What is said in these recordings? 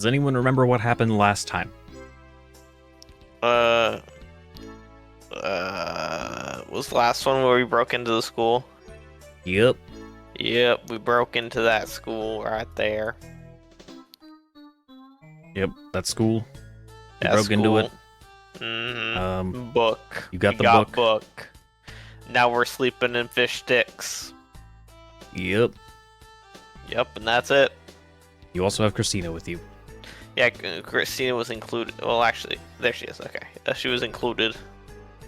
Does anyone remember what happened last time? Was the last one where we broke into the school? Yep. Yep, we broke into that school right there. Yep, that school. You That broke into it. Mm-hmm. Book. You got the book. Now we're sleeping in fish sticks. Yep. Yep, and that's it. You also have Christina with you. Yeah, Christina was included. Well, actually, there she is. Okay, she was included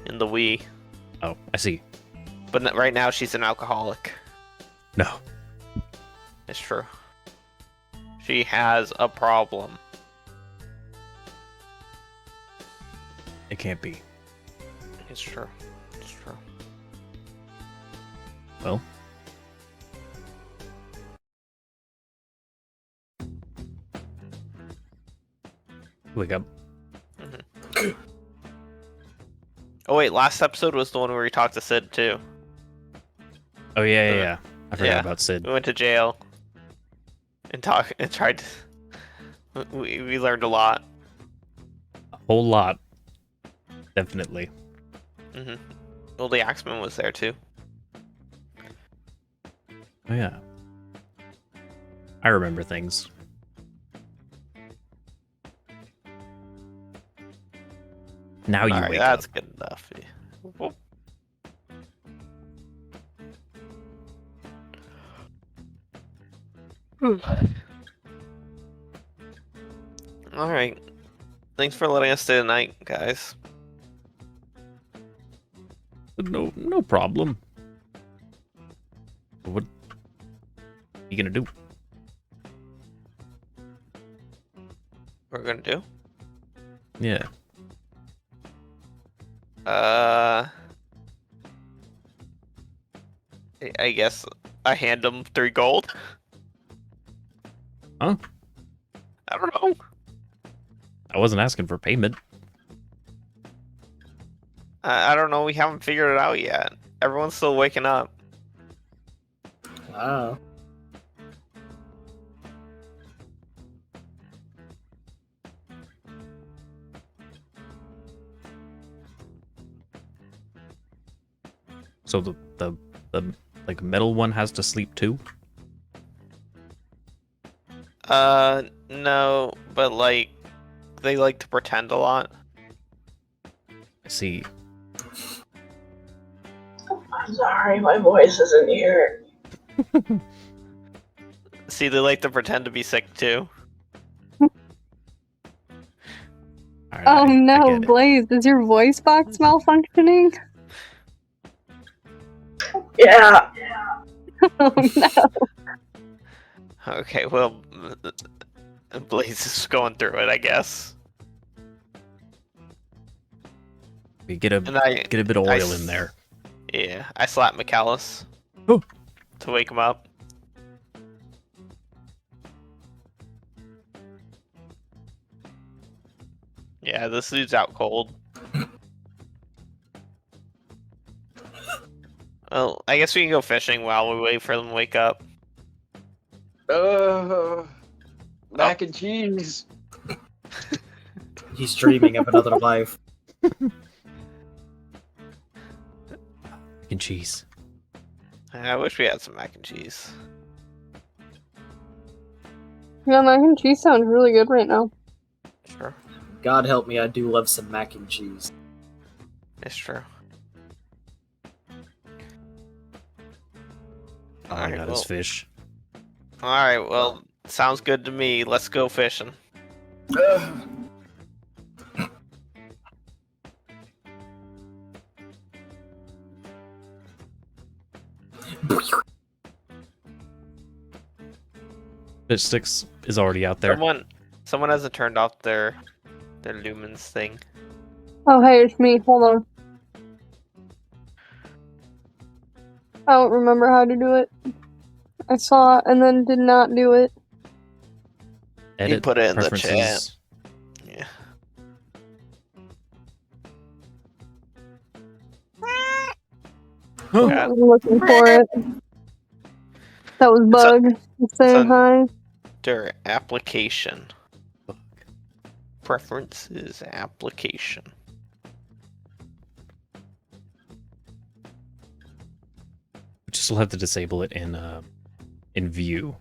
in the Wii. Oh, I see. But right now she's an alcoholic. No. It's true. She has a problem. It can't be. It's true. It's true. Well. Wake up. Mm-hmm. Oh wait, last episode was the one where we talked to Sid too. Oh yeah. I forgot about Sid. We went to jail and tried to... We learned a lot. A whole lot. Definitely. Mm-hmm. Well, the Axeman was there too. Oh yeah. I remember things. Now you wake that's up. good enough. Whoop. Alright. Thanks for letting us stay tonight, guys. No problem. What are you gonna do? What we're gonna do? Yeah. I guess I hand him 3 gold. Huh? I don't know. I wasn't asking for payment. I don't know. We haven't figured it out yet. Everyone's still waking up. Wow. So the like metal one has to sleep too? No, but like they like to pretend a lot. I see. I'm sorry, my voice isn't here. See, they like to pretend to be sick too. Right, Oh I no, get it. Blaze, is your voice box malfunctioning? Yeah. Oh no. Okay, well, Blaze is going through it, I guess. We get a And I bit of oil in there. Yeah, I slapped MICHALIS Oh. to wake him up. Yeah, this dude's out cold. Well, I guess we can go fishing while we wait for them to wake up. Mac and cheese. He's dreaming of another life. Mac and cheese. I wish we had some mac and cheese. Yeah, mac and cheese sounds really good right now. Sure, God help me, I do love some mac and cheese. it's true. All I got is fish. Alright, well, sounds good to me. Let's go fishing. Fish sticks is already out there. Someone hasn't turned off their lumens thing. Oh hey, it's me. Hold on. I don't remember how to do it. I saw it and then did not do it. Edit You put it in the preferences. chat. Yeah. Huh. Yeah. I'm looking for it. That was Bug saying hi. Their application. The Preferences, application. We just will have to disable it in view.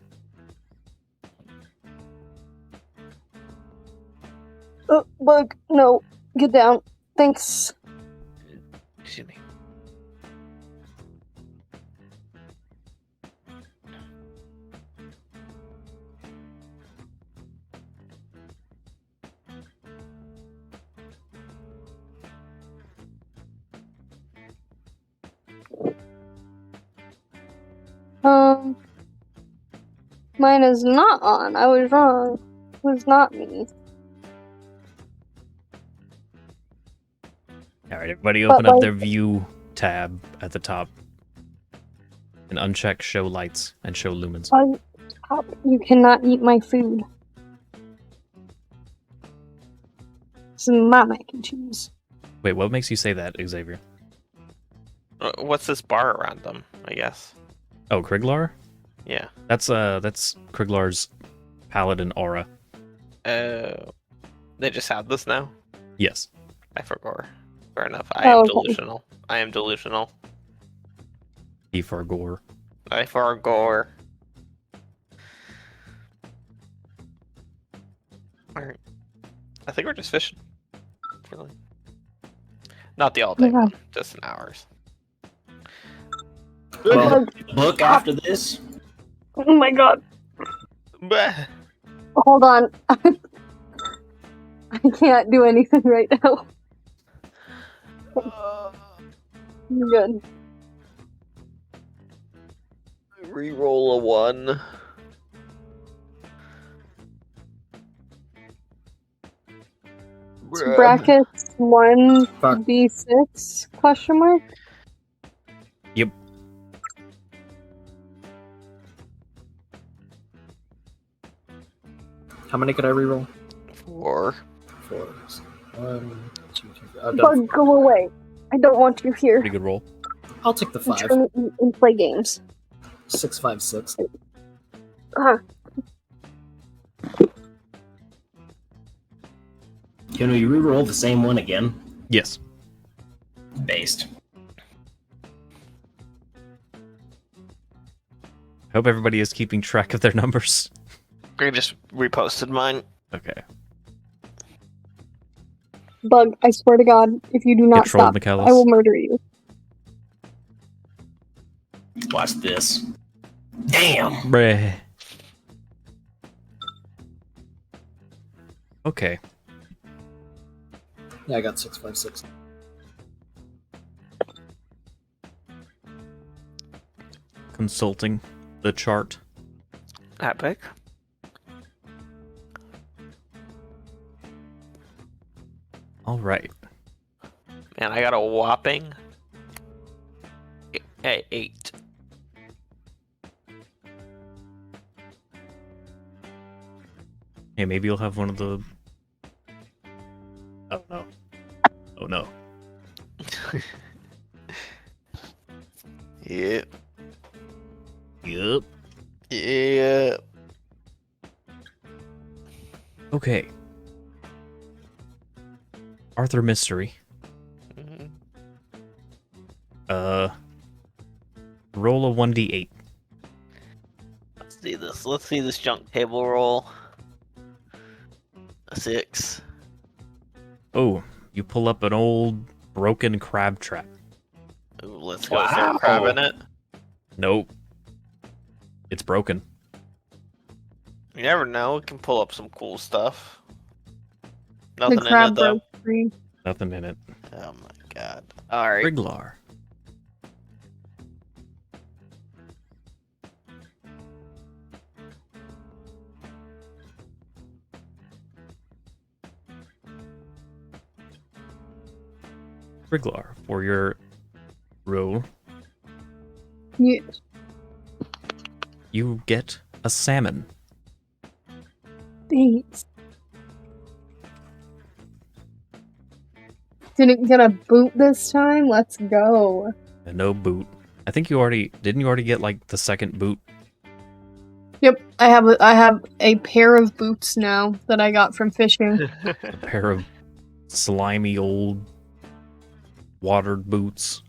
Oh, bug, no. Get down. Thanks. Excuse me. Mine is not on. I was wrong. It was not me. Alright, everybody But, open up like- their view tab at the top. And uncheck show lights and show lumens. Stop. You cannot eat my food. This is my mac and cheese. Wait, what makes you say that, Xavier? What's this bar around them? I guess. Oh, Kriglar? Yeah. That's Kriglar's paladin aura. They just have this now. Yes. I forgot. Fair enough. I am okay. delusional. I am delusional. Efargor. I forgot. Alright. I think we're just fishing. Really. Not the all day Yeah. one, just an hours. Well, book after this. Oh my god. Bah. Hold on. I can't do anything right now. You're good. Reroll a 1. Bruh. Brackets 1 Fuck. d6 question mark? Yep. How many could I reroll? 4. 4. 1, 2, 3. I've done Bug, go away. I don't want you here. Pretty good roll. I'll take the I'm 5. trying to eat and play games. 6, 5, 6. Uh-huh. Can we reroll the same one again? Yes. Based. Hope everybody is keeping track of their numbers. I just reposted mine. Okay. Bug, I swear to God, if you do not Get trolled, stop, MICHALIS. I will murder you. Watch this. Damn! Bruh. Okay. Yeah, I got 6, 5, 6. Consulting the chart. Epic. All right. Man, I got a whopping 8. Hey, maybe you'll have one of the... Oh no. Oh no. Yep. Yup. Yeah. Okay. Arthur Mystery. Mhm. Roll a 1d8. Let's see this. Let's see this junk table roll. A 6. Oh, you pull up an old broken crab trap. Ooh, let's go. Is there a Wow. crab in it? Nope. It's broken. You never know. It can pull up some cool stuff. The Nothing in crab it though. broke free. Nothing in it. Oh my god. Alright. Kriglar. Kriglar, for your roll, Yes. you get a salmon. Thanks. Didn't get a boot this time? Let's go. And no boot. I think you already... Didn't you already get, like, the second boot? Yep, I have a pair of boots now that I got from fishing. A pair of slimy old watered boots.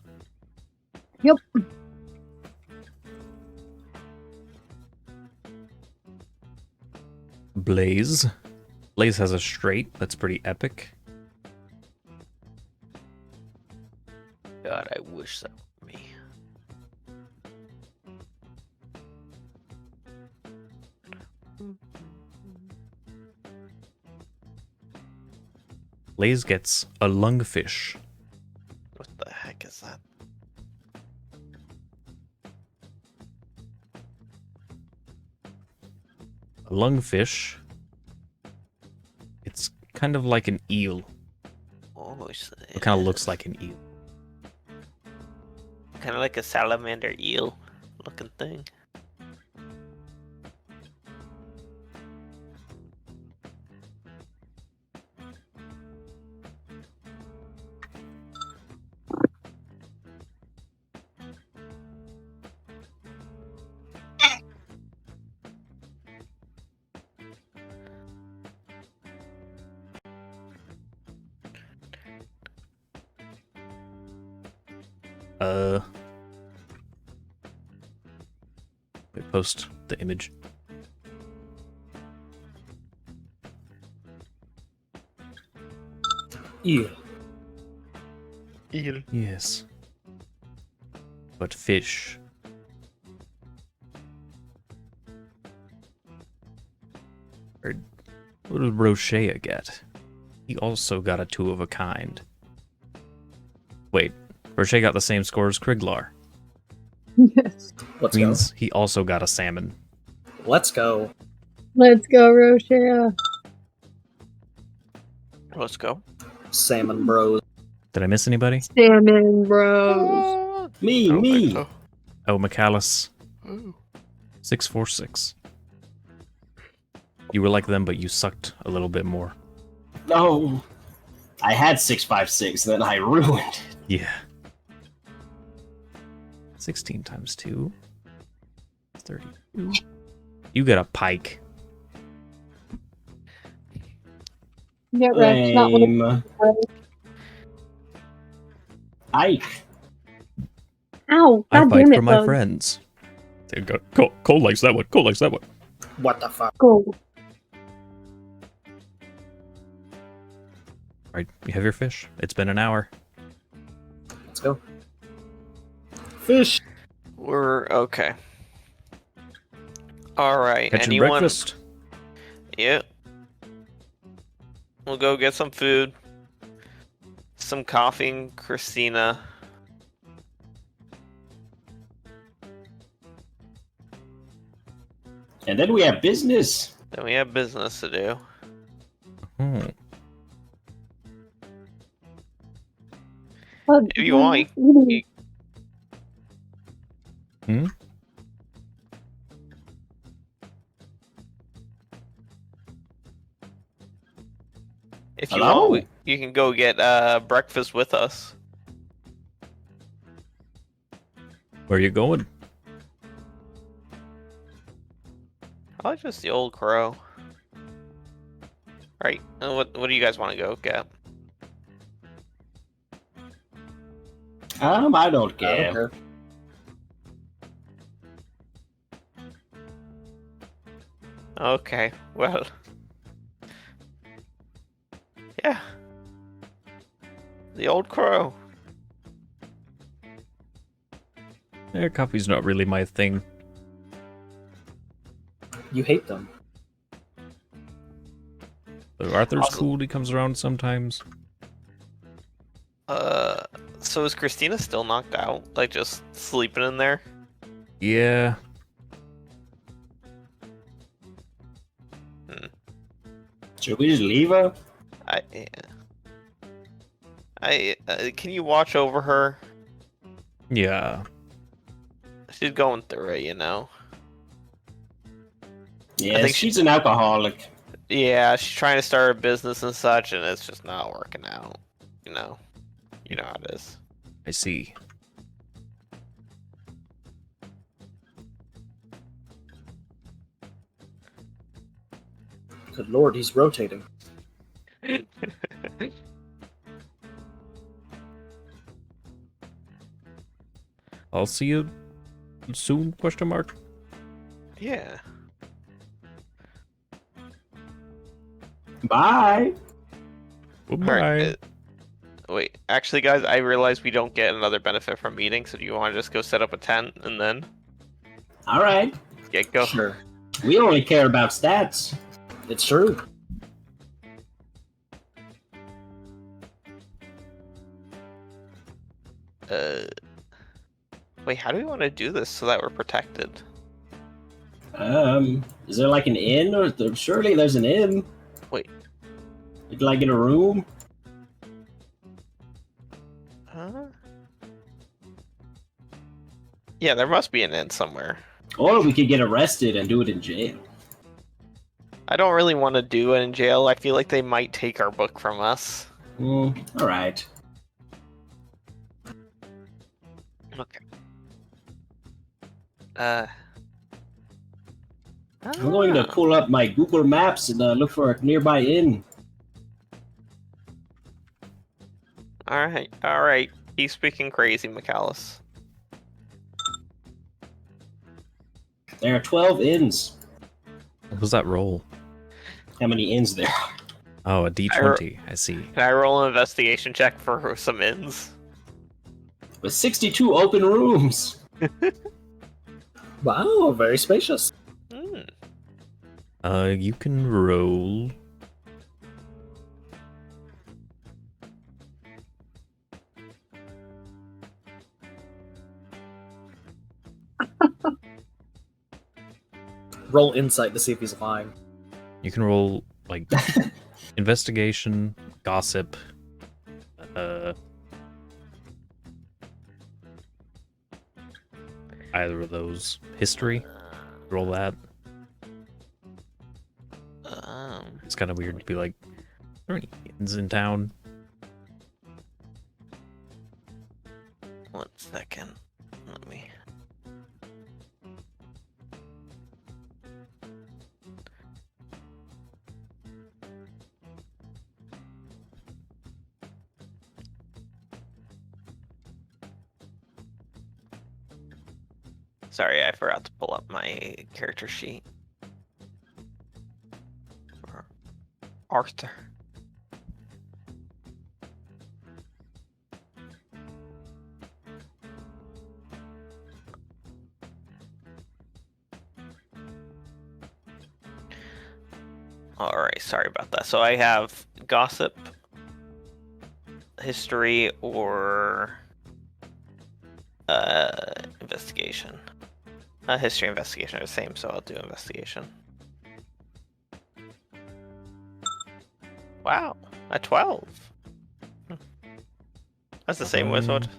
Yep. Blaze. Blaze has a straight. That's pretty epic. God, I wish that were me. Blaze gets a lungfish. What the heck is that? A lungfish. It's kind of like an eel. Almost. It kind of looks like an eel. Kind of like a salamander eel looking thing. Wait, post the image. Yeah. Eel. Yes. But fish. Or what did Rochea get? He also got a two of a kind. Wait, Rochea got the same score as Kriglar. Yes. Let's Means he also got a salmon. go. Let's go. Let's go, Rochelle. Let's go. Salmon bros. Did I miss anybody? Salmon bros. Me, me. Oh, MICHALIS. 646. You were like them, but you sucked a little bit more. No. I had 656, then I ruined it. Yeah. 16 times 2. 32. You get a pike. Get wrecked. Not one Lame. of Ike. Ow! I God fight damn it, for my Bug. friends. There you go. Cole likes that one. Cole likes that one. What the fuck? Go. Alright, you have your fish. It's been an hour. Let's go. Fish. We're okay. All right. Catching Anyone? breakfast. Yeah. We'll go get some food. Some coffee and Christina. And then we have business. Then we have business to do. Oh. Bug, If you want, you- Hmm? If you Hello? want, you can go get breakfast with us. Where you going? I like just the old crow. Right. What do you guys want to go get? I don't I don't care. care. Okay. Well. Yeah. The old crow. Yeah, coffee's not really my thing. You hate them. But Arthur's Also- cool. He comes around sometimes. So is Christina still knocked out? Like just sleeping in there? Yeah. Should we just leave her? Can you watch over her? Yeah. She's going through it, you know. Yeah, think she's an alcoholic. Yeah, she's trying to start a business and such, and it's just not working out. You know how it is. I see. Good lord, he's rotating. I'll see you soon, question mark? Yeah. Bye. Goodbye. Alright, wait, actually, guys, I realize we don't get another benefit from meeting, so do you want to just go set up a tent and then All right. get go? Sure. We only care about stats. It's true. Wait, how do we want to do this so that we're protected? Is there like an inn? Or surely there's an inn. Wait. You'd like in a room? Huh? Yeah, there must be an inn somewhere. Or we could get arrested and do it in jail. I don't really want to do it in jail. I feel like they might take our book from us. All right. Okay. I'm going to pull up my Google Maps and look for a nearby inn. All right. Keep speaking crazy, MICHALIS. There are 12 inns. What was that roll? How many inns there? Oh, a D20. I see. Can I roll an investigation check for some inns? With 62 open rooms. Wow, very spacious. You can roll. Roll insight to see if he's lying. You can roll like investigation, gossip, either of those. History. Roll that. It's kind of weird to be like, are there any inns in town? 1 second. Let me. Sorry, I forgot to pull up my character sheet. Arthur. Alright, sorry about that. So I have gossip, history, or investigation. History and investigation are the same, so I'll do investigation. Wow, a 12. That's the same wizard.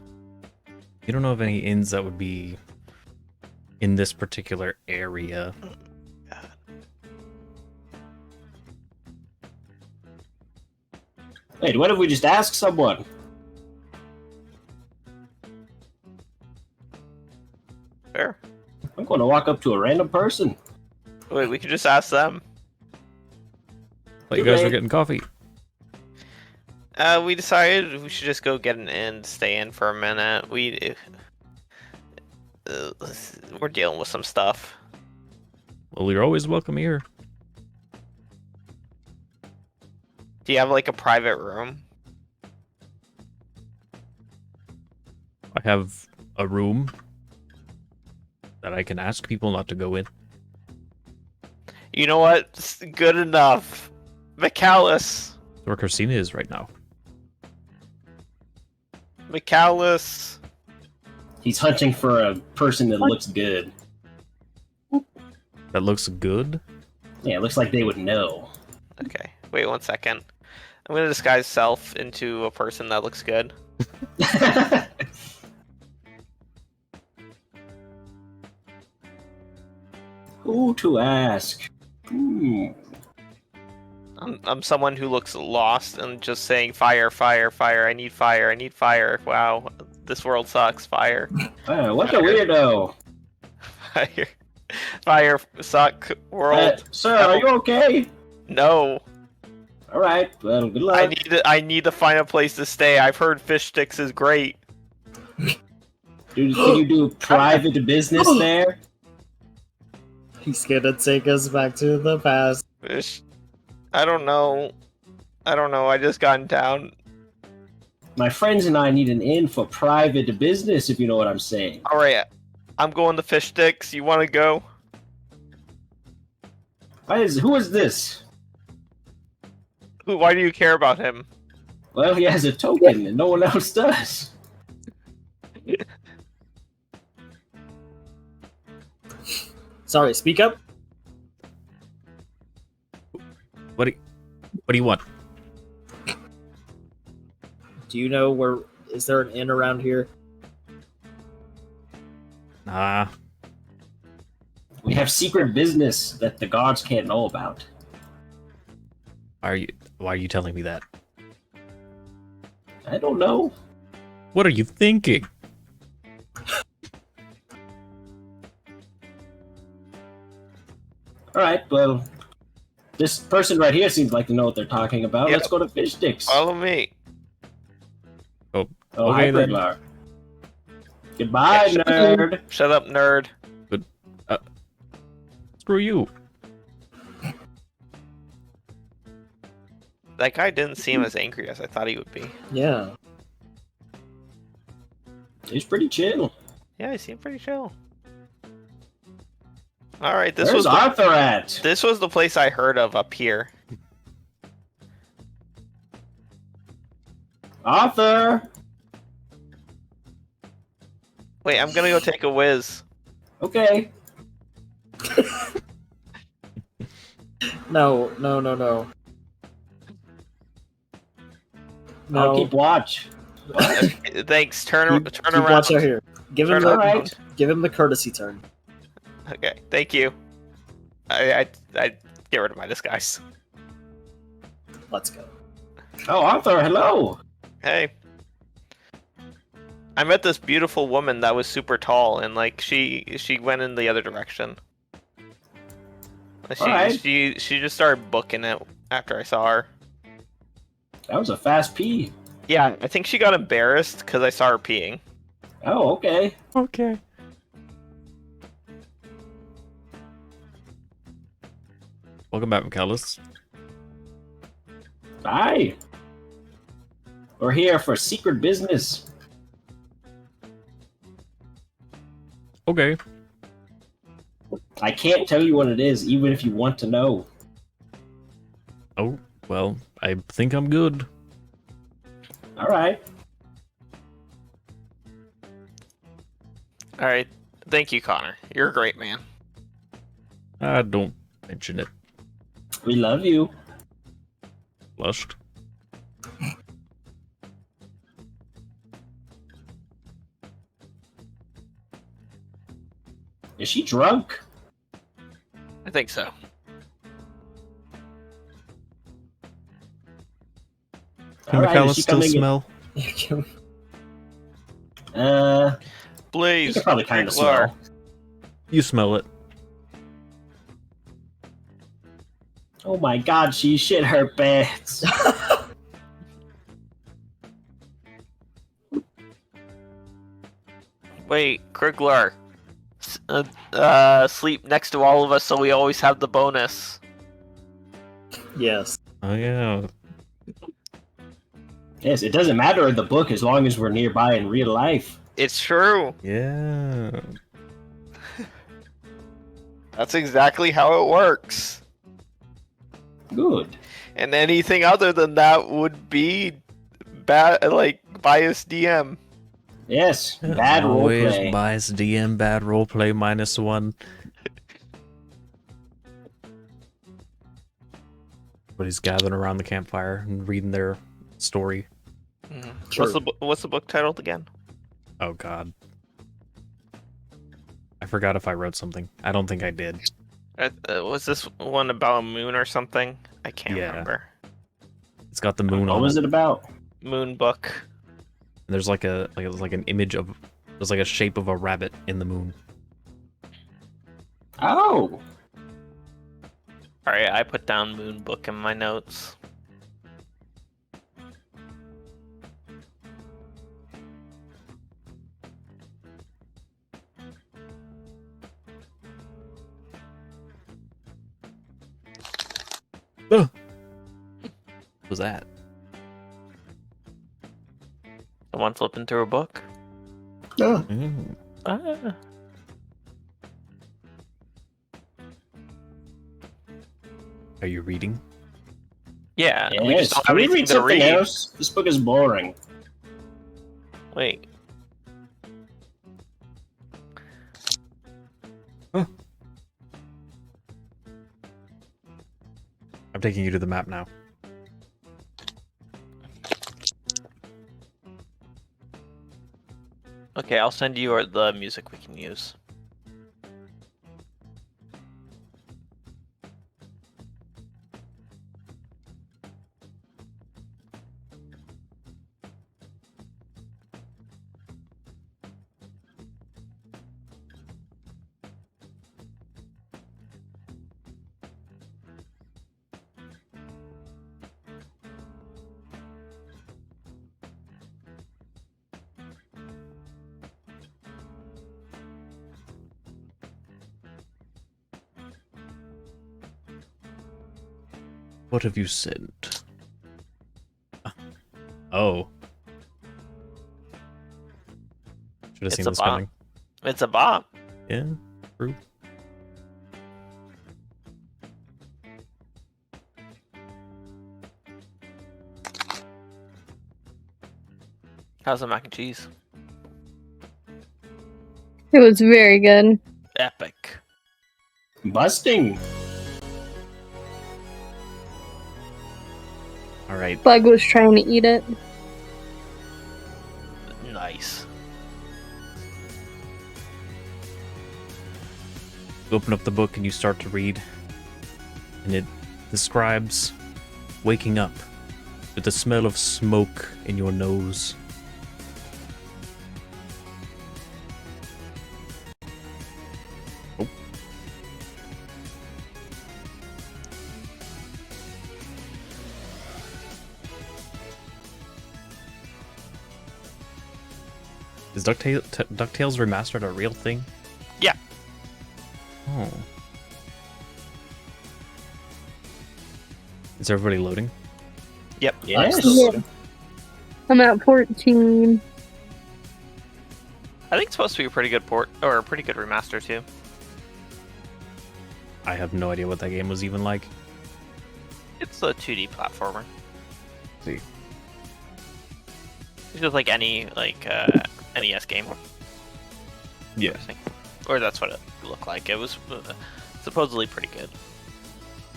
You don't know of any inns that would be in this particular area. Wait, what if we just ask someone? Fair. I'm going to walk up to a random person. Wait, we could just ask them. But you guys were getting coffee. We decided we should just go get an inn, stay in for a minute. We're dealing with some stuff. Well, you're always welcome here. Do you have like a private room? I have a room that I can ask people not to go in. You know what? It's good enough. MICHALIS. That's where Christina is right now. MICHALIS. He's hunting for a person that looks good. That looks good. Yeah, it looks like they would know. Okay, wait 1 second. I'm gonna disguise self into a person that looks good. Who to ask? I'm someone who looks lost and just saying fire, fire, fire. I need fire. I need fire. Wow, this world sucks. Fire, What a weirdo! fire, fire, suck world. Sir, are you okay? No. All right. Well, good luck. I need to find a place to stay. I've heard fish sticks is great. Dude, can you do private business there? He's gonna take us back to the past. Fish. I don't know. I just got in town. My friends and I need an inn for private business, if you know what I'm saying. All right. I'm going to fish sticks. You want to go? Who is this? Why do you care about him? Well, he has a token, and no one else does. Sorry, speak up. What do you want? Do you know where? Is there an inn around here? Nah. We have secret business that the gods can't know about. Why are you telling me that? I don't know. What are you thinking? Alright, well, this person right here seems like to know what they're talking about. Yep. Let's go to fish sticks. Follow me. Oh, Okay, hi, then. Preglar. Goodbye, Yeah, nerd. Shut up, nerd. Screw you. That guy didn't seem as angry as I thought he would be. Yeah. He's pretty chill. Yeah, he seemed pretty chill. All right, Where's Arthur at? this was the place I heard of up here. Arthur! Wait, I'm gonna go take a whiz. Okay. No. I'll keep watch. Thanks. Turn Keep around. watch out here. Give him Turn the around. give him the courtesy turn. Okay, thank you. I get rid of my disguise. Let's go. Oh, Arthur, hello. Hey. I met this beautiful woman that was super tall, and like she went in the other direction. Alright. She just started booking it after I saw her. That was a fast pee. Yeah, I think she got embarrassed because I saw her peeing. Oh, okay. Okay. Welcome back, MICHALIS. Hi. We're here for secret business. Okay. I can't tell you what it is, even if you want to know. Oh, well, I think I'm good. All right. All right, thank you, Connor. You're a great man. Don't mention it. We love you. Lust. Is she drunk? I think so. Can All right, is MICHALIS she still coming in? smell? You Blaze. can probably kind of Preglar. smell. You smell it. Oh my god, she shit her pants. Wait, Krigler. Sleep next to all of us so we always have the bonus. Yes. Oh, yeah. Yes, it doesn't matter in the book as long as we're nearby in real life. It's true. Yeah. That's exactly how it works. Good. And anything other than that would be bad, like biased DM. Yes, bad Always roleplay. bias DM, bad roleplay, -1. Everybody's gathering around the campfire and reading their story. True. What's the book titled again? Oh, God. I forgot if I wrote something. I don't think I did. Was this one about a moon or something? I can't Yeah. remember. It's got the moon What on was it about? Moon book. And there's like an image of, there's like a shape of a rabbit in the moon. Oh, Alright, I put down Moon Book in my notes. What was that? Someone flipping through a book? Oh, Mm. Ah. Are you reading? Yeah, we just Yes, don't can have we anything read to something read. else? This book is boring. Wait. I'm taking you to the map now. Okay, I'll send you the music we can use. What have you sent? Oh. Should have It's seen a this bot. coming. It's a bot. Yeah, true. How's the mac and cheese? It was very good. Epic. Busting. All right. Bug was trying to eat it. Nice. You open up the book and you start to read, and it describes waking up with the smell of smoke in your nose. Oh. Is Ducktales Remastered a real thing? Yeah. Oh. Is everybody loading? Yep. Yes. Yeah. I'm at 14. I think it's supposed to be a pretty good port, or a pretty good remaster too. I have no idea what that game was even like. It's a 2D platformer. See. It's just like any NES game. Yeah. Or that's what it looked like. It was supposedly pretty good.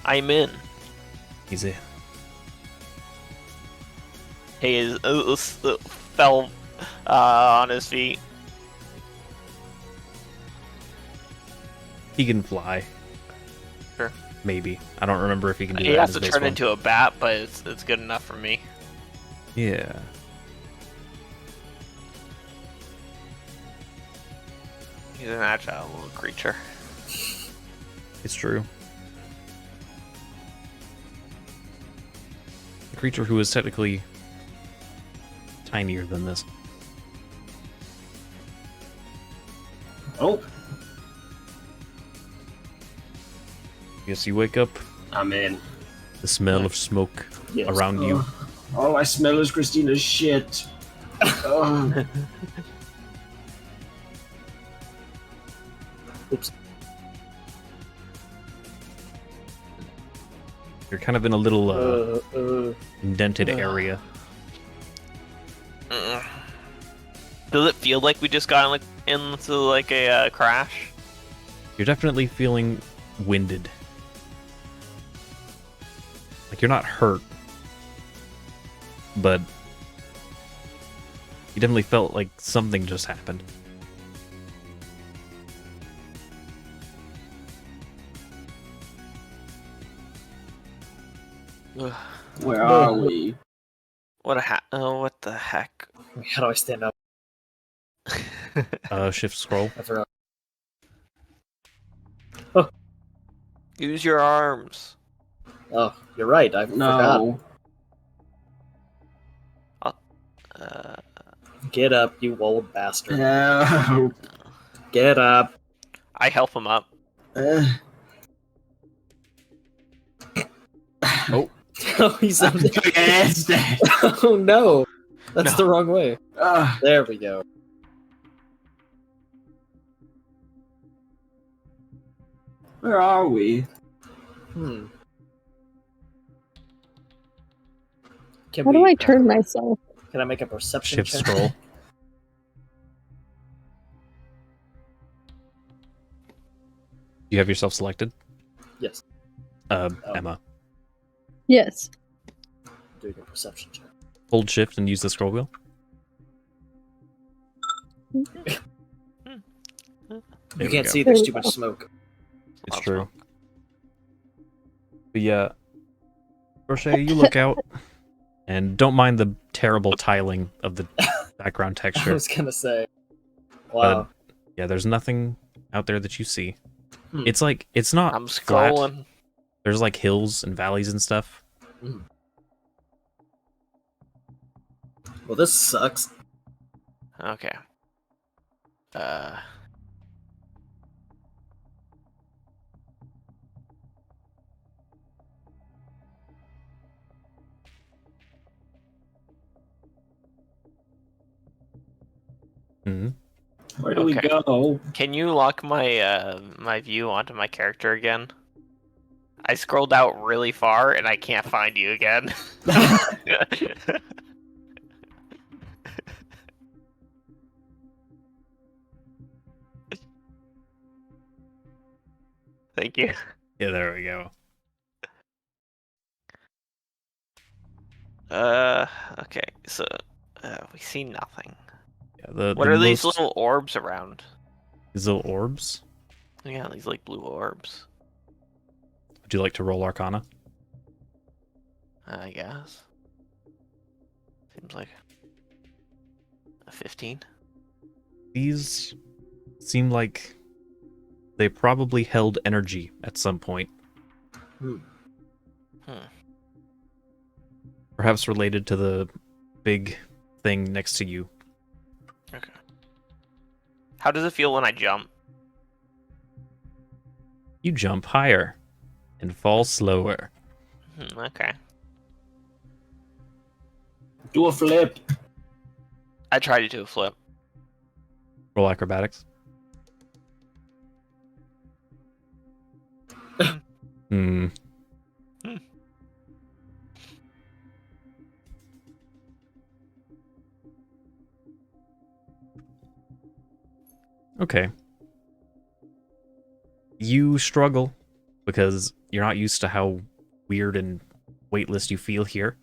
I'm in. Easy. He fell on his feet. He can fly. Sure. Maybe. I don't remember if he can do He that. has in to his base turn one. into a bat, but it's good enough for me. Yeah. He's an agile little creature. It's true. A creature who is technically tinier than this. Oh, Yes, you wake up, I'm in. the smell of smoke yes. around you. All I smell is Christina's shit. Oh. Oops. You're kind of in a little indented area. Mm. Does it feel like we just got into like a crash? You're definitely feeling winded. Like you're not hurt, but you definitely felt like something just happened. Where are we? What what the heck? How do I stand up? Shift scroll. I forgot. Use your arms. Oh, you're right. I forgot. No. Get up, you old bastard. No. Get up. I help him up. Oh, he's I'm big ass dead. Oh no, that's No. the wrong way. Uh, There we go. where are we? Hmm. How do I turn myself? Can I make a perception Shift check? scroll. You have yourself selected? Yes. Emma. Yes. Doing a perception check. Hold shift and use the scroll wheel. You we can't go. see. There There's we too go. much smoke. It's Lots true. of But yeah, Roche, you look out, and don't mind the terrible tiling of the background I texture. was gonna say. Wow. Yeah, there's nothing out there that you see. Hmm. It's like, it's not I'm flat. scrolling. There's like hills and valleys and stuff. Well, this sucks. Okay. Mhm. Where do we Okay. go? Can you lock my my view onto my character again? I scrolled out really far and I can't find you again. Thank you. Yeah, there we go. Okay, so we see nothing. Yeah, What are these little orbs around? these little orbs? Yeah, these like blue orbs. Would you like to roll Arcana? I guess. Seems like a 15. These seem like they probably held energy at some point. Hmm. Perhaps related to the big thing next to you. Okay. How does it feel when I jump? You jump higher and fall slower. Okay. Do a flip. I tried to do a flip. Roll acrobatics. Hmm. Okay. You struggle because you're not used to how weird and weightless you feel here.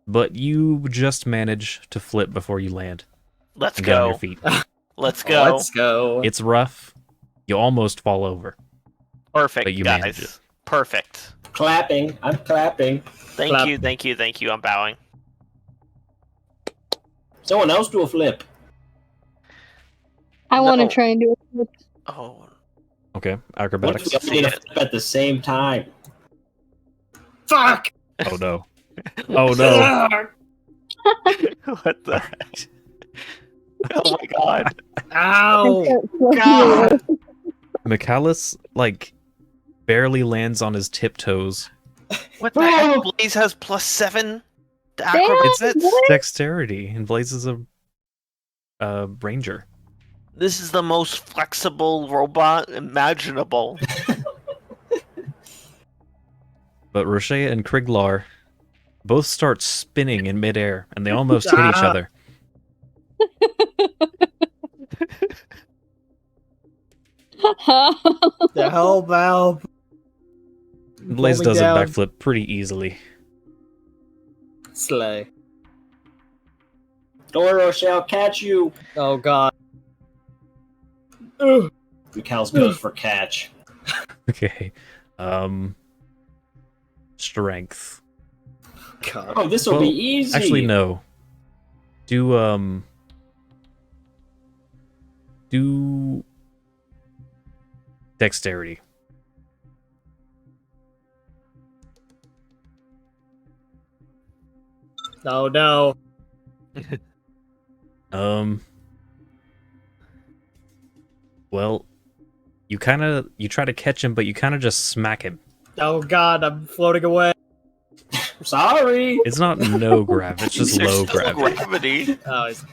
But you just manage to flip before you land Let's and get on go. your feet. Let's go. Let's go. It's rough. You almost fall over. Perfect, But you manage guys. Perfect. Clapping. I'm clapping. Thank Clap. you, thank you, thank you. I'm bowing. Someone else do a flip. I want to No. try and do it. Oh, Okay, What acrobatics. if we all did a flip at the same time? Fuck! Oh no. Oh no. what the heck? Oh my god. Ow! God. MICHALIS, like, barely lands on his tiptoes. What the heck? Blaze has +7 to Damn, acrobatics? what? Dexterity, and Blaze is a ranger. This is the most flexible robot imaginable. But Roche and Kriglar both start spinning in midair, and they almost hit each other. The hell valve. Blaze Pull me does down. a backflip pretty easily. Slay. Don't worry, Rochelle, catch you. Oh god. Ugh. Mikals goes for catch. Okay. Strength. God. Oh, this will Well, be easy. Actually, no. Do dexterity. Oh no. Well, you try to catch him, but you kind of just smack him. Oh god, I'm floating away. Sorry. It's not no grav, it's just There's low still gravity. gravity. Oh, he's...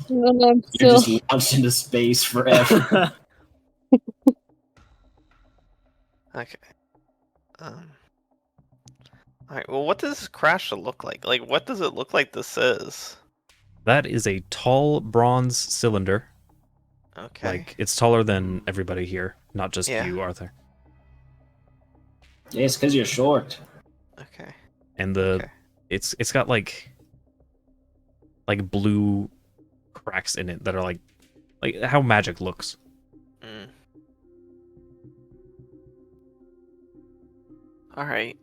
And then I'm You're still. just launched into space forever. Okay. Alright, well, what does this crash look like? Like, what does it look like this is? That is a tall bronze cylinder. Okay. Like, it's taller than everybody here, not just Yeah. you, Arthur. Yeah, it's because you're short. Okay. And Okay. it's got like blue cracks in it that are like how magic looks. Mm. Alright,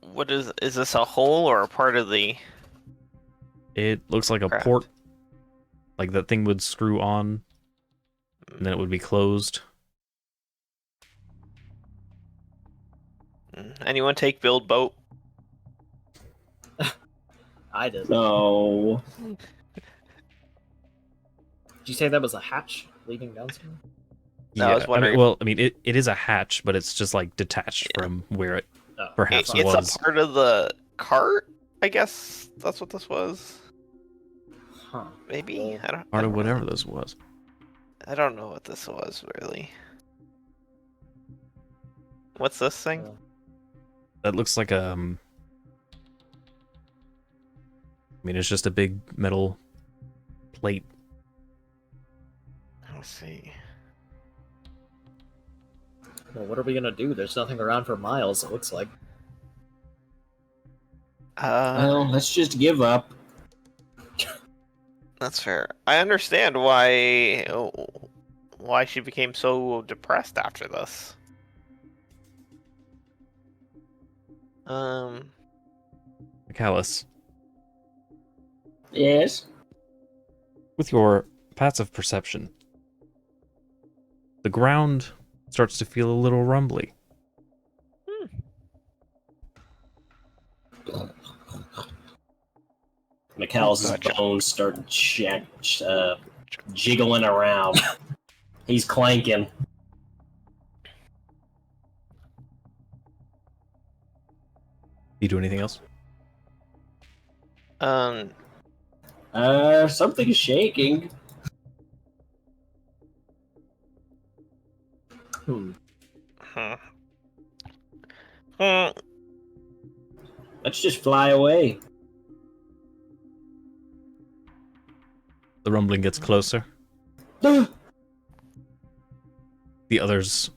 what is this a hole or a part of the... It looks like a Craft. port. Like that thing would screw on, and then it would be closed. Anyone take build boat? I did. No. Did you say that was a hatch leading down somewhere? No, I was wondering if- it is a hatch, but it's just like detached from where it Oh, perhaps It's was. a part of the cart? I guess that's what this was. Huh. Maybe? I don't Part of know. whatever this was. I don't know what this was, really. What's this thing? That looks like I mean, it's just a big metal plate. Let's see. Well, what are we gonna do? There's nothing around for miles, it looks like. Well, let's just give up. That's fair. I understand why she became so depressed after this. MICHALIS, Yes. with your passive perception, the ground starts to feel a little rumbly. McCall's Gotcha. bones start jiggling around. He's clanking. Do you do anything else? Something's shaking. Huh. Let's just fly away. The rumbling gets closer. Ah! The others,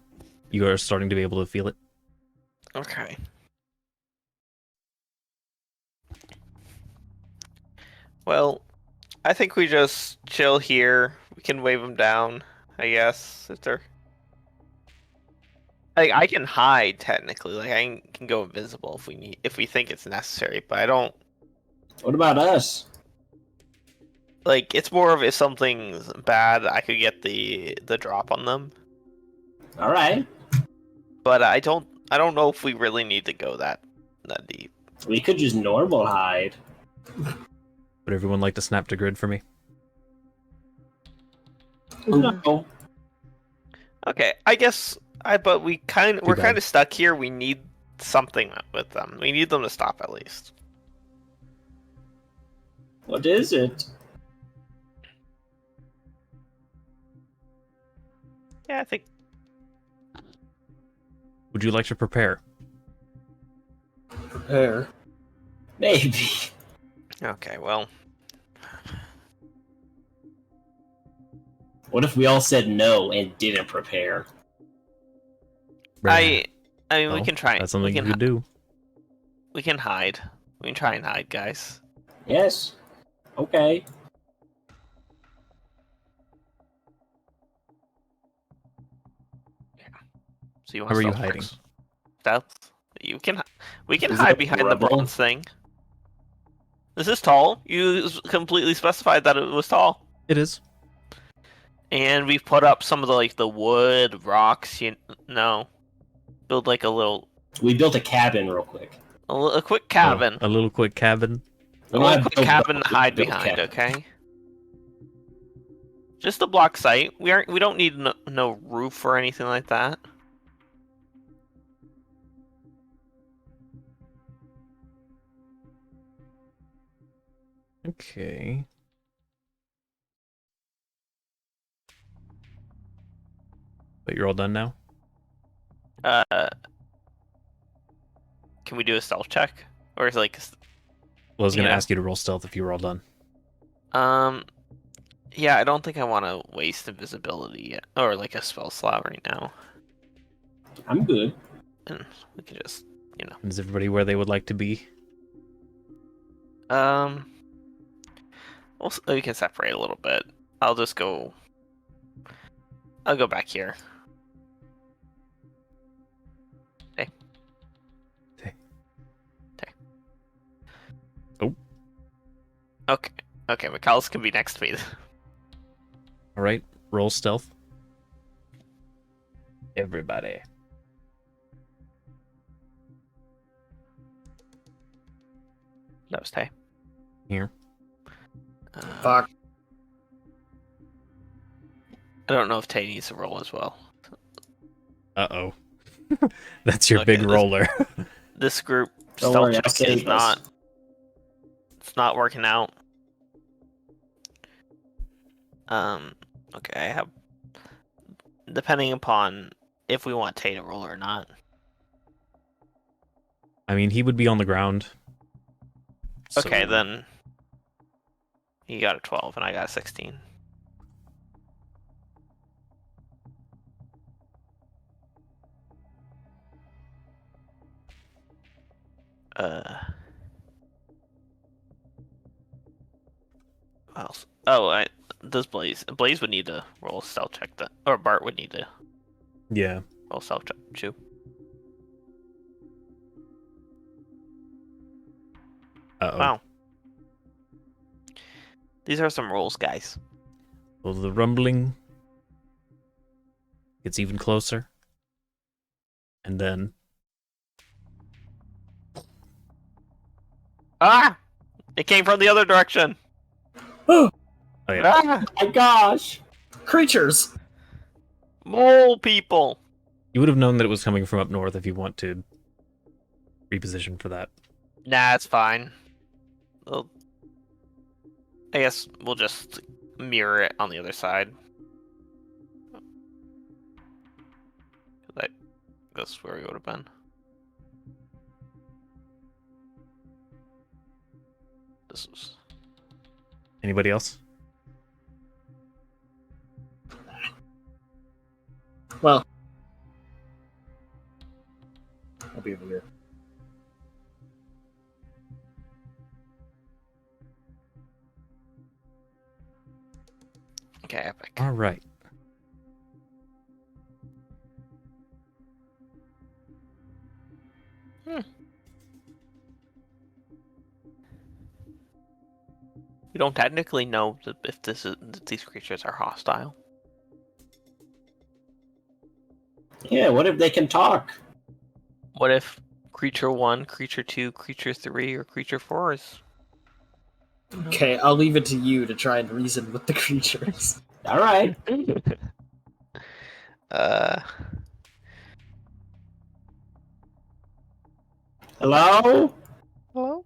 you are starting to be able to feel it. Okay. Well, I think we just chill here. We can wave them down, I guess, if they're... Like, I can hide, technically. Like, I can go invisible if we think it's necessary, but I don't... What about us? Like, it's more of if something's bad, I could get the drop on them. All right. But I don't know if we really need to go that deep. We could just normal hide. Would everyone like to snap to grid for me? No. Okay, I guess but we're kind bad. of stuck here. We need something with them. We need them to stop at least. What is it? Yeah, I think Would you like to prepare? Prepare. Maybe. okay, well, What if we all said no and didn't prepare? I mean we Well, can try. That's something we you can could do. we can hide. We can try and hide, guys. Yes. Okay. So you want How are you stealth hiding? first? Stealth? We can Is hide it behind the rubble? bronze thing. This is tall. You completely specified that it was tall. It is. And we've put up some of the wood, rocks, build like a little... We built a cabin real quick. A quick cabin. Oh, a little quick cabin. A little quick cabin to hide behind. Okay. Just a block site. We don't need no roof or anything like that. Okay. But you're all done now? Can we do a stealth check? Or is it like... Well, I was going to Yeah. ask you to roll stealth if you were all done. Yeah, I don't think I want to waste invisibility yet. Or like a spell slot right now. I'm good. And we can just, Is everybody where they would like to be? We can separate a little bit. I'll go back here. Okay. Oh. Okay, MICHALIS can be next to me. All right, roll stealth. Everybody. That was Tay. Here. Fuck. I don't know if Tay needs to roll as well. Uh-oh. That's your Okay, big roller. This group Don't stealth worry, I'll check save is us. it's not working out. Okay, I have, depending upon if we want Tay to roll or not. I mean, he would be on the ground. Okay, so- then he got a 12 and I got a 16. What else? Oh, does Blaze would need to roll a stealth check, or Bart would need to Yeah. roll a stealth check too. Uh-oh. Wow. These are some rolls, guys. Well, the rumbling gets even closer. And then... Ah! It came from the other direction. Oh, Oh, yeah. Ah! My gosh! creatures! Mole people. You would have known that it was coming from up north if you want to reposition for that. Nah, it's fine. I guess we'll just mirror it on the other side. That's where we would have been. This was... Anybody else? Well, I'll be over here. Okay, epic. All right. We don't technically know if these creatures are hostile. Yeah, what if they can talk? What if creature 1, creature 2, creature 3, or creature 4 is... Okay, I'll leave it to you to try and reason with the creatures. Alright. Hello? Hello?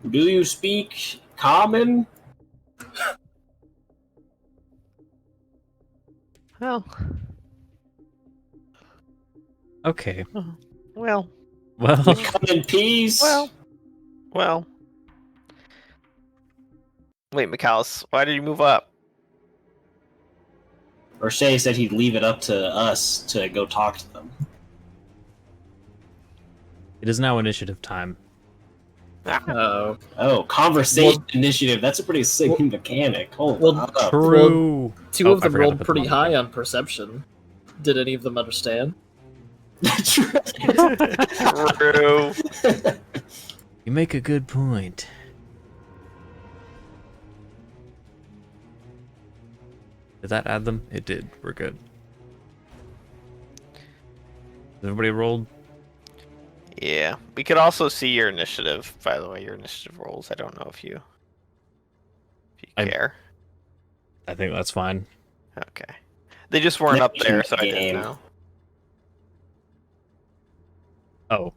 Do you speak common? Well, Okay. well, Well, Come in peace? well. Wait, MICHALIS, why did you move up? Roche said he'd leave it up to us to go talk to them. it is now initiative time. Oh. Oh, conversation initiative. That's a pretty sick mechanic. Hold well, up. True. Two Oh, of I them forgot to rolled put pretty them on high the on perception. Did any of them understand? True. You make a good point. Did that add them? It did. We're good. Everybody rolled? Yeah. We could also see your initiative, by the way, your initiative rolls. I don't know if you care. I think that's fine. Okay. They just weren't up there, so I didn't Game. know. Oh.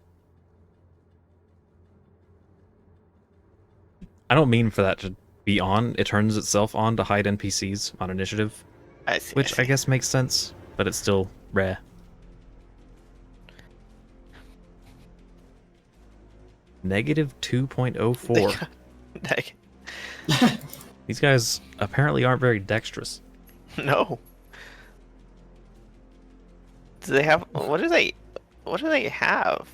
I don't mean for that to be on. It turns itself on to hide NPCs on initiative, I see. which I guess makes sense, but it's still rare. Negative 2.04. These guys apparently aren't very dexterous. No. Do they have... What do they have?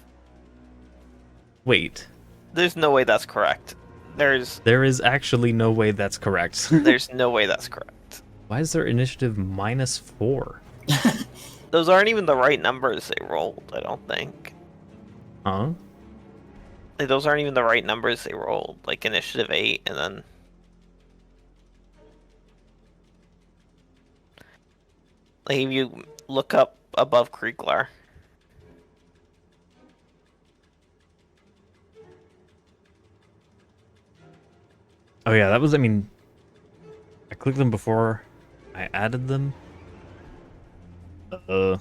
Wait. There's no way that's correct. There is actually no way that's correct. There's no way that's correct. Why is their initiative -4? Those aren't even the right numbers they rolled, I don't think. Huh? Like, those aren't even the right numbers they rolled. Like initiative 8 and then... Like if you look up above Kriegler. Oh yeah, that was, I mean... I clicked them before I added them. I don't know.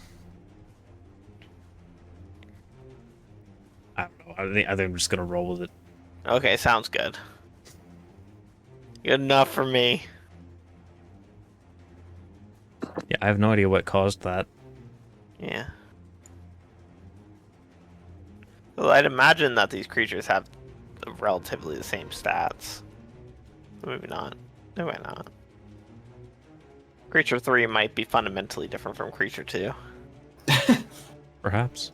I think I'm just gonna roll with it. Okay, sounds good. Good enough for me. Yeah, I have no idea what caused that. Yeah. Well, I'd imagine that these creatures have relatively the same stats. Maybe not. No, why not? Creature 3 might be fundamentally different from Creature 2. Perhaps.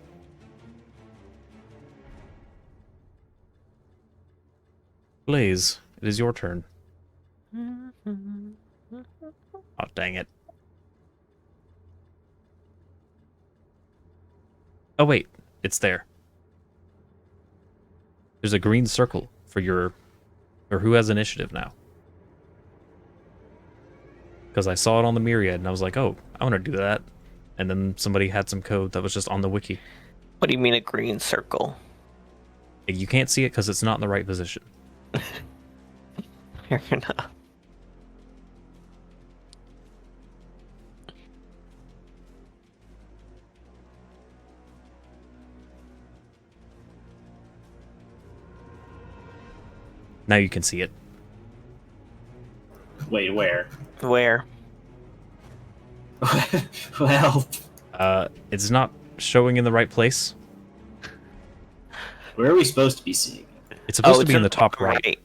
Blaze, it is your turn. Oh, dang it. Oh, wait. It's there. There's a green circle for your... Or who has initiative now? Because I saw it on the Myriad, and I was like, oh, I want to do that. And then somebody had some code that was just on the wiki. What do you mean a green circle? You can't see it because it's not in the right position. Fair enough. Now you can see it. Wait, where? Where? Well, It's not showing in the right place. where are we supposed to be seeing it? It's supposed to it's be in the top bottom right.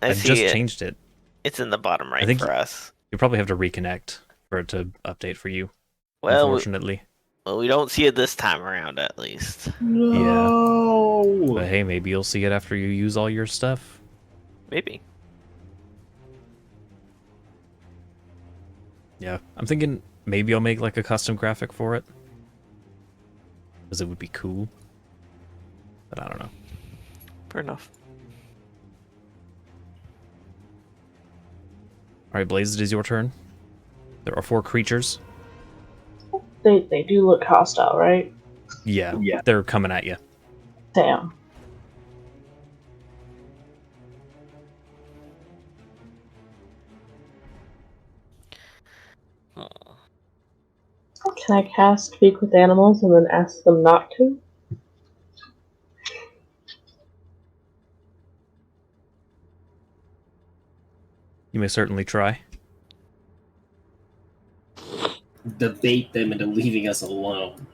I I've see just it. changed it. It's in the bottom right think for us. You probably have to reconnect for it to update for you. Well, Unfortunately. we don't see it this time around, at least. No. But hey, maybe you'll see it after you use all your stuff. Maybe. Yeah, I'm thinking maybe I'll make like a custom graphic for it. Because it would be cool. But I don't know. Fair enough. Alright, Blaze, it is your turn. There are 4 creatures. They do look hostile, right? Yeah, Yeah. they're coming at you. Damn. Can I cast Speak with Animals and then ask them not to? You may certainly try. Debate them into leaving us alone.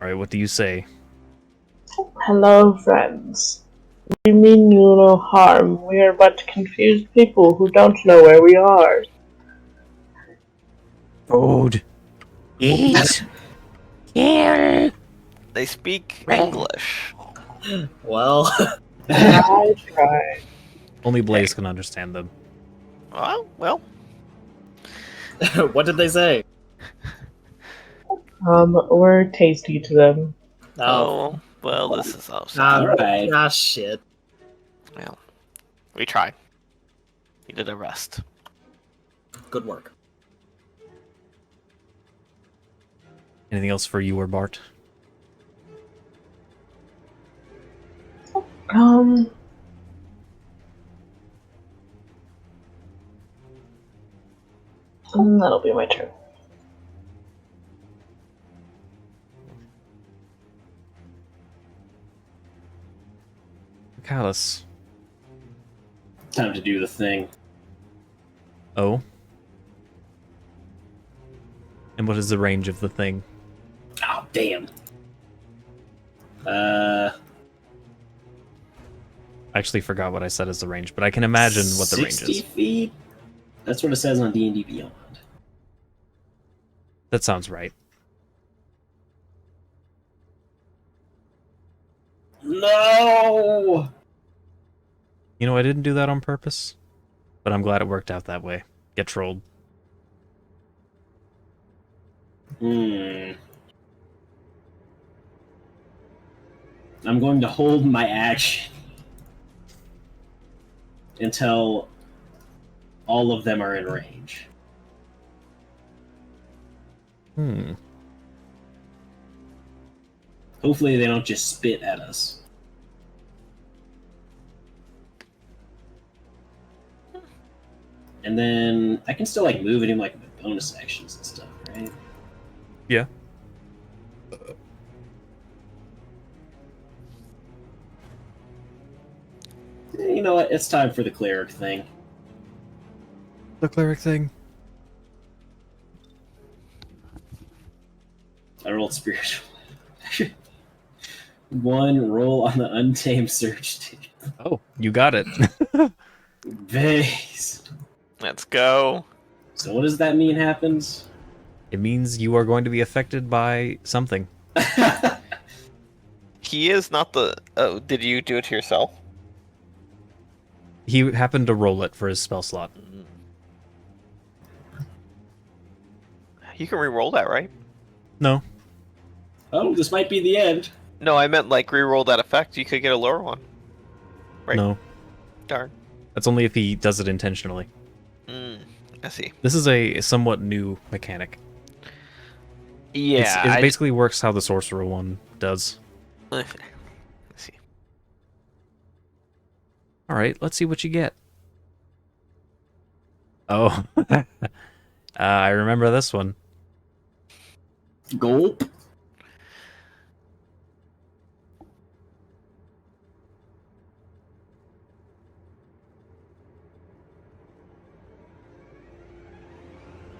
Alright, what do you say? Hello, friends. We mean you no harm. We are but confused people who don't know where we are. Food. Eat. Kill. They speak English. Well, I try. Only Blaze can understand them. Well. what did they say? We're tasty to them. Oh, Well, this is all sad. Alright. Ah, shit. Well, we tried. We did a rest. Good work. Anything else for you or Bart? That'll be my turn. Michalis. Time to do the thing. Oh. And what is the range of the thing? Oh, damn. I actually forgot what I said as the range, but I can imagine what the range 60 is. feet? That's what it says on D&D Beyond. That sounds right. No! You know, I didn't do that on purpose, but I'm glad it worked out that way. Get trolled. I'm going to hold my action until all of them are in range. Hopefully they don't just spit at us. And then I can still like move and do like bonus actions and stuff, right? Yeah. You know what? It's time for the cleric thing. The cleric thing. I rolled spiritual. One roll on the untamed search ticket. Oh, you got it. Base. Let's go. So what does that mean happens? It means you are going to be affected by something. He is not the... Oh, did you do it to yourself? He happened to roll it for his spell slot. You can re-roll that, right? No. Oh, this might be the end. No, I meant like re-roll that effect. You could get a lower one. Right. No. Darn. That's only if he does it intentionally. I see. This is a somewhat new mechanic. Yeah, It basically works how the sorcerer one does. I see. Alright, let's see what you get. Oh. I remember this one. Gulp.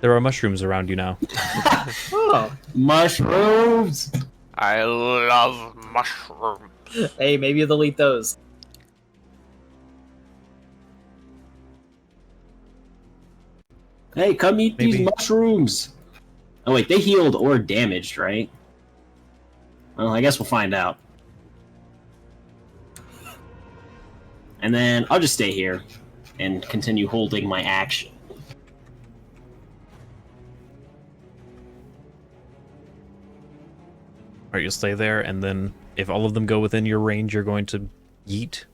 There are mushrooms around you now. Oh, Mushrooms. I love mushroom. hey, maybe they'll eat those. Hey, come eat these Maybe. mushrooms. Oh wait, they healed or damaged, right? Well, I guess we'll find out. And then I'll just stay here and continue holding my action. Alright, you'll stay there, and then if all of them go within your range, you're going to yeet.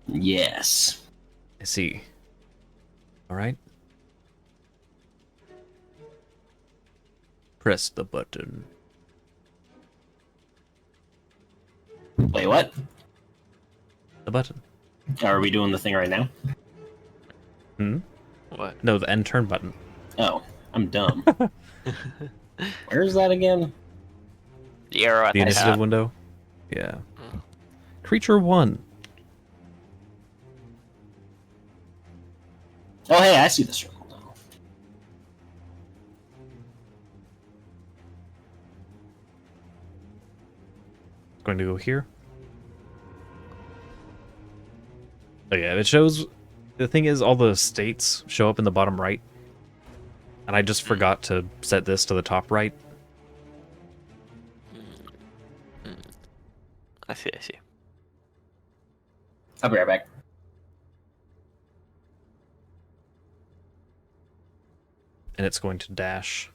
Yes. I see. Alright. Press the button. Wait, what? The button. Are we doing the thing right now? Hmm? What? No, the end turn button. Oh, I'm dumb. Where's that again? The arrow at The the initiative top. window. Yeah. Creature 1. Oh, hey, I see the circle now. Going to go here. Oh yeah, it shows... The thing is, all the states show up in the bottom right. And I just forgot to set this to the top right. I see, I see. I'll be right back. And it's going to dash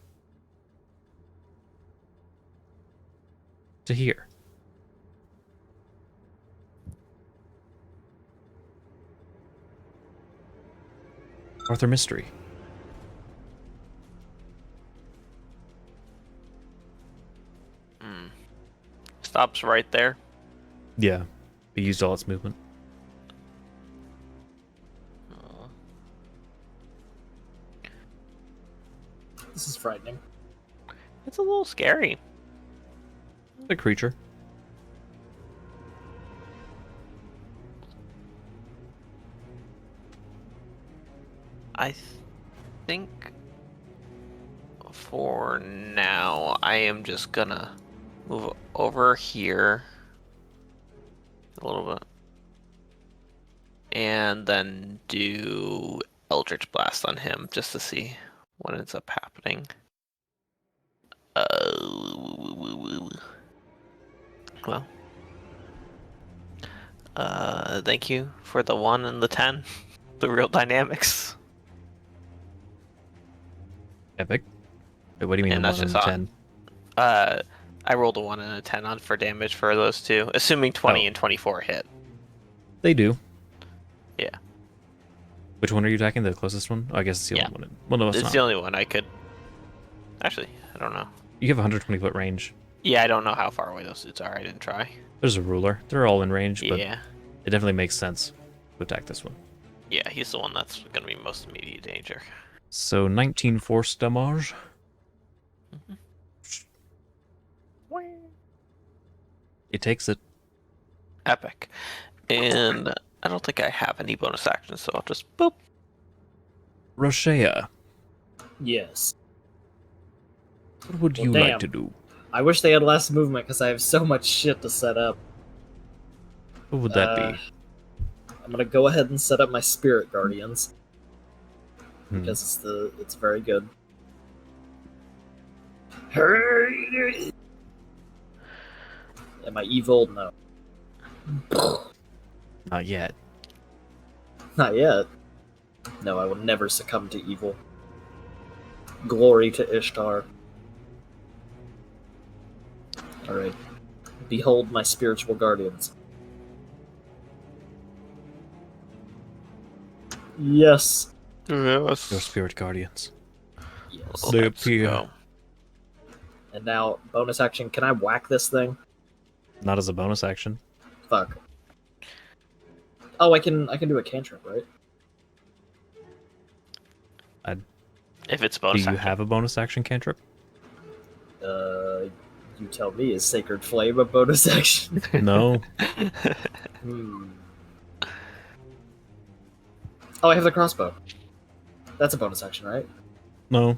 to here. Arthur Mystery. Stops right there. Yeah. It used all its movement. This is frightening. It's a little scary. A creature. I think for now, I am just gonna move over here a little bit. And then do Eldritch Blast on him just to see what ends up happening. Well. Thank you for the 1 and the 10. The real dynamics. Epic. Wait, what do you mean And the that's 1 and just the on. 10? I rolled a 1 and a 10 on for damage for those two, assuming 20 and 24 hit. They do. Yeah. Which one are you attacking? The closest one? Oh, I guess it's the only one. Well, no, it's It's not. the only one I could... Actually, I don't know. You have 120 foot range. Yeah, I don't know how far away those suits are. I didn't try. There's a ruler. They're all in range, but Yeah. it definitely makes sense to attack this one. Yeah, he's the one that's going to be most immediate danger. So 19 force damage. It takes it. Epic. And I don't think I have any bonus actions, so I'll just boop. Roshea, Yes. what would Well, you damn. like to do? I wish they had less movement because I have so much shit to set up. What would that be? I'm gonna go ahead and set up my Spirit Guardians Hmm. because it's very good. Am I evil? No. Not yet. Not yet. No, I will never succumb to evil. Glory to Ishtar. Alright. Behold my spiritual guardians. Yes. Yes. Your spirit guardians. Yes. They Let's appear. go. And now, bonus action, can I whack this thing? Not as a bonus action. Fuck. Oh, I can do a cantrip, right? If it's Do bonus you action. have a bonus action cantrip? You tell me, is Sacred Flame a bonus action? No. Hmm. Oh, I have the crossbow. That's a bonus action, right? No.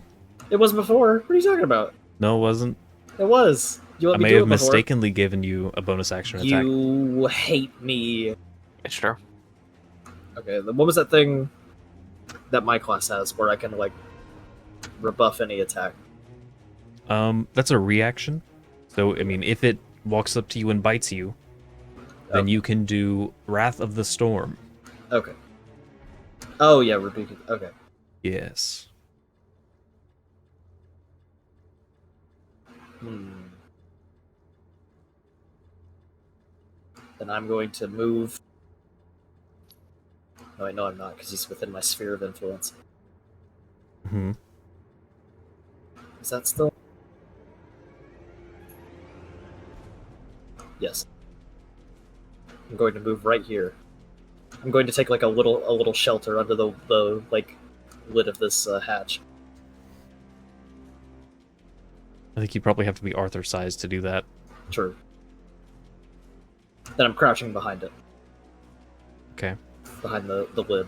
It was before. What are you talking about? No, it wasn't. It was. You let I me may do have it before. mistakenly given you a bonus action attack. You hate me. It's true. Okay, then what was that thing that my class has where I can, like, rebuff any attack? That's a reaction. So, I mean, if it walks up to you and bites you, then Okay. you can do Wrath of the Storm. Okay. Oh, yeah, rebuke it. Okay. Yes. Then I'm going to move. No, I know I'm not, because he's within my sphere of influence. Hmm. Is that still? Yes. I'm going to move right here. I'm going to take like a little shelter under the like lid of this hatch. I think you probably have to be Arthur sized to do that. True. Then I'm crouching behind it, Okay. behind the lid.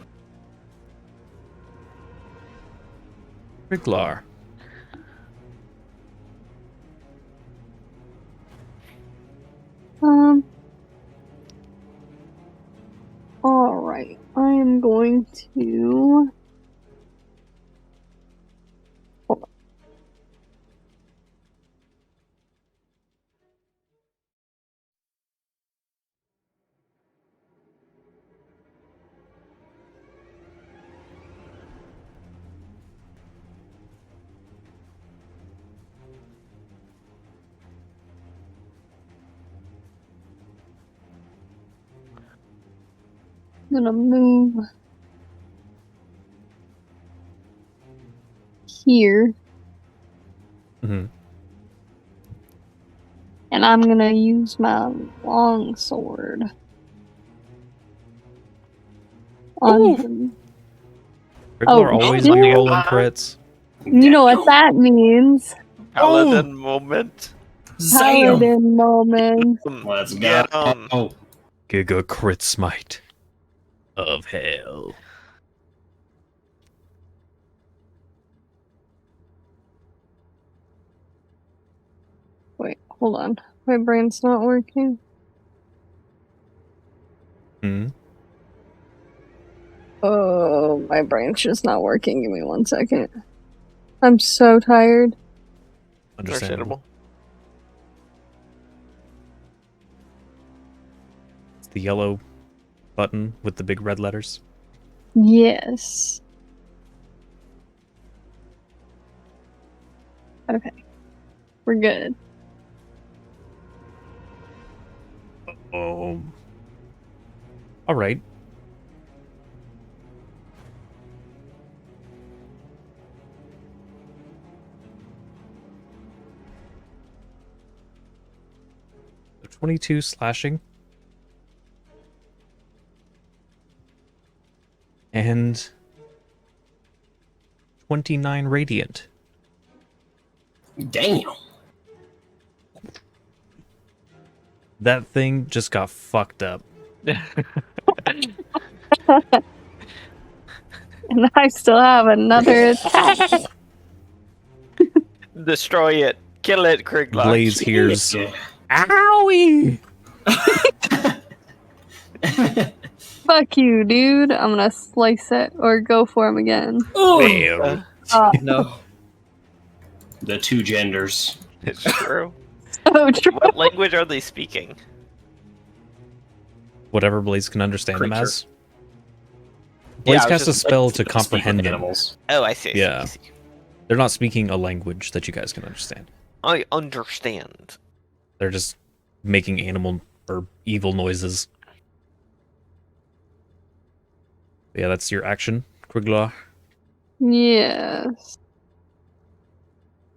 Riglar. Alright. I am going to... gonna move here, Mhm. and I'm gonna use my long sword on Ooh. him. People are always shit. rerolling crits. You know what that means. Paladin moment. Zam! Paladin moment. Let's go. Get 'em. Oh, Giga crit smite of hell. Wait, hold on. My brain's not working. Hmm. Oh, my brain's just not working. Give me 1 second. I'm so tired. Understandable. It's the yellow button with the big red letters. Yes. Okay. We're good. Oh. All right. So 22 slashing. And 29 radiant. damn. That thing just got fucked up. And I still have another attack. Destroy it. Kill it, Kriglock. Blaze hears. Yeah. Owie! Fuck you, dude. I'm gonna slice it or go for him again. Well, No. The two genders. It's true. So true. What language are they speaking? whatever Blaze can understand them Creature. as. Blaze I was casts a just, spell to Speak with comprehend them. animals. Oh, I see. I see, Yeah. I see. They're not speaking a language that you guys can understand. I understand. They're just making animal or evil noises. Yeah, that's your action, Kriglaw. Yes.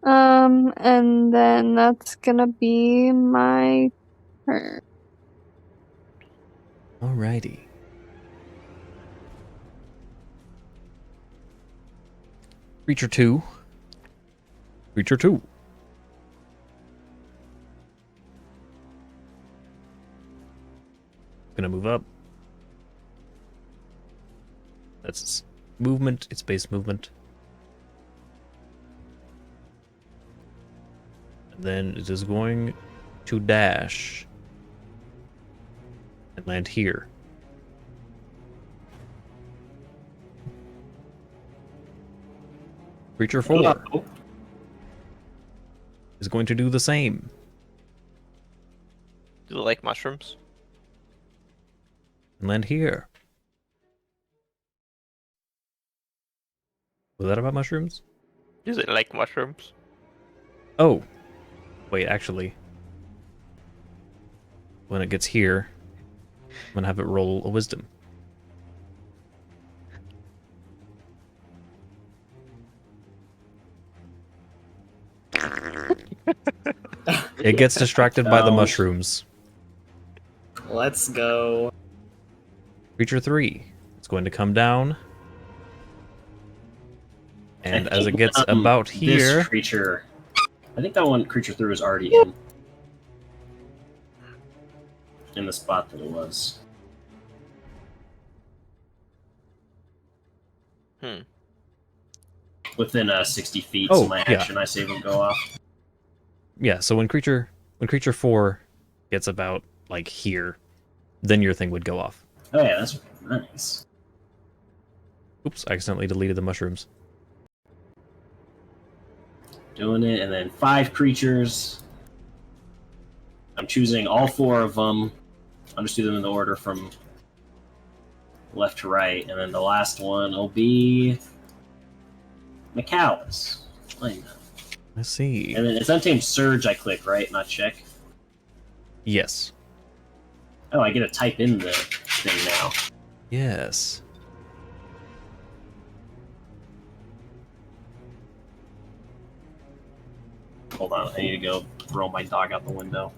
And then that's gonna be my turn. Alrighty. Creature 2. Creature 2. Gonna move up. That's its movement, its base movement. And then it is going to dash and land here. Creature 4 Oh, is going to do the same. Do they like mushrooms? And land here. Was that about mushrooms? Do they like mushrooms? Oh. Wait, actually. When it gets here, I'm gonna have it roll a wisdom. It gets distracted by the Oh. mushrooms. Let's go. Creature 3 is going to come down. And as it gets about This here, creature. I think that one creature through is already in the spot that it was. Hmm. Within 60 feet, Oh, so my yeah. action I save will go off. yeah, so when creature 4 gets about like here, then your thing would go off. Oh yeah, that's nice. Oops, I accidentally deleted the mushrooms. Doing it, and then 5 creatures. I'm choosing all 4 of them. I'll just do them in the order from left to right, and then the last one will be MICHALIS. Why not? Let's see. And then it's Untamed Surge I click, right? Not check. Yes. Oh, I get to type in the thing now. Yes. Hold on, I need to go throw my dog out the window.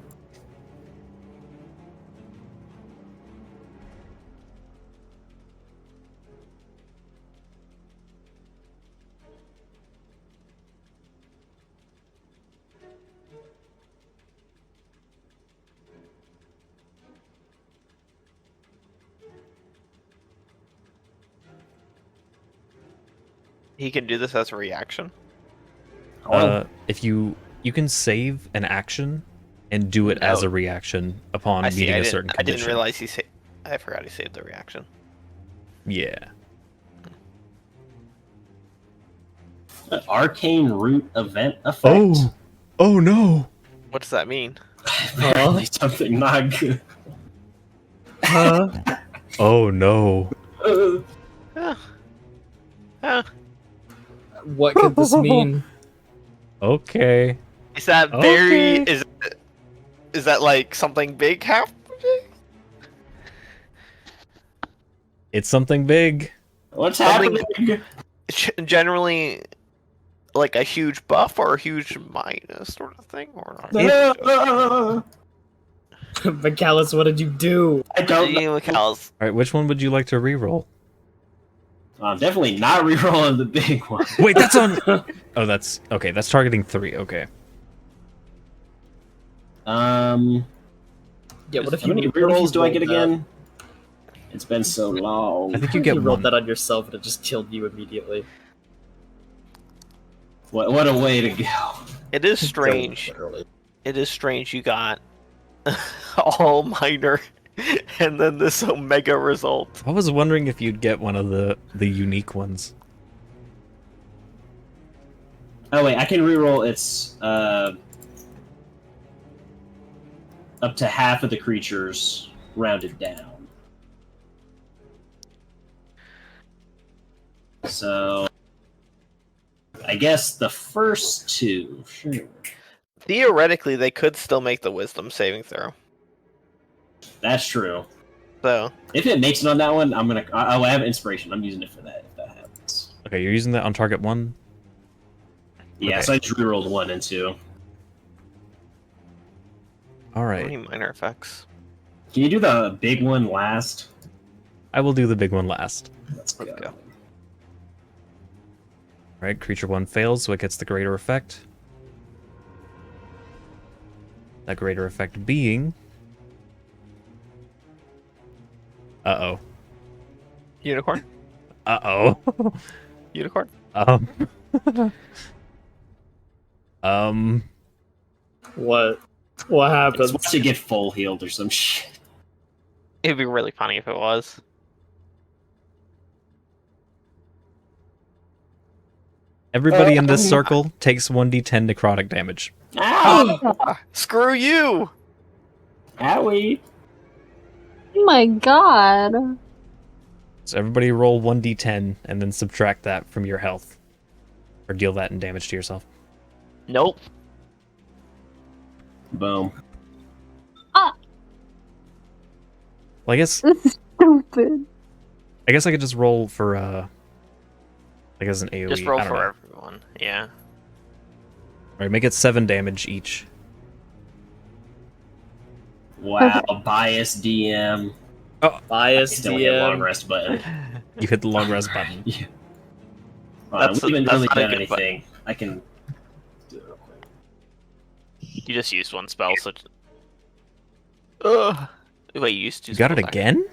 He can do this as a reaction. If you can save an action and do it as a reaction upon I see. meeting a certain I condition. didn't realize he saved. I forgot he saved the reaction. Yeah. Arcane root event effect. Oh no. What does that mean? Apparently something not good. Oh no. What could this mean? Okay. Is that very? Is that like something big happening? It's something big. What's Something- happening? Generally, like a huge buff or a huge minus sort of thing, or not? Michalis, what did you do? I don't know. MICHALIS. All right, which one would you like to reroll? I'm definitely not rerolling the big one. Wait, that's on. Oh, that's okay. That's targeting 3. Okay. Yeah, what if How you many what if you rerolls do I rolled get that? again? It's been so long. I think you You get rolled one. that on yourself and it just killed you immediately. What a way to go. It is strange. Literally. It is strange you got all minor, and then this omega result. I was wondering if you'd get one of the unique ones. Oh wait, I can reroll its up to half of the creatures rounded down. So I guess the first 2, sure. Theoretically, they could still make the wisdom saving throw. That's true. So If it makes it on that one, I'm gonna. Oh, I have inspiration. I'm using it for that. If that happens. Okay, you're using that on target 1. Yeah, Okay. so I just rerolled 1 and 2. All how right. many minor effects? Can you do the big one last? I will do the big one last. Let's Let's go. All right, creature 1 fails, so it gets the greater effect. That greater effect being. Uh-oh. Unicorn. Uh-oh. Unicorn. What Just happened? watch it get full healed or some shit. It'd be really funny if it was. Everybody in this circle takes 1d10 necrotic damage. Ow! Screw you! Owie! Oh my god. So everybody roll 1d10 and then subtract that from your health. Or deal that in damage to yourself. Nope. Boom. Well, I guess Stupid. I could just roll for like as an AoE. Just roll I don't for know. everyone. Yeah. Alright, make it 7 damage each. Wow, bias DM. Bias Still hit long DM. rest button. You hit the long rest button. Yeah. That's- we haven't that's really not a done good button. anything. I can do it real quick. You just used one spell, so. Ugh. Wait, you used to. You got it again?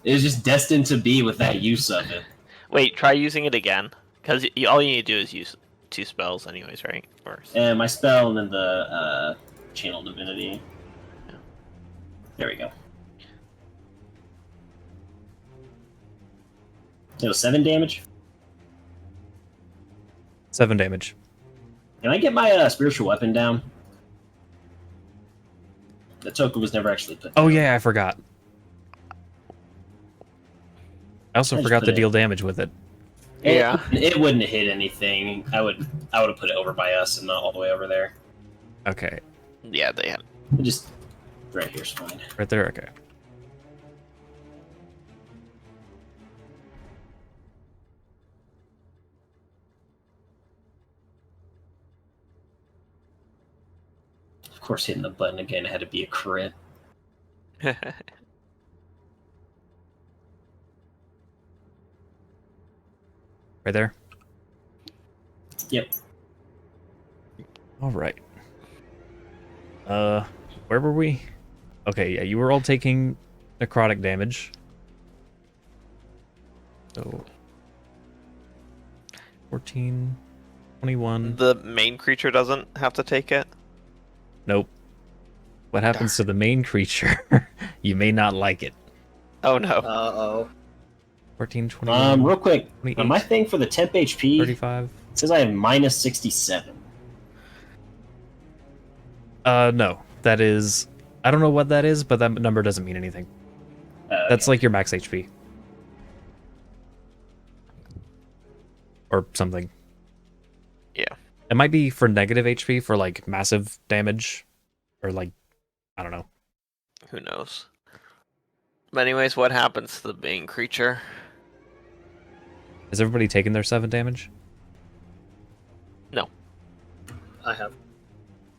It was just destined to be with that use of it. Wait, try using it again. Because all you need to do is use 2 spells, anyways, right? Or... And my spell and then the channel divinity. There we go. It was 7 damage. 7 damage. Can I get my spiritual weapon down? The token was never actually put down. Oh yeah, I forgot. I also I just forgot put to it- deal damage with it. Yeah. It wouldn't have hit anything. I would have put it over by us and not all the way over there. Okay. Yeah, they had. Just right here's fine. Right there, okay. course, hitting the button again had to be a crit. Right there. Yep. All right. Where were we? Okay, yeah, you were all taking necrotic damage. So 14, 21. The main creature doesn't have to take it. Nope. What happens to the main creature? You may not like it. Oh no. Uh-oh. 14, 21, Real quick, 28, on my thing for the temp HP, 35. it says I have minus 67. No. That is... I don't know what that is, but that number doesn't mean anything. That's like your max HP. Or something. Yeah. It might be for negative HP for like massive damage. Or like, I don't know. Who knows? But anyways, what happens to the main creature? Has everybody taken their 7 damage? No. I have.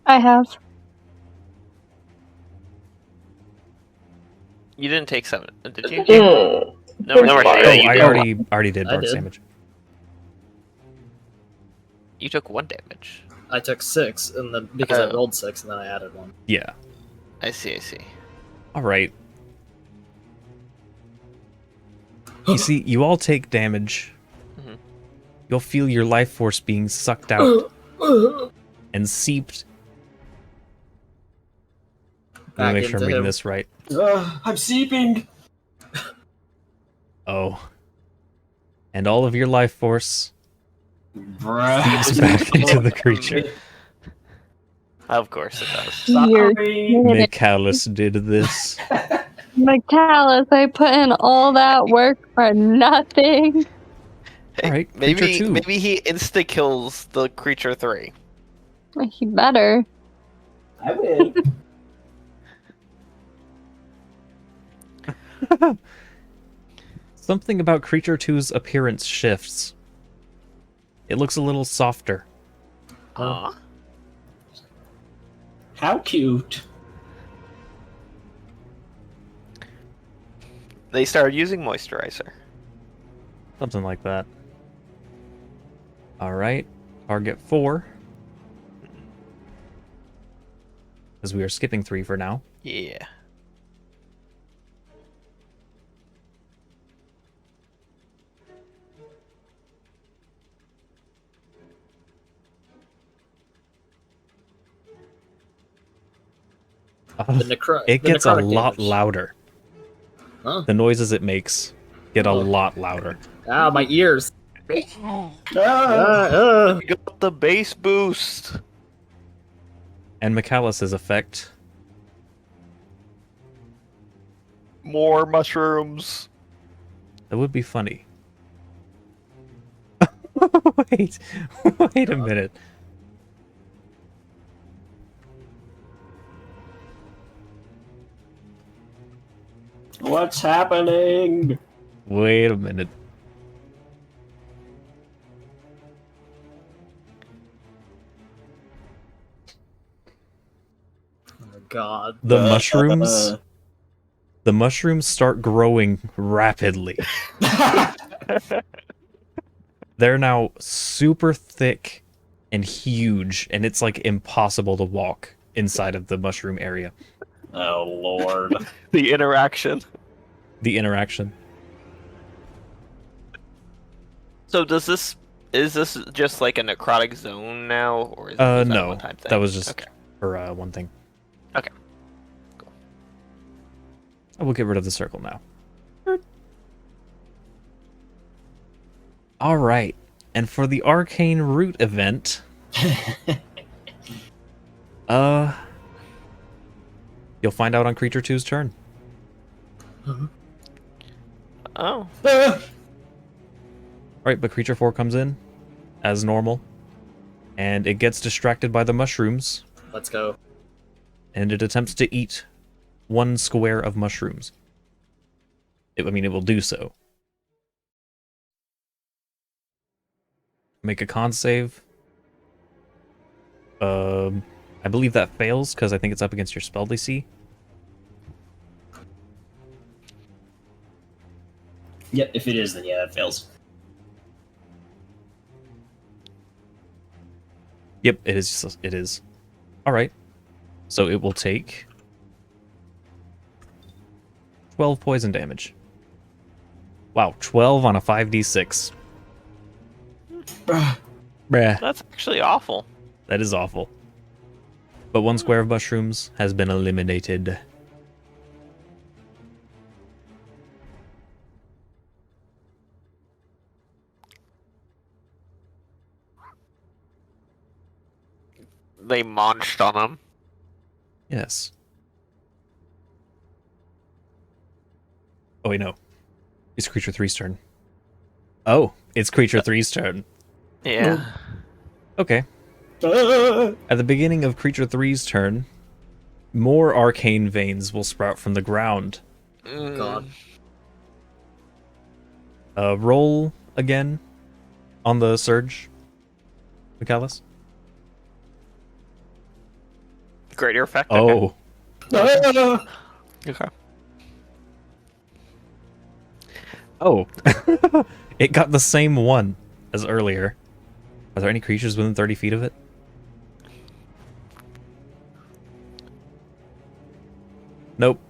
I have. You didn't take 7, did you? Hmm. No, Oh, you I did. already did I Bart's did. damage. You took 1 damage. I took 6, and then because I Oh. rolled 6, and then I added 1. Yeah. I see. All right. You see, you all take damage. Mhm. You'll feel your life force being sucked out and seeped. Let Back me make sure I'm into reading him. this right. I'm seeping! Oh. And all of your life force Bruh. seeps back into the creature. Of course it does. Sorry. MICHALIS did this. MICHALIS, I put in all that work for nothing. Hey, All right, creature maybe 2. maybe he insta kills the creature 3. He better. I win. Something about creature 2's appearance shifts. It looks a little softer. Aw. How cute. They started using moisturizer. Something like that. Alright. Target 4. Because we are skipping 3 for now. Yeah. It gets a lot louder. Huh? The noises it makes get a lot louder. Ah, my ears. Ah. You got the bass boost. And MICHALIS's effect. More mushrooms. That would be funny. Wait a minute. What's happening? Wait a minute. Oh my god. The mushrooms start growing rapidly. They're now super thick and huge, and it's like impossible to walk inside of the mushroom area. Oh lord. The interaction. The interaction. So is this just like a necrotic zone now, or is that a No. one-time thing? That was just Okay. for one thing. Okay. Cool. I will get rid of the circle now. All right. And for the arcane root event, you'll find out on creature 2's turn. Oh. Right, but creature 4 comes in as normal, and it gets distracted by the mushrooms, Let's go. and it attempts to eat 1 square of mushrooms. It will do so. Make a con save. I I believe that fails because I think it's up against your spell DC. Yep, if it is, then yeah, that fails. Yep, it is. It is. All right. So it will take 12 poison damage. Wow, 12 on a 5d6. Bruh. That's actually awful. That is awful. But one square of mushrooms has been eliminated. They munched on him. Yes. Oh, wait, no. It's Creature 3's turn. Oh, it's Creature 3's turn. Yeah. Okay. At the beginning of Creature 3's turn, more arcane veins will sprout from the ground. God. Roll again on the surge, Michalis. Greater effect. Okay. Oh. Okay. Oh. It got the same one as earlier. Are there any creatures within 30 feet of it? Nope.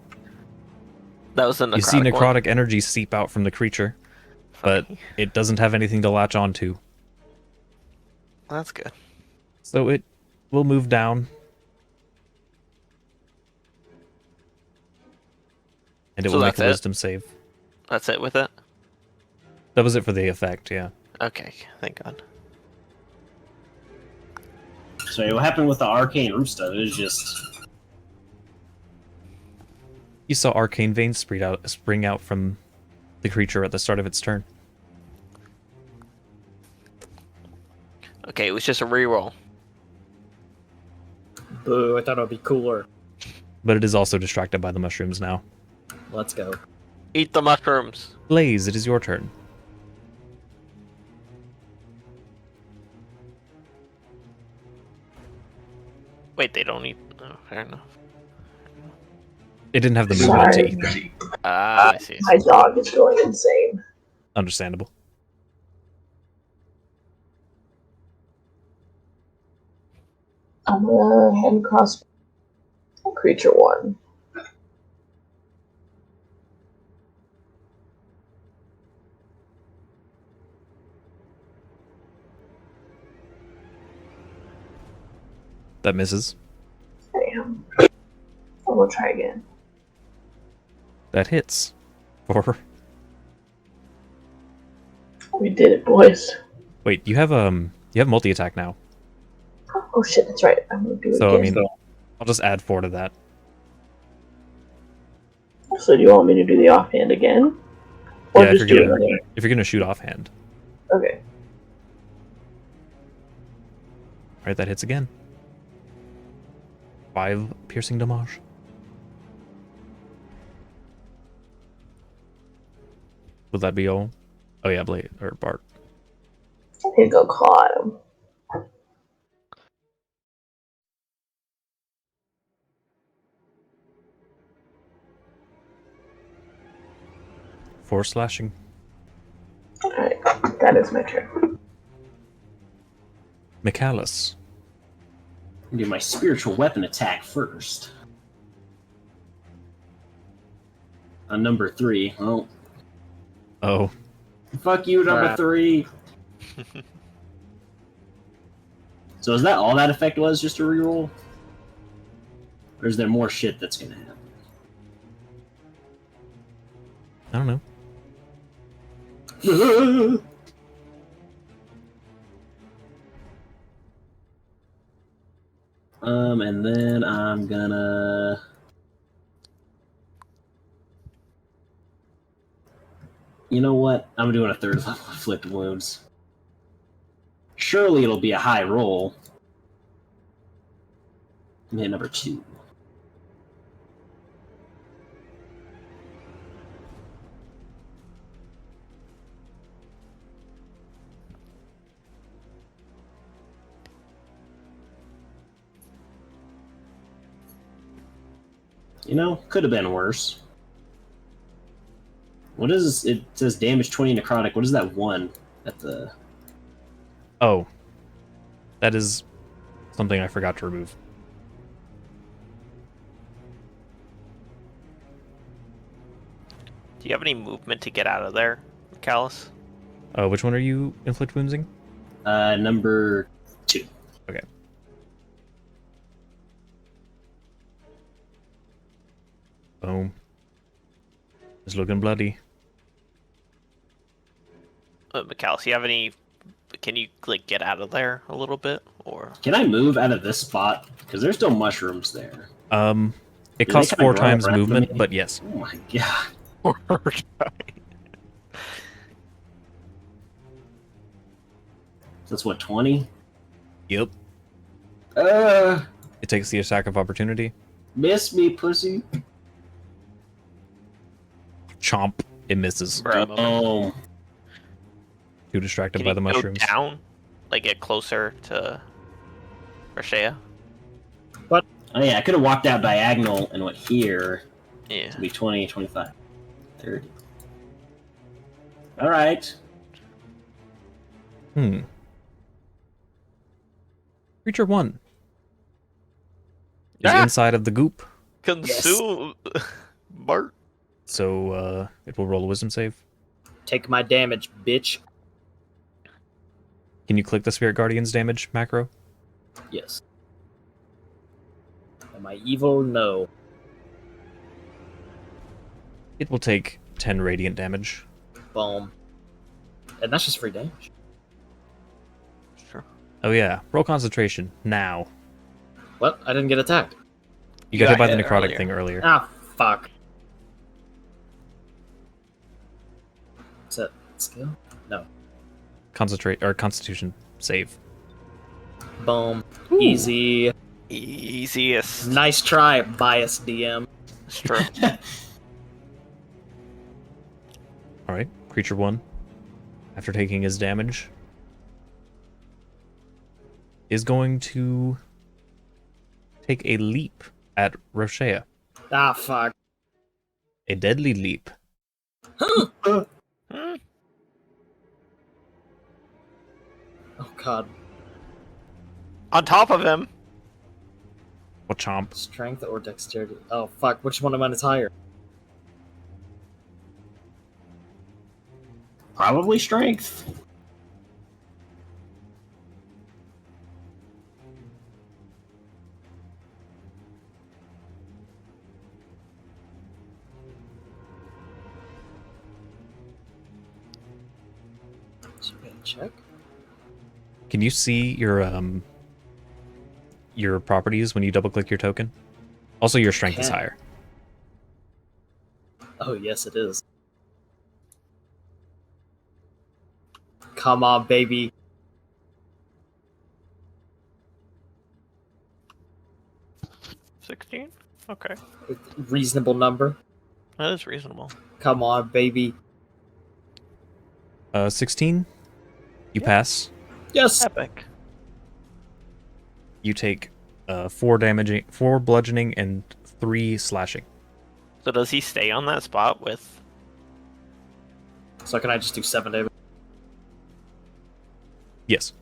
That was a necrotic You see one. necrotic energy seep out from the creature, but Funny. it doesn't have anything to latch onto. That's good. So it will move down. And it So will make that's a it? wisdom save. That's it with it? That was it for the effect, yeah. Okay, thank God. So what happened with the arcane root stuff? It was just You saw arcane veins spring out from the creature at the start of its turn. Okay, it was just a reroll. Boo, I thought it would be cooler. But it is also distracted by the mushrooms now. Let's go. Eat the mushrooms. Blaze, it is your turn. Wait, they don't eat. Oh, fair enough. It didn't have the movement to Sorry. eat them. Ah, I see. My dog is going insane. Understandable. I'm gonna hand cross creature 1. That misses. Damn. We'll try again. That hits. For We did it, boys. wait, you have multi-attack now. Oh shit, that's right. I'm gonna do it So I again. mean I'll just add 4 to that. So do you want me to do the offhand again? Or Yeah, if just you're do it gonna again? if you're gonna shoot offhand. Okay. Alright, that hits again. 5 piercing damage. Would that be all? Oh yeah, Blade or Bart. I can go claw at him. Four slashing. Alright, that is my turn. Michalis. I'm gonna do my spiritual weapon attack first. On number 3. Oh, Oh, fuck you, number Crap. 3. So is that all that effect was? Just a reroll? Or is there more shit that's gonna happen? I don't know. And then I'm gonna... You know what? I'm doing a 3rd level inflict wounds. Surely it'll be a high roll. I'm hit number 2. You know, could have been worse. What is it? Says damage 20 necrotic. What is that one at the? Oh, that is something I forgot to remove. Do you have any movement to get out of there, Callus? Which one are you inflict woundsing? Number 2. Okay. Boom. It's looking bloody. MICHALIS, you have any? Can you like get out of there a little bit, or? Can I move out of this spot? Because there's still mushrooms there. It they costs kinda 4 grow times around movement, me? but yes. Oh my god. That's what, 20? Yep. It takes the attack of opportunity. Miss me, pussy. Chomp. It misses. Oh. Too distracted Can by you the go mushrooms. down, like get closer to Rashea? Oh yeah, I could have walked out diagonal and went here. Yeah. It'd be 20, 25, 30. Alright. Creature 1 is Ah! inside of the goop, Consume, Bart. so it will roll a wisdom save. Take my damage, bitch. Can you click the Spirit Guardian's damage macro? Yes. Am I evil? No. It will take 10 radiant damage. Boom. And that's just free damage. Sure. Oh yeah, roll concentration now. What? I didn't get attacked. You got hit by the hit necrotic earlier. thing earlier. Ah, fuck. Is that skill? No. Concentrate or Constitution save. Boom. Easy. Easiest. Nice try, bias DM. It's true. All right, creature 1, after taking his damage, is going to take a leap at Roshea. Ah, fuck. A deadly leap. Huh. Hmm. Oh, God. On top of him. What chomp? Strength or dexterity? Oh, fuck. Which one am I higher? Probably strength. Should we check? Can you see your properties when you double click your token? Also, your strength is Can. higher. Oh, yes, it is. Come on, baby. $16? Okay. Reasonable number. That is reasonable. Come on, baby. 16. You pass. Yes! Epic. You take 4 damaging, 4 bludgeoning, and 3 slashing. So does he stay on that spot with... So can I just do 7 damage? Yes.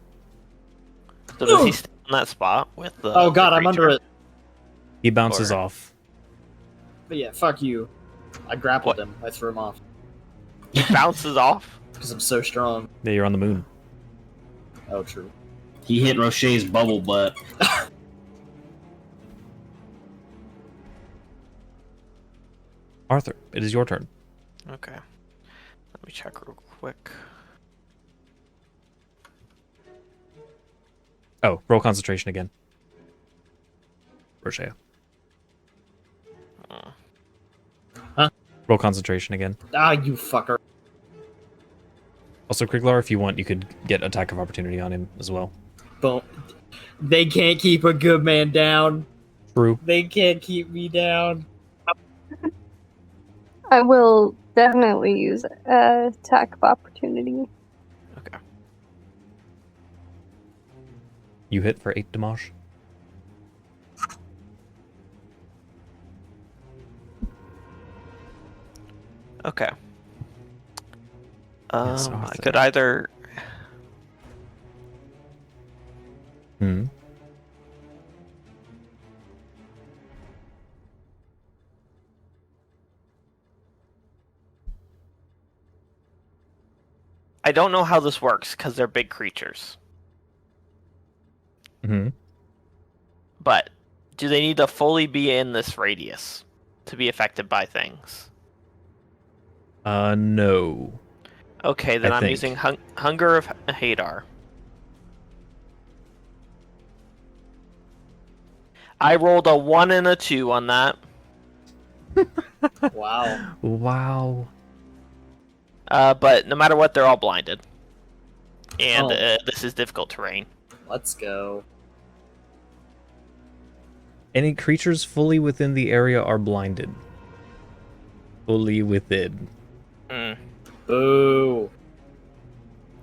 So does he stay on that spot with the... Oh, God, the I'm under creature? it. He bounces Or- off. But yeah, fuck you. I grappled What? him. I threw him off. He bounces off? Because I'm so strong. Yeah, you're on the moon. Oh, true. He hit Roche's bubble butt. Arthur, it is your turn. Okay. Let me check real quick. Oh, roll concentration again. Rochea. Uh, Roll concentration again. Ah, you fucker. Also, Kriglar, if you want, you could get attack of opportunity on him as well. Boom. They can't keep a good man down. True. They can't keep me down. I will definitely use attack of opportunity. okay. You hit for 8 damage. Okay. Yes, I Arthur. could either. Hmm. I don't know how this works because they're big creatures. Hmm. But do they need to fully be in this radius to be affected by things? No. Okay, then I I'm think. using Hunger of Hadar. I rolled a 1 and a 2 on that. Wow. Wow. But no matter what, they're all blinded. And Oh. this is difficult terrain. Let's go. Any creatures fully within the area are blinded. Fully within. Mm. Boo.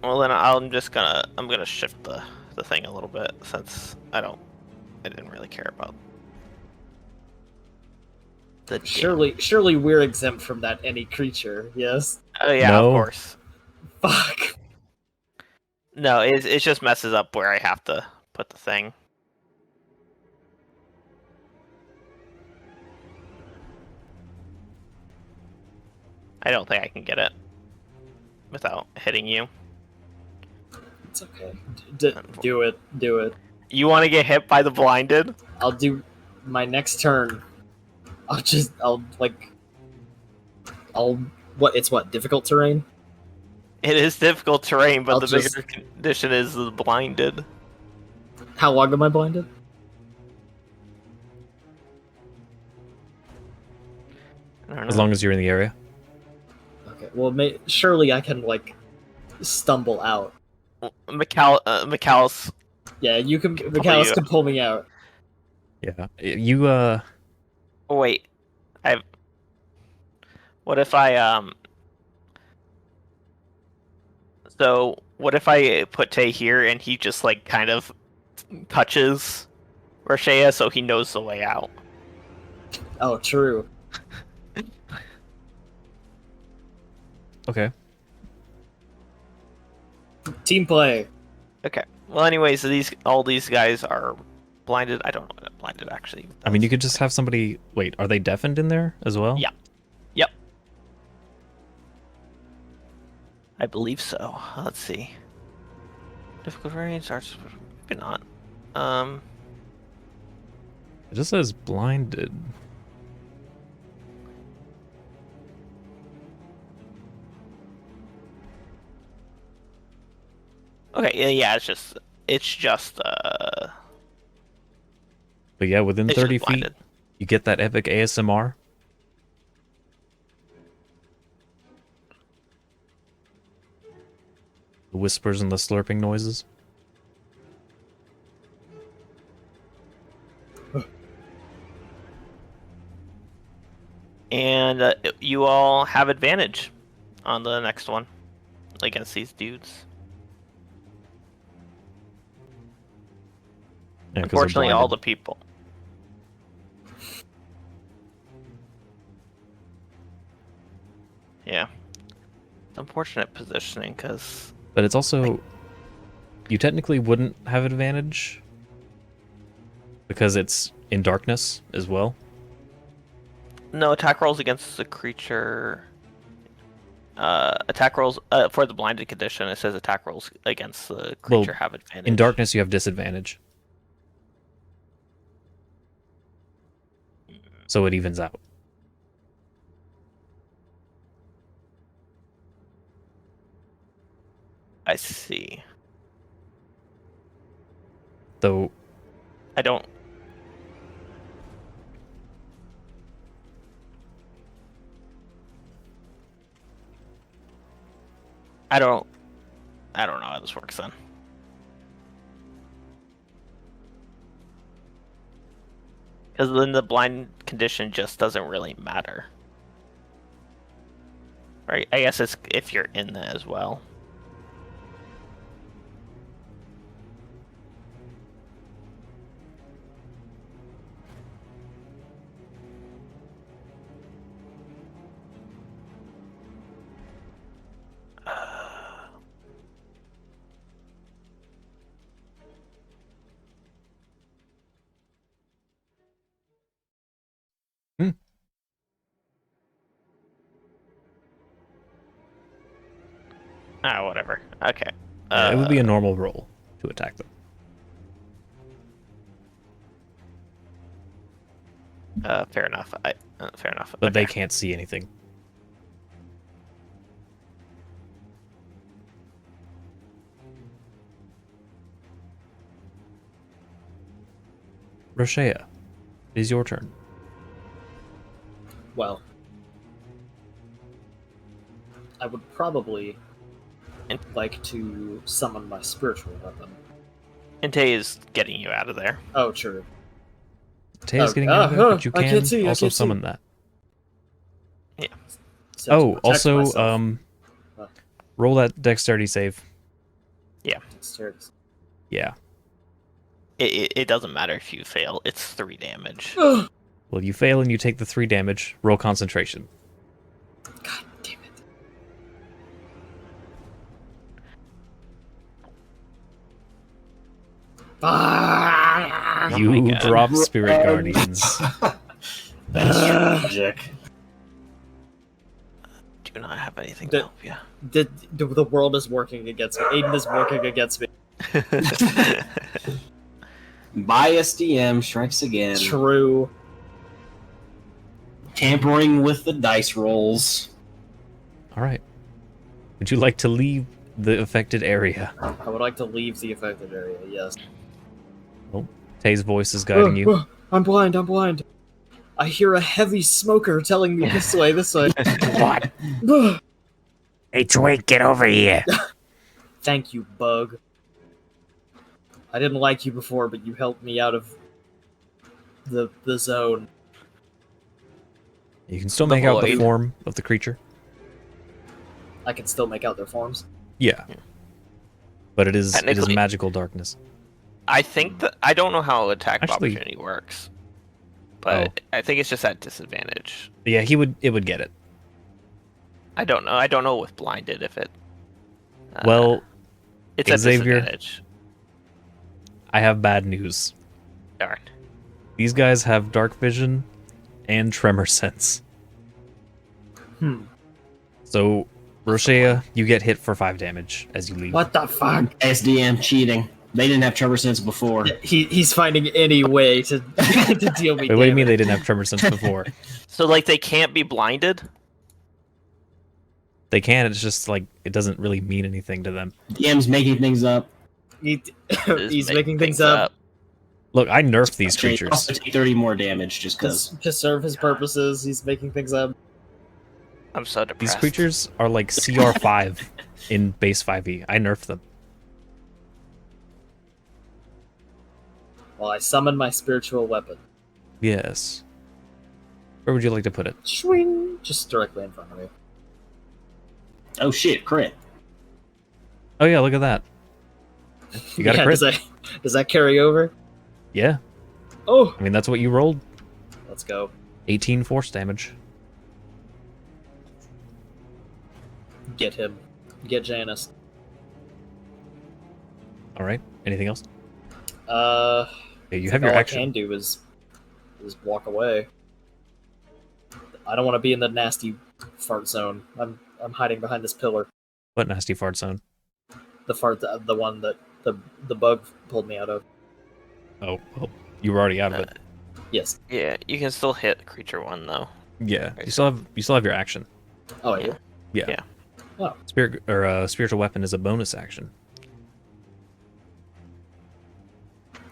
Well, then I'm gonna shift the thing a little bit since I didn't really care about the Surely we're exempt from that any creature, yes? Oh yeah, No. of course. Fuck. No, it just messes up where I have to put the thing. I don't think I can get it without hitting you. It's okay. Do it. Do it. You want to get hit by the blinded? I'll do my next turn. It's what, difficult terrain? It is difficult terrain, but I'll the just- bigger condition is the blinded. How long am I blinded? I don't know. As long as you're in the area. Okay, well, surely I can, like, stumble out. MICHALIS. Yeah, you can. Pull MICHALIS you can pull me out. Yeah. You Oh, wait, What if I So what if I put Tay here and he just like kind of touches Rashea so he knows the way out? Oh, true. okay. Team play. Okay. Well, anyways, all these guys are blinded. I don't know what blinded actually. I mean, you could just have somebody. Wait, are they deafened in there as well? Yeah. Yep. I believe so. Let's see. Difficult variant starts. Maybe not. It just says blinded. Okay. Yeah. It's just. But yeah, within It's 30 just feet, blinded. you get that epic ASMR. The whispers and the slurping noises. And you all have advantage on the next one against these dudes. Yeah, 'cause they're Unfortunately, all the blinded. people. Yeah. It's unfortunate positioning because But it's also... You technically wouldn't have advantage. Because it's in darkness as well. no attack rolls against the creature. Attack rolls for the blinded condition. It says attack rolls against the creature have advantage. In darkness, you have disadvantage. So it evens out. I see. Though, I don't. I don't know how this works then. Because then the blind condition just doesn't really matter. Right? I guess it's if you're in that as well. Ah, whatever. Okay. It would be a normal roll to attack them. Fair enough. Fair enough. But they Okay. can't see anything. Roshea, it is your turn. Well, I would probably like to summon my spiritual weapon. Entei is getting you out of there. Oh, true. Taya's Oh, getting out of there, but you I can can't see, I also can't see. summon that. So to Oh, protect also, myself- roll that dexterity save. Dexterity. Yeah. It doesn't matter if you fail. It's 3 damage. God Well, you fail and you take the 3 damage. Roll concentration. damn it. Ah! You my God. drop Spirit Guardians. That's tragic. Do not have anything The- to help you. The world is working against me. Aiden is working against me. Bias DM strikes again. True. Tampering with the dice rolls. All right. Would you like to leave the affected area? I would like to leave the affected area, yes. Tay's voice is guiding you. I'm blind, I'm blind. I hear a heavy smoker telling me this way, this way. What? Hey, Twink, get over here. Thank you, bug. I didn't like you before, but you helped me out of the zone. You can still make out the void. form of the creature. I can still make out their forms. Yeah. But it is Technically- magical darkness. I think that I don't know how attack of Actually- opportunity works, but I think it's just at disadvantage. Yeah, it would get it. I don't know. I don't know with blinded if it. Well, it's at Xavier- disadvantage. I have bad news. Darn. These guys have dark vision and tremor sense. Hmm. So, Roshea, you get hit for 5 damage as you leave. What the fuck? SDM cheating. They didn't have tremor sense before. He's finding any way to to deal me. Wait, what do you mean damage. they didn't have tremor sense before? So like they can't be blinded. They can, it's just like, it doesn't really mean anything to them. DM's making things up. Just He's make making things up Look, I nerfed these Okay, creatures. also take 30 more damage just because. to serve his purposes. He's making things up. I'm so depressed. These creatures are like CR5 in base 5e. I nerfed them. Well, I summon my spiritual weapon. Yes. Where would you like to put it? Swing! Just directly in front of me. Oh shit, crit. Oh yeah, look at that. You got a Yeah, crit. Does that carry over? Yeah, Oh! I mean, that's what you rolled. Let's go. 18 force damage. Get him. Get Janice. All right. Anything else? Uh, Yeah, you I have think your all action. I can do is walk away. I don't want to be in the nasty fart zone. I'm hiding behind this pillar. What nasty fart zone? The fart, the one that the bug pulled me out of. Oh, well, you were already out of it. Yes. Yeah, you can still hit creature 1 though. Yeah, you still have your action. Oh yeah. Yeah. Yeah. Oh. Spirit or spiritual weapon is a bonus action.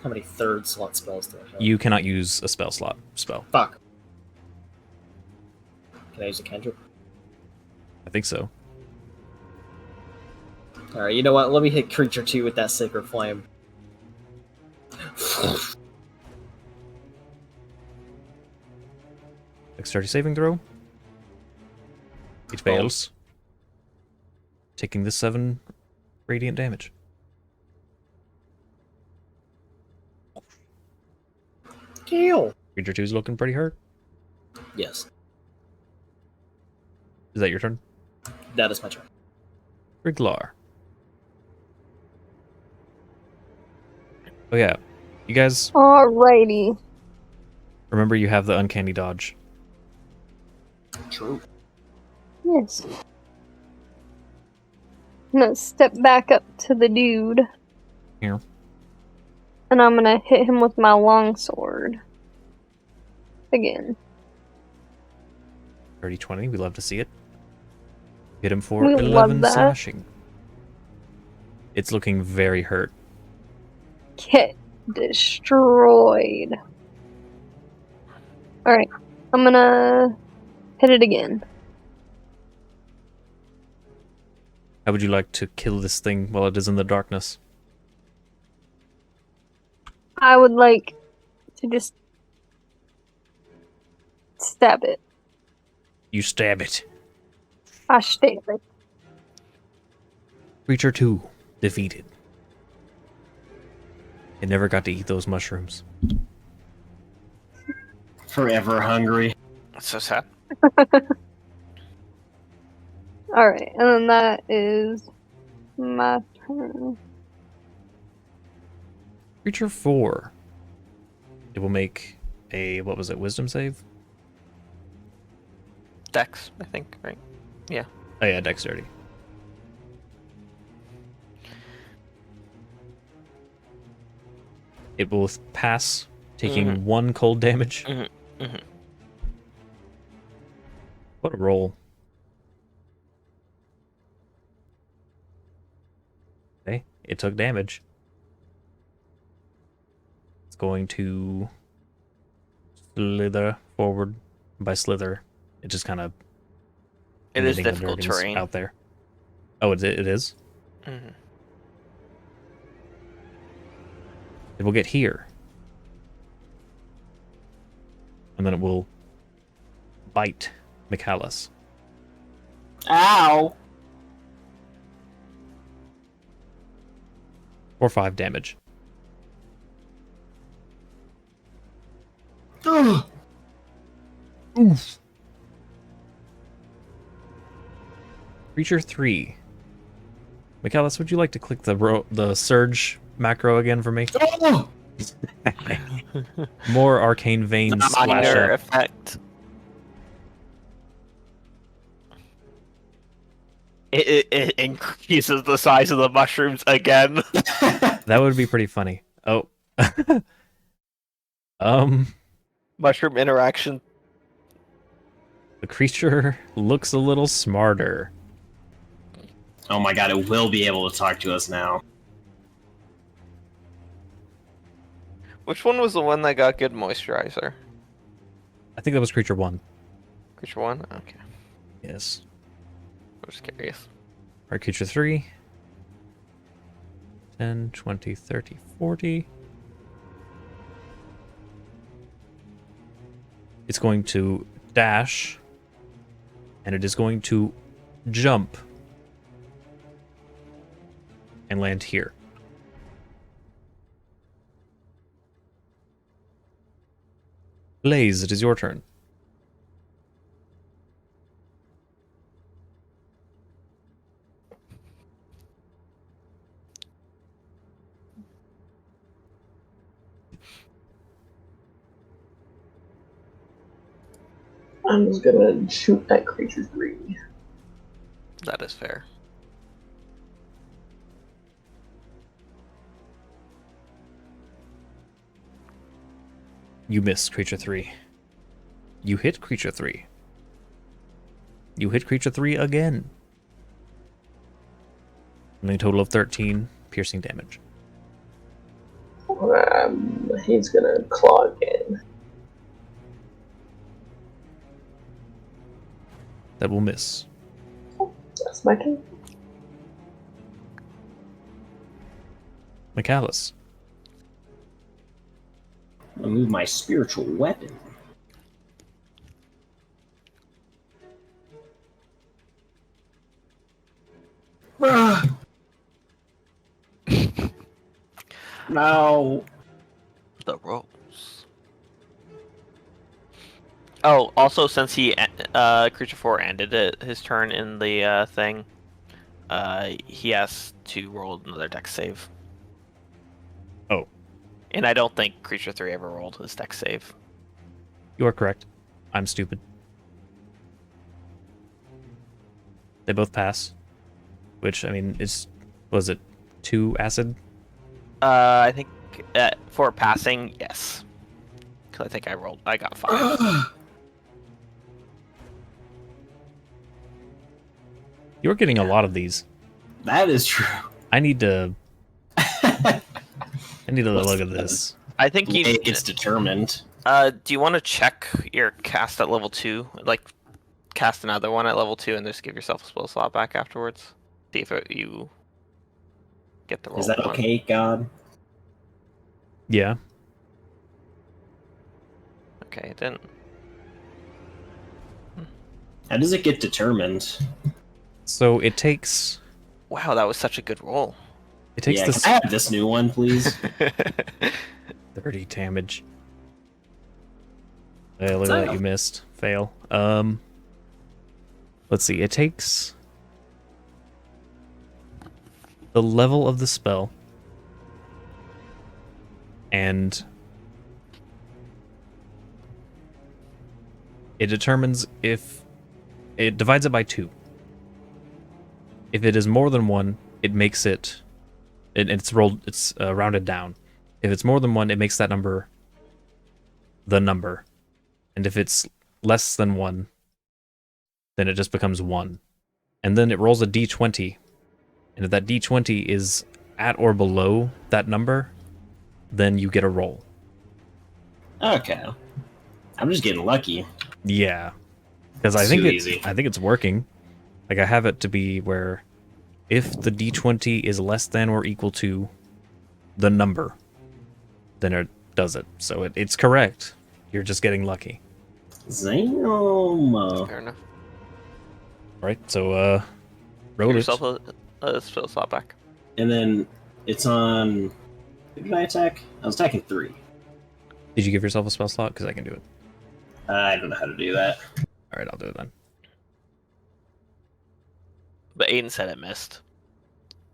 How many third slot spells do I have? You cannot use a spell slot spell. Fuck. Can I use a cantrip? I think so. Alright, you know what? Let me hit creature 2 with that sacred flame. Dexterity saving throw. It fails. Taking the 7 radiant damage. Kill! Creature 2 is looking pretty hurt. Yes, Is that your turn? that is my turn. Riglar. Oh yeah. You guys Alrighty. remember you have the uncanny dodge. True. Yes. I'm gonna step back up to the dude. Here. And I'm gonna hit him with my longsword. Again. 30-20, we love to see it. Hit him for We love 11 that. slashing. It's looking very hurt. Get destroyed. Alright. I'm gonna hit it again. How would you like to kill this thing while it is in the darkness? I would like to just stab it. You stab it. I stab it. Creature 2 defeated. It never got to eat those mushrooms. Forever hungry. That's so sad. Alright, and then that is my turn. Creature 4. It will make a, what was it, wisdom save? Dex, I think, right? Oh yeah, dexterity. It will pass, taking 1 cold damage. What a roll. Okay, it took damage. It's going to slither forward. By slither, it just kind of... It is difficult terrain. Out there. Oh, it is? Mm-hmm. It will get here. And then it will bite MICHALIS. Ow! For 5 damage. Ugh. Oof. Creature 3. MICHALIS, would you like to click the surge macro again for me? Oh! More arcane veins splash Minor up. effect. It increases the size of the mushrooms again. That would be pretty funny. Oh. Mushroom interaction. The creature looks a little smarter. Oh my god, it will be able to talk to us now. Which one was the one that got good moisturizer? I think that was creature 1. Creature 1? Okay. Yes. I'm just curious. Alright, creature 3. 10, 20, 30, 40. It's going to dash. And it is going to jump. And land here. Blaze, it is your turn. I'm just gonna shoot at creature 3. That is fair. You miss creature 3. You hit creature 3. You hit creature 3 again. And a total of 13 piercing damage. He's gonna claw again. That will miss. That's my turn. MICHALIS. I'll move my spiritual weapon. No. The rolls. Oh, also since creature 4 ended his turn in the thing, he has to roll another dex save. Oh. And I don't think creature 3 ever rolled his dex save. You are correct. I'm stupid. They both pass. which I mean was it 2 acid? I think for passing, yes. Because I think I got 5. You're getting a lot of these. That is true. I need to look at this. I think you. It's determined. Do you want to check your cast at level 2? Like, cast another one at level 2 and just give yourself a spell slot back afterwards? See if you get the roll. Is that one. okay, God? Yeah. Okay, it didn't. How does it get determined? So it takes Wow, that was such a good roll. it takes Yeah, this can I have this new one, please? 30 damage. Look at that, you missed. Fail. Let's see. It takes the level of the spell and it determines if it divides it by 2. If it is more than 1, it makes it's rounded down. If it's more than 1, it makes that number the number. And if it's less than 1, then it just becomes 1. And then it rolls a d20. And if that d20 is at or below that number, then you get a roll. Okay. I'm just getting lucky. Yeah. Because I think it's working. Like I have it to be where if the d20 is less than or equal to the number, then it does it. So it's correct. You're just getting lucky. Zamma. Fair enough. Right? So roll Give it. yourself a spell slot back. And then it's on... Who did I attack? I was attacking 3. Did you give yourself a spell slot? Because I can do it. I don't know how to do that. Alright, I'll do it then. But Aiden said it missed.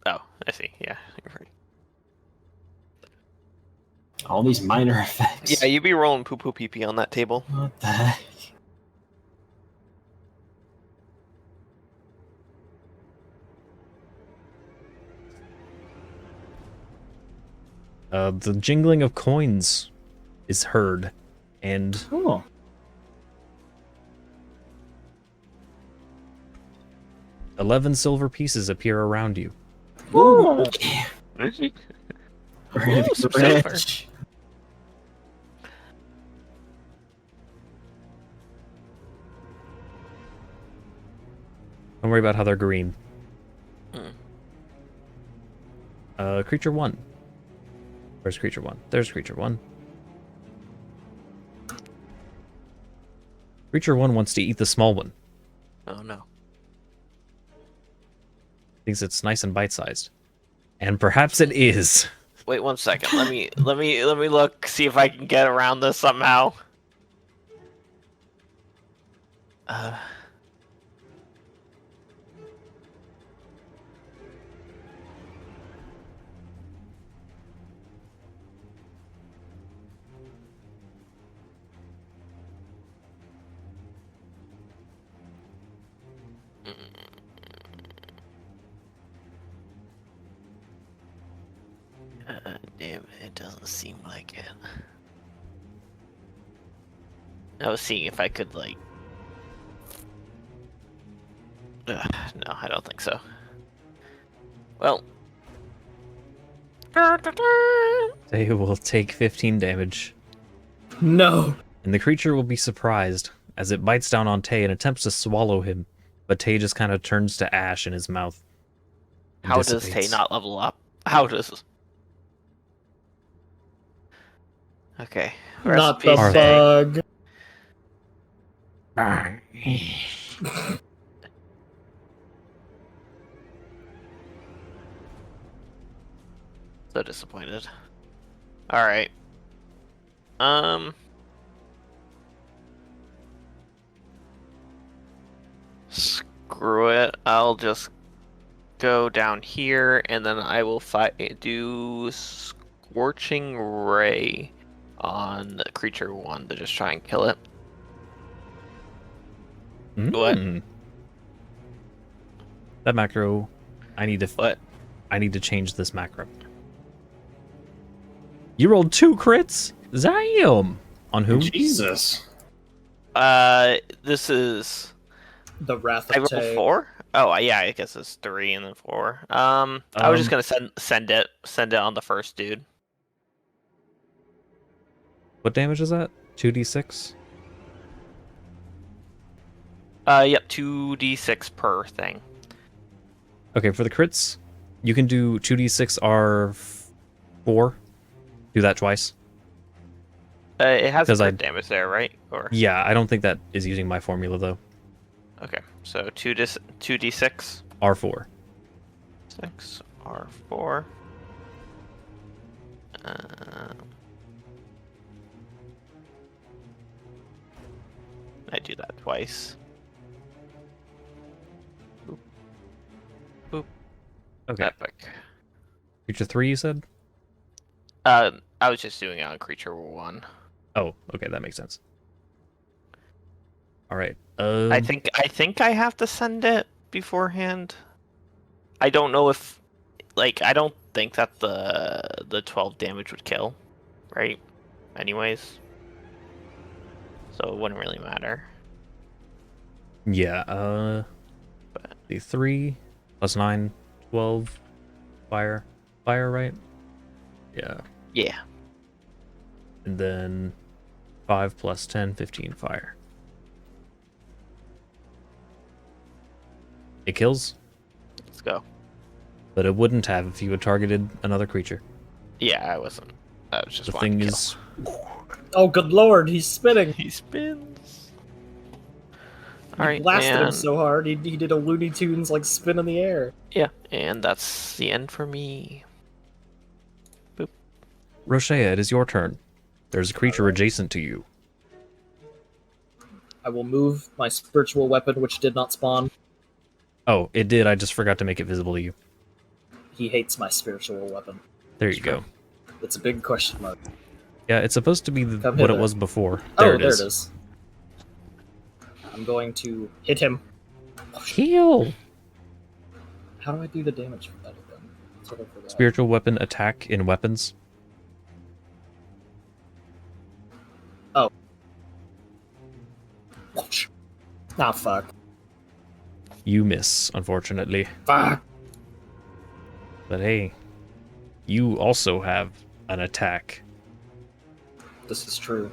Oh, I see. Yeah, you're right. All these minor effects. Yeah, you'd be rolling poo poo pee pee on that table. What the heck? The jingling of coins is heard, and Oh. $11 silver pieces appear around you. Ooh. Ooh, We're gonna be some silver. rich. Don't worry about how they're green. Hmm. Creature 1. Where's creature 1? There's creature 1. Creature 1 wants to eat the small one. Oh no. Thinks it's nice and bite-sized. And perhaps it is. Wait 1 second. Let me look, see if I can get around this somehow. Damn, it doesn't seem like it. I was seeing if I could, like... no, I don't think so. Well... They will take 15 damage. No. And the creature will be surprised as it bites down on Tay and attempts to swallow him. But Tay just kind of turns to ash in his mouth. and How does Tay dissipates. not level up? How does... Okay. Not the Recipe say- bug. So disappointed. Alright. Screw it. I'll just go down here and then I will do Scorching Ray on creature 1 to just try and kill it. What? That macro I need to. What? I need to change this macro. You rolled 2 crits. Damn. On whom? Jesus. This is. The Wrath I of rolled Tay. 4. Oh, yeah. I guess it's 3 and then 4. I was just gonna send it on the first dude. What damage is that? 2d6. Yep. 2d6 per thing. Okay, for the crits, you can do 2d6 R4. Do that twice. It has 'Cause crit damage there, right? Or Yeah, I don't think that is using my formula though. okay, so 2d6. R4. 6 R4. I do that twice. Okay. Epic. Creature 3, you said? I was just doing it on creature 1. Oh, okay, that makes sense. All right. I think I have to send it beforehand. I don't know if, like, I don't think that the 12 damage would kill, right? Anyways, so it wouldn't really matter. Yeah. The 3 plus 9, 12. Fire, right? Yeah. Yeah. And then 5 plus 10, 15 fire. It kills, Let's go. but it wouldn't have if you had targeted another creature. Yeah, I wasn't. I was just The wanting thing to is, Oh, good lord, he's spinning. kill. He spins. He All right, blasted him and so hard, he did a Looney Tunes like spin in the air. yeah, and that's the end for me. Roshea, it is your turn. There's a creature adjacent to you. I will move my spiritual weapon, which did not spawn. Oh, it did. I just forgot to make it visible to you. He hates my spiritual weapon. There you go. It's a big question mark. Yeah, it's supposed to be Come what it hither. was before. Oh, There there it is. I'm going to hit him. Heal! How do I do the damage for that again? That's what I forgot. Spiritual weapon attack in weapons. Ah, fuck. You miss, unfortunately. Fuck. But hey, you also have an attack. This is true.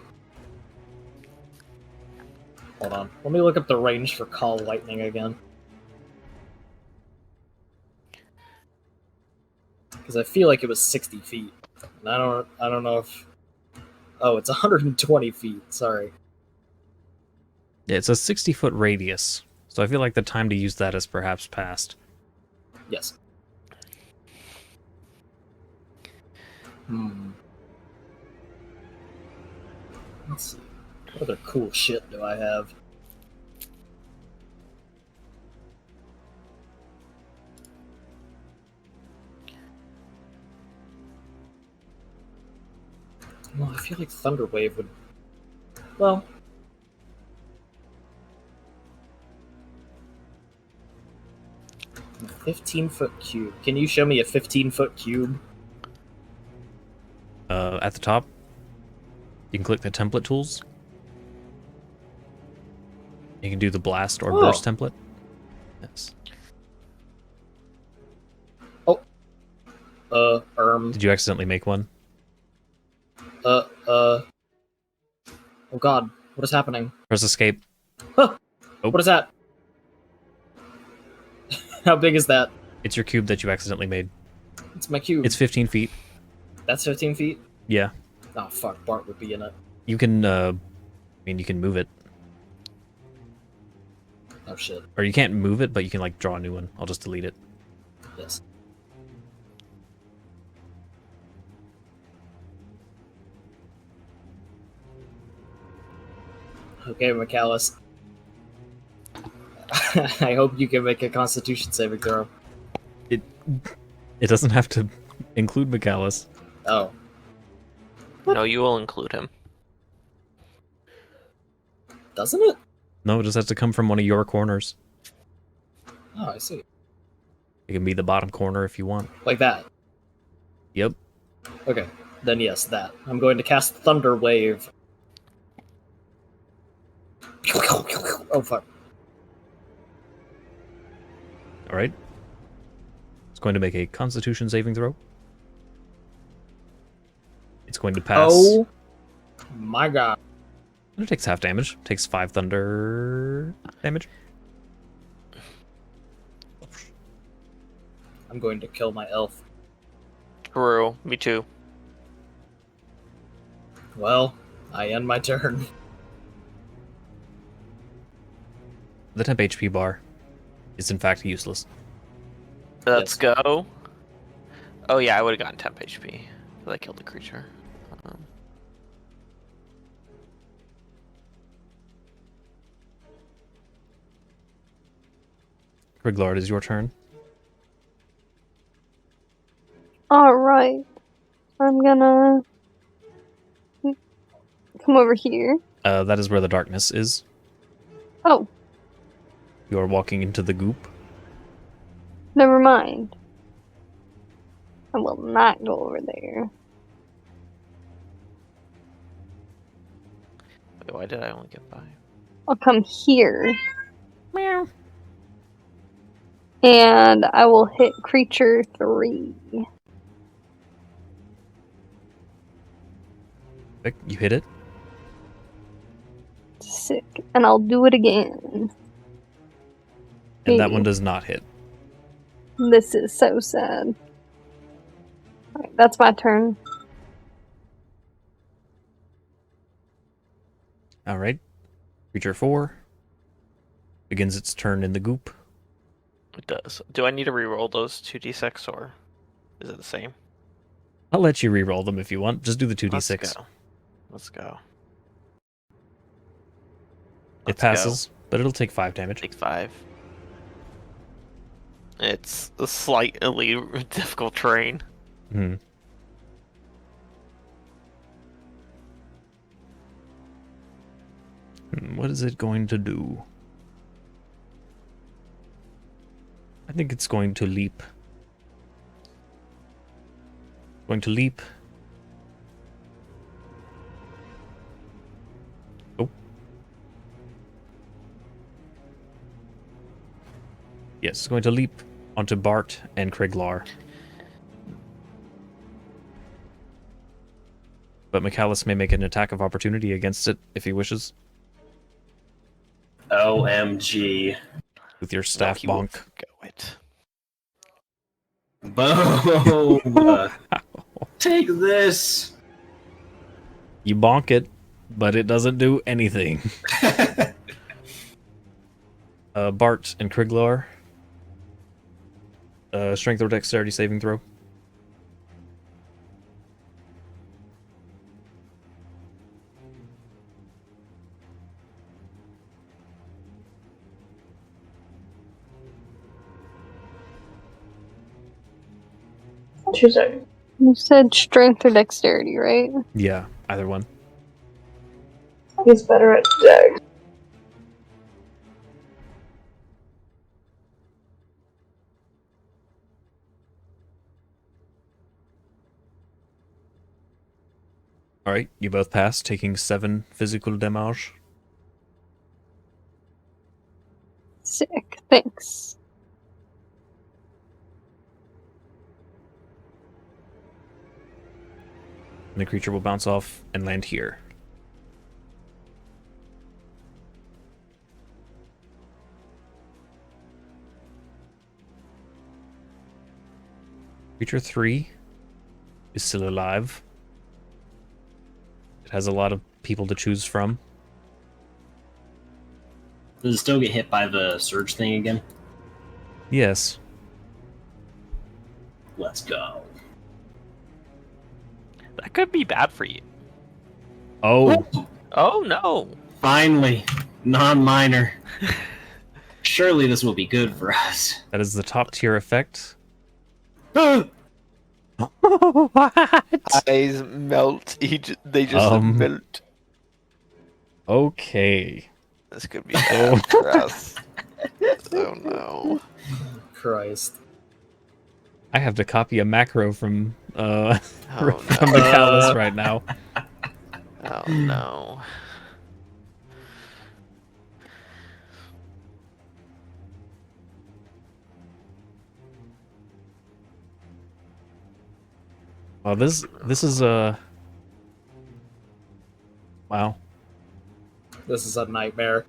Hold on. Let me look up the range for Call Lightning again. Because I feel like it was 60 feet. And I don't know if... Oh, it's 120 feet. Sorry. Yeah, it's a 60-foot radius, so I feel like the time to use that is perhaps past. Yes. Let's see. What other cool shit do I have? Well, I feel like Thunderwave would... Well... A 15-foot cube. Can you show me a 15-foot cube? At the top, you can click the template tools. You can do the blast or burst template. Yes. Did Did you accidentally make one? Oh god, what is happening? Press escape. Huh! Oh. What is that? How big is that? It's your cube that you accidentally made. It's my cube. It's 15 feet. That's 15 feet? Yeah. Oh fuck, Bart would be in it. You can, I mean, you can move it. Oh shit. Or you can't move it, but you can, like, draw a new one. I'll just delete it. Yes. Okay, MICHALIS. I hope you can make a Constitution saving throw. It doesn't have to include MICHALIS. Oh. No, you will include him. Doesn't it? No, it just has to come from one of your corners. Oh, I see. It can be the bottom corner if you want. Like that. Yep. Okay, then yes, that. I'm going to cast Thunder Wave. Oh fuck. All right. It's going to make a Constitution saving throw. It's going to pass. Oh my god. And it takes half damage. Takes 5 thunder damage. I'm going to kill my elf. True. Me too. Well, I end my turn. The temp HP bar is in fact useless. Let's Yes. go. Oh yeah, I would have gotten temp HP. I killed the creature. Riglard, is your turn. Alright. I'm gonna come over here. That is where the darkness is. Oh, You are walking into the goop. never mind. I will not go over there. Wait, why did I only get 5? I'll come here. Meow. And I will hit creature 3. Vic, you hit it. Sick. And I'll do it again. And that Hey. one does not hit. This is so sad. Alright, that's my turn. Alright. Creature 4 begins its turn in the goop. It does. Do I need to re-roll those 2d6 or is it the same? I'll let you re-roll them if you want. Just do the 2d6. Let's go. Let's go. It Let's go. passes, but it'll take 5 damage. Take 5. It's a slightly difficult terrain. Hmm. What is it going to do? I think it's going to leap. Going to leap. Oh. Yes, it's going to leap onto Bart and Kriglar. But Michalis may make an attack of opportunity against it if he wishes. OMG. With your staff he will bonk. forgo it. Boom! Take this! You bonk it, but it doesn't do anything. Bart and Kriglar. Strength or dexterity saving throw. Two seconds. You said strength or dexterity, right? Yeah, either one. He's better at dex. Alright, you both pass, taking 7 physical damage. Sick. Thanks. And the creature will bounce off and land here. Creature 3 is still alive. It has a lot of people to choose from. Does it still get hit by the surge thing again? Yes. Let's go. That could be bad for you. Oh, Oh no! Finally, non-minor. Surely this will be good for us. that is the top tier effect. Eyes melt. They just melt. Okay. This could be bad for us. Oh no. Christ. I have to copy a macro from Oh from no. MICHALIS right now. Oh no. Well, this is wow. This is a nightmare.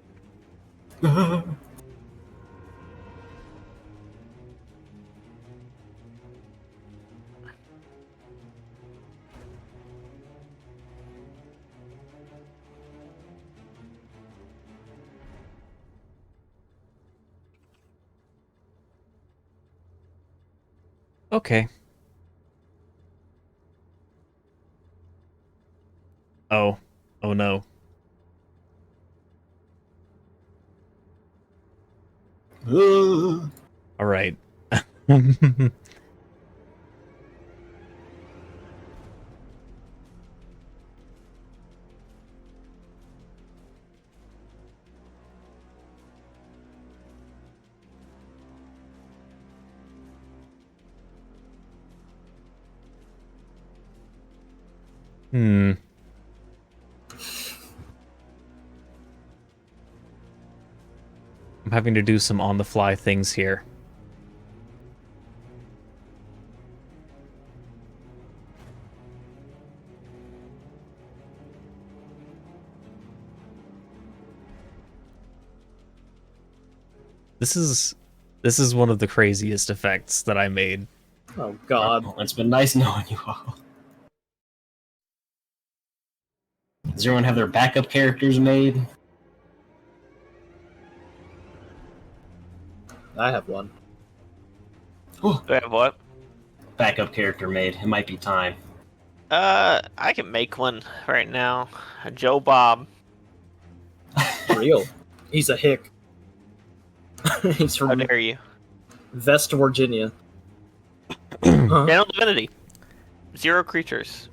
Okay. Oh. Oh no. All right. Hmm. I'm having to do some on-the-fly things here. This is one of the craziest effects that I made. Oh god. Well, it's been nice knowing you all. Does everyone have their backup characters made? I have one. Do I have what? Backup character made. It might be time. I can make one right now. Joe Bob. Real. He's a hick. He's How from dare you? Vest, Virginia. Huh? Channel Divinity. 0 creatures.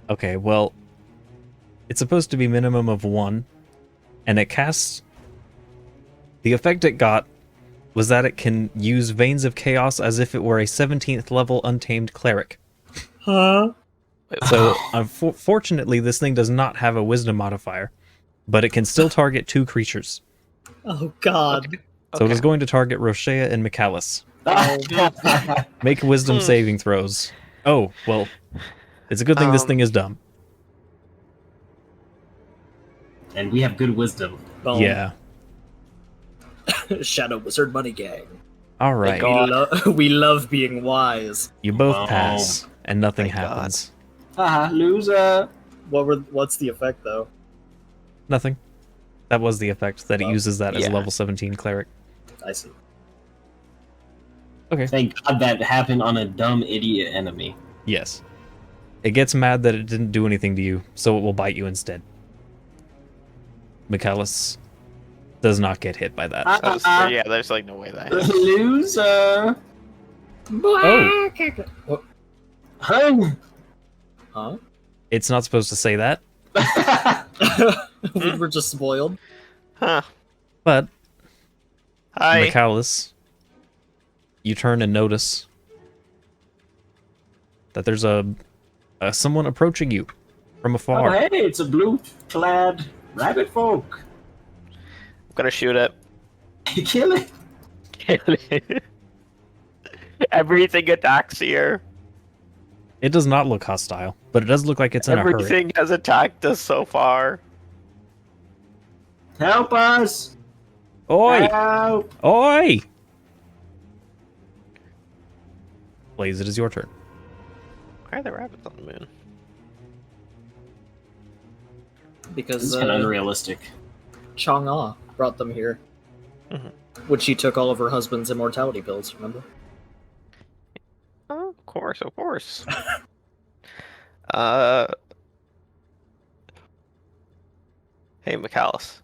Okay, well, it's supposed to be minimum of 1, and it casts... The effect it got was that it can use Veins of Chaos as if it were a 17th level Untamed Cleric. Huh? So, unfortunately, this thing does not have a Wisdom modifier, but it can still target 2 creatures. Oh god. So it is going to target Roshea and MICHALIS. Oh. Make Wisdom saving throws. Oh, well, it's a good thing this thing is dumb. And we have good wisdom. Boom. Yeah. Shadow Wizard Money Gang. All right. We love being wise. You both Wow. pass, and nothing Thank God. happens. Haha, loser! What's the effect though? Nothing. That was the effect, that it Oh, uses that as yeah. a level 17 cleric. I see. Okay. Thank God that happened on a dumb idiot enemy. Yes. It gets mad that it didn't do anything to you, so it will bite you instead. MICHALIS does not get hit by that. Yeah, there's like no way that. Loser! Oh, Huh? Huh? it's not supposed to say that, We were just spoiled. Huh. but Hi. MICHALIS, you turn and notice that there's a someone approaching you from Oh, afar. hey, it's a blue-clad rabbit folk. I'm gonna shoot it. Kill it. Everything attacks here. It does not look hostile, but it does look like it's in a hurry. Everything has attacked us so far. Help us! Oi! Help! Oi! Blaze, it is your turn. Why are there rabbits on the moon? This Because is kind of unrealistic. Chang'e brought them here. Mhm. Which she took all of her husband's immortality pills, remember? Oh, of course, of course. Hey, MICHALIS.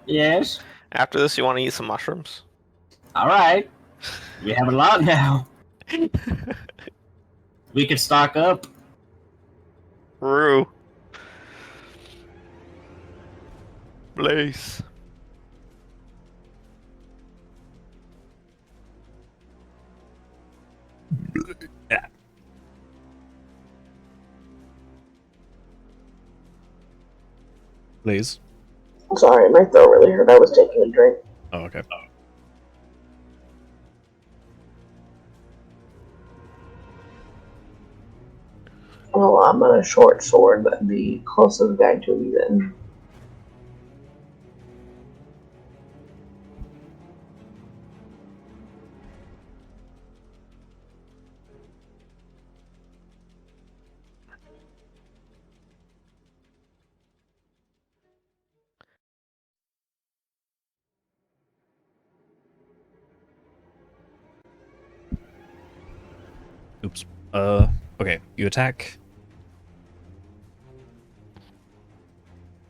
Yes? After this, you want to eat some mushrooms? Alright. We have a lot now. We could stock up. Rue. Blaze. Please. Sorry, my throat really hurt. I was taking a drink. Oh, okay. Well, I'm on a short sword, but the closest guy to me then. Oops. Okay. You attack.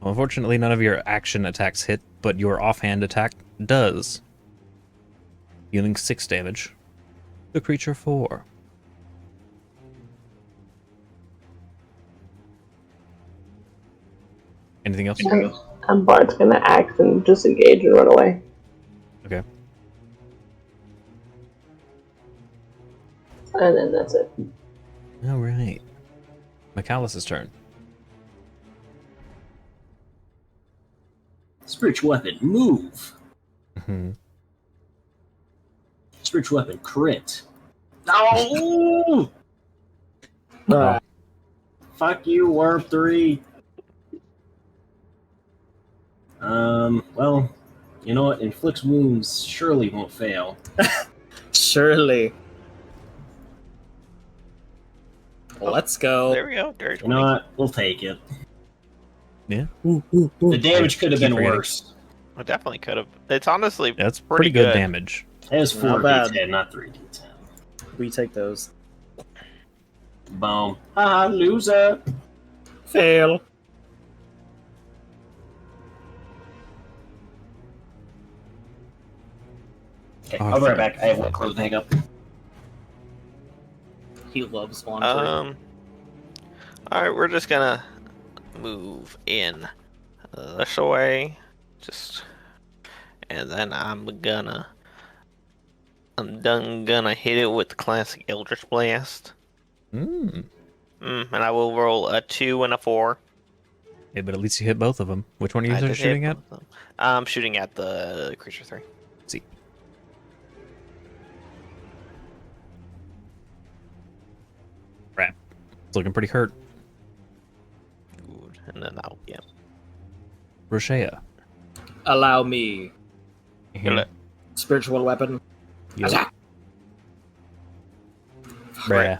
Well, unfortunately, none of your action attacks hit, but your offhand attack does. Dealing 6 damage. The creature 4. Anything else? And Bart's gonna act and disengage and run away. Okay. And then that's it. Alright. MICHALIS' turn. Spiritual weapon, move. Mm-hmm. Spiritual weapon, crit. No! Fuck you, Warp 3. Well, you know what? Inflicts wounds surely won't fail. Surely. Let's go. There we go. Dirty You know what? We'll take it. Yeah. The damage could have been forgetting. worse. I definitely could have. It's honestly That's pretty good damage. It was Not bad. 4d10, not 3d10. We take those. Boom. Ah, loser. Fail. Okay, Oh, I'll be right fair. back. I have one close to hang up. He loves laundry. Alright, we're just gonna move in this way. And then I'm gonna hit it with the classic Eldritch Blast. Mm. And I will roll a 2 and a 4. Yeah, but at least you hit both of them. Which one are I you did hit shooting at? both of them. I'm shooting at the creature 3. See. Crap. It's looking pretty hurt. Good. And then I'll, yeah. Roshea. Allow me. Kill it. Spiritual weapon. Yo. Attack. Bruh.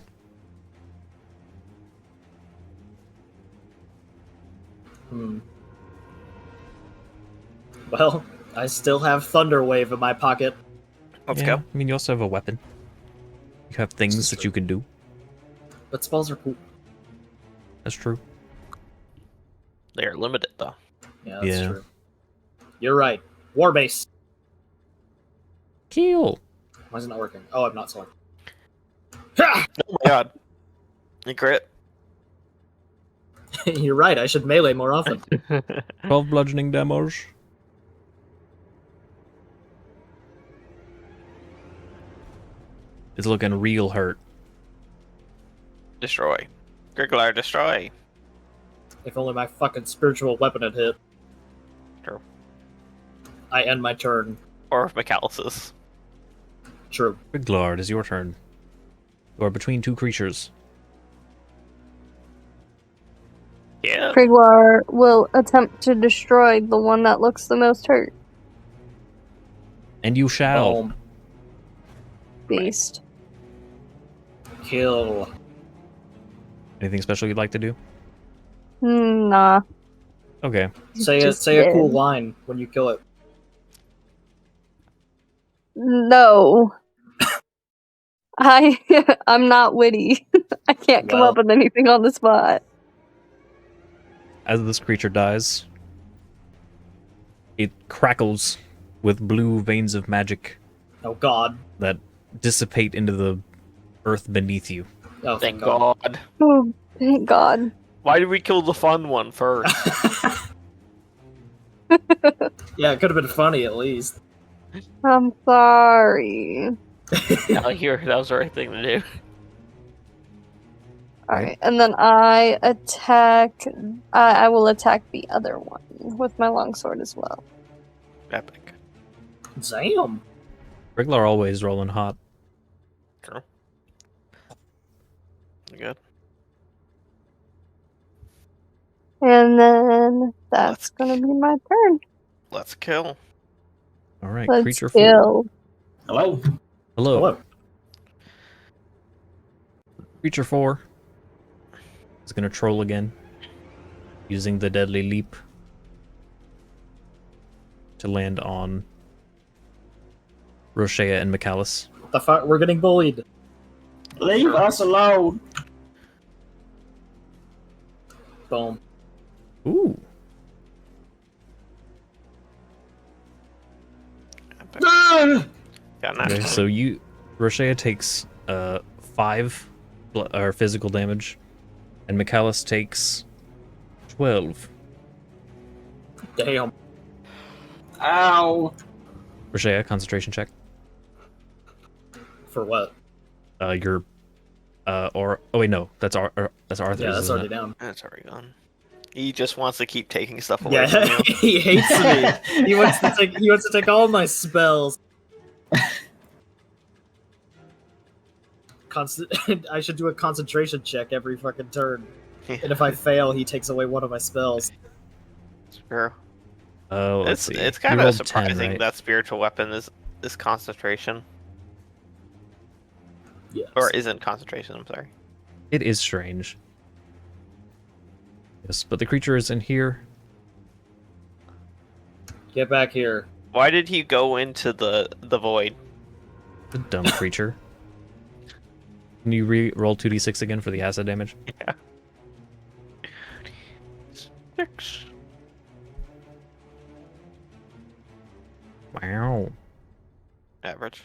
Well, I still have Thunder Wave in my pocket. Let's Yeah, go. I mean, you also have a weapon. You have things that you can do. But spells are cool. That's true. They are limited though. Yeah, that's Yeah. true. You're right. Warbase. Kill. Why is it not working? Oh, I'm not selecting. Ha! Oh my god. You crit. You're right. I should melee more often. 12 bludgeoning damage. It's looking real hurt. Destroy. Gurglar, destroy. If only my fucking spiritual weapon had hit. True. I end my turn. Or MICHALIS's. True. Riglard, is your turn. You are between two creatures. Yeah. Kriglar will attempt to destroy the one that looks the most hurt. And you shall. Boom. Beast. Kill. Anything special you'd like to do? Nah. Okay. Say Just a cool dead. line when you kill it. No. I'm not witty. I can't come Well. up with anything on the spot. As this creature dies, it crackles with blue veins of magic Oh god. that dissipate into the earth beneath you. Oh, Thank God. Oh, thank God. Why did we kill the fun one first? Yeah, it could have been funny at least. I'm sorry. No, that was the right thing to do. Alright, and then I attack. I will attack the other one with my longsword as well. Epic. Damn. Wriggler always rolling hot. True. Good. And then that's gonna be my turn. Let's kill. All right, Let's creature 4. kill. Hello? Hello. Hello. Creature 4 is going to troll again, using the deadly leap to land on Roshea and MICHALIS. What the fuck? We're getting bullied. Leave us alone. Boom. Ooh. Epic. Ah! Got Okay, that. so Roshea takes 5 physical damage, and MICHALIS takes 12. Damn. Ow. Roshea, concentration check. For what? Your or oh wait, no, that's Arthur's. Yeah, that's isn't already it? down. That's already gone. He just wants to keep taking stuff away from Yeah, you. he hates me. He wants to take all my spells. I should do a concentration check every fucking turn. And if I fail, he takes away one of my spells. Sure. Let's see. It's You kind of rolled 10, surprising right? that spiritual weapon is concentration. Yes. Or isn't concentration, I'm sorry. It is strange. Yes, but the creature is in here. Get back here. Why did he go into the void? The dumb creature. Can you re-roll 2d6 again for the acid damage? Yeah. 6. Wow. Average.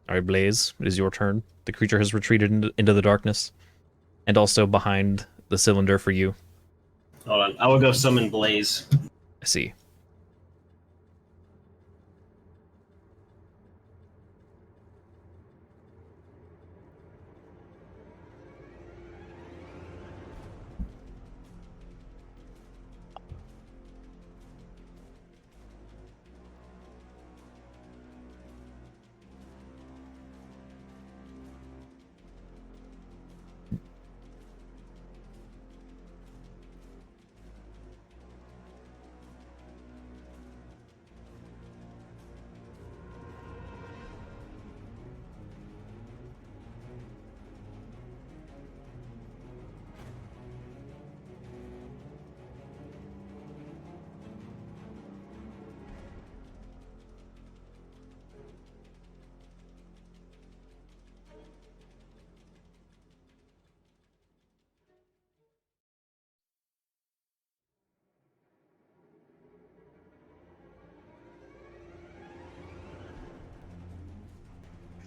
Alright, Blaze, it is your turn. The creature has retreated into the darkness. And also behind the cylinder for you. Hold on. I will go summon Blaze. I see.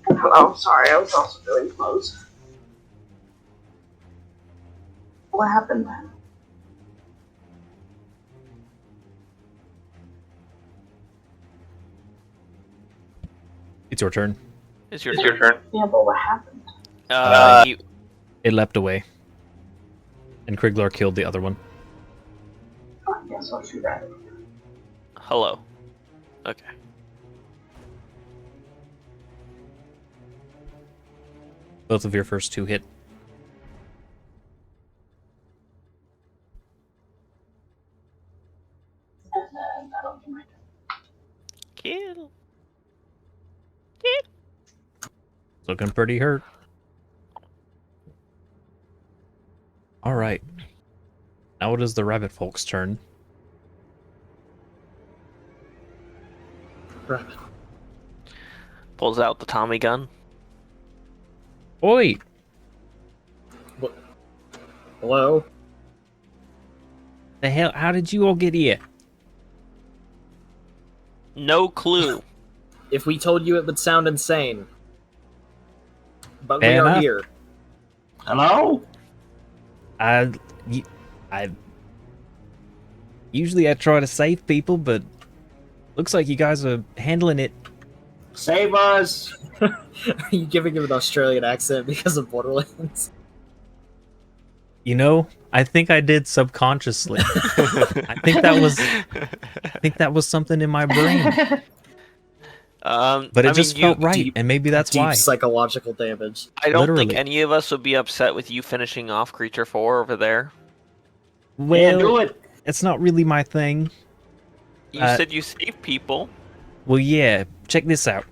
Hello, sorry, I was also doing clothes. What happened? It's your turn. It's your turn. Yeah, but what happened? It leapt away. And Kriglar killed the other one. Oh, I guess I'll shoot that. Hello. Okay. Both of your first 2 hit. And then that'll be my Kill. Looking pretty hurt. Alright. Now it is the rabbit folk's turn. Rabbit. Pulls out the Tommy gun. Oi! Hello? The hell? How did you all get here? No clue. If we told you, it would sound insane. But we Fair are enough. here. Hello? I usually I try to save people, but looks like you guys are handling it. Save us! Are you giving him an Australian accent because of Borderlands? You know, I think I did subconsciously. I think that was something in my brain. But it just felt right, and maybe that's Deep why. psychological damage. I don't think Literally. any of us would be upset with you finishing off Creature 4 over there. Yeah, do it. It's not really my thing. You Uh, said you save people. Well, yeah. Check this out.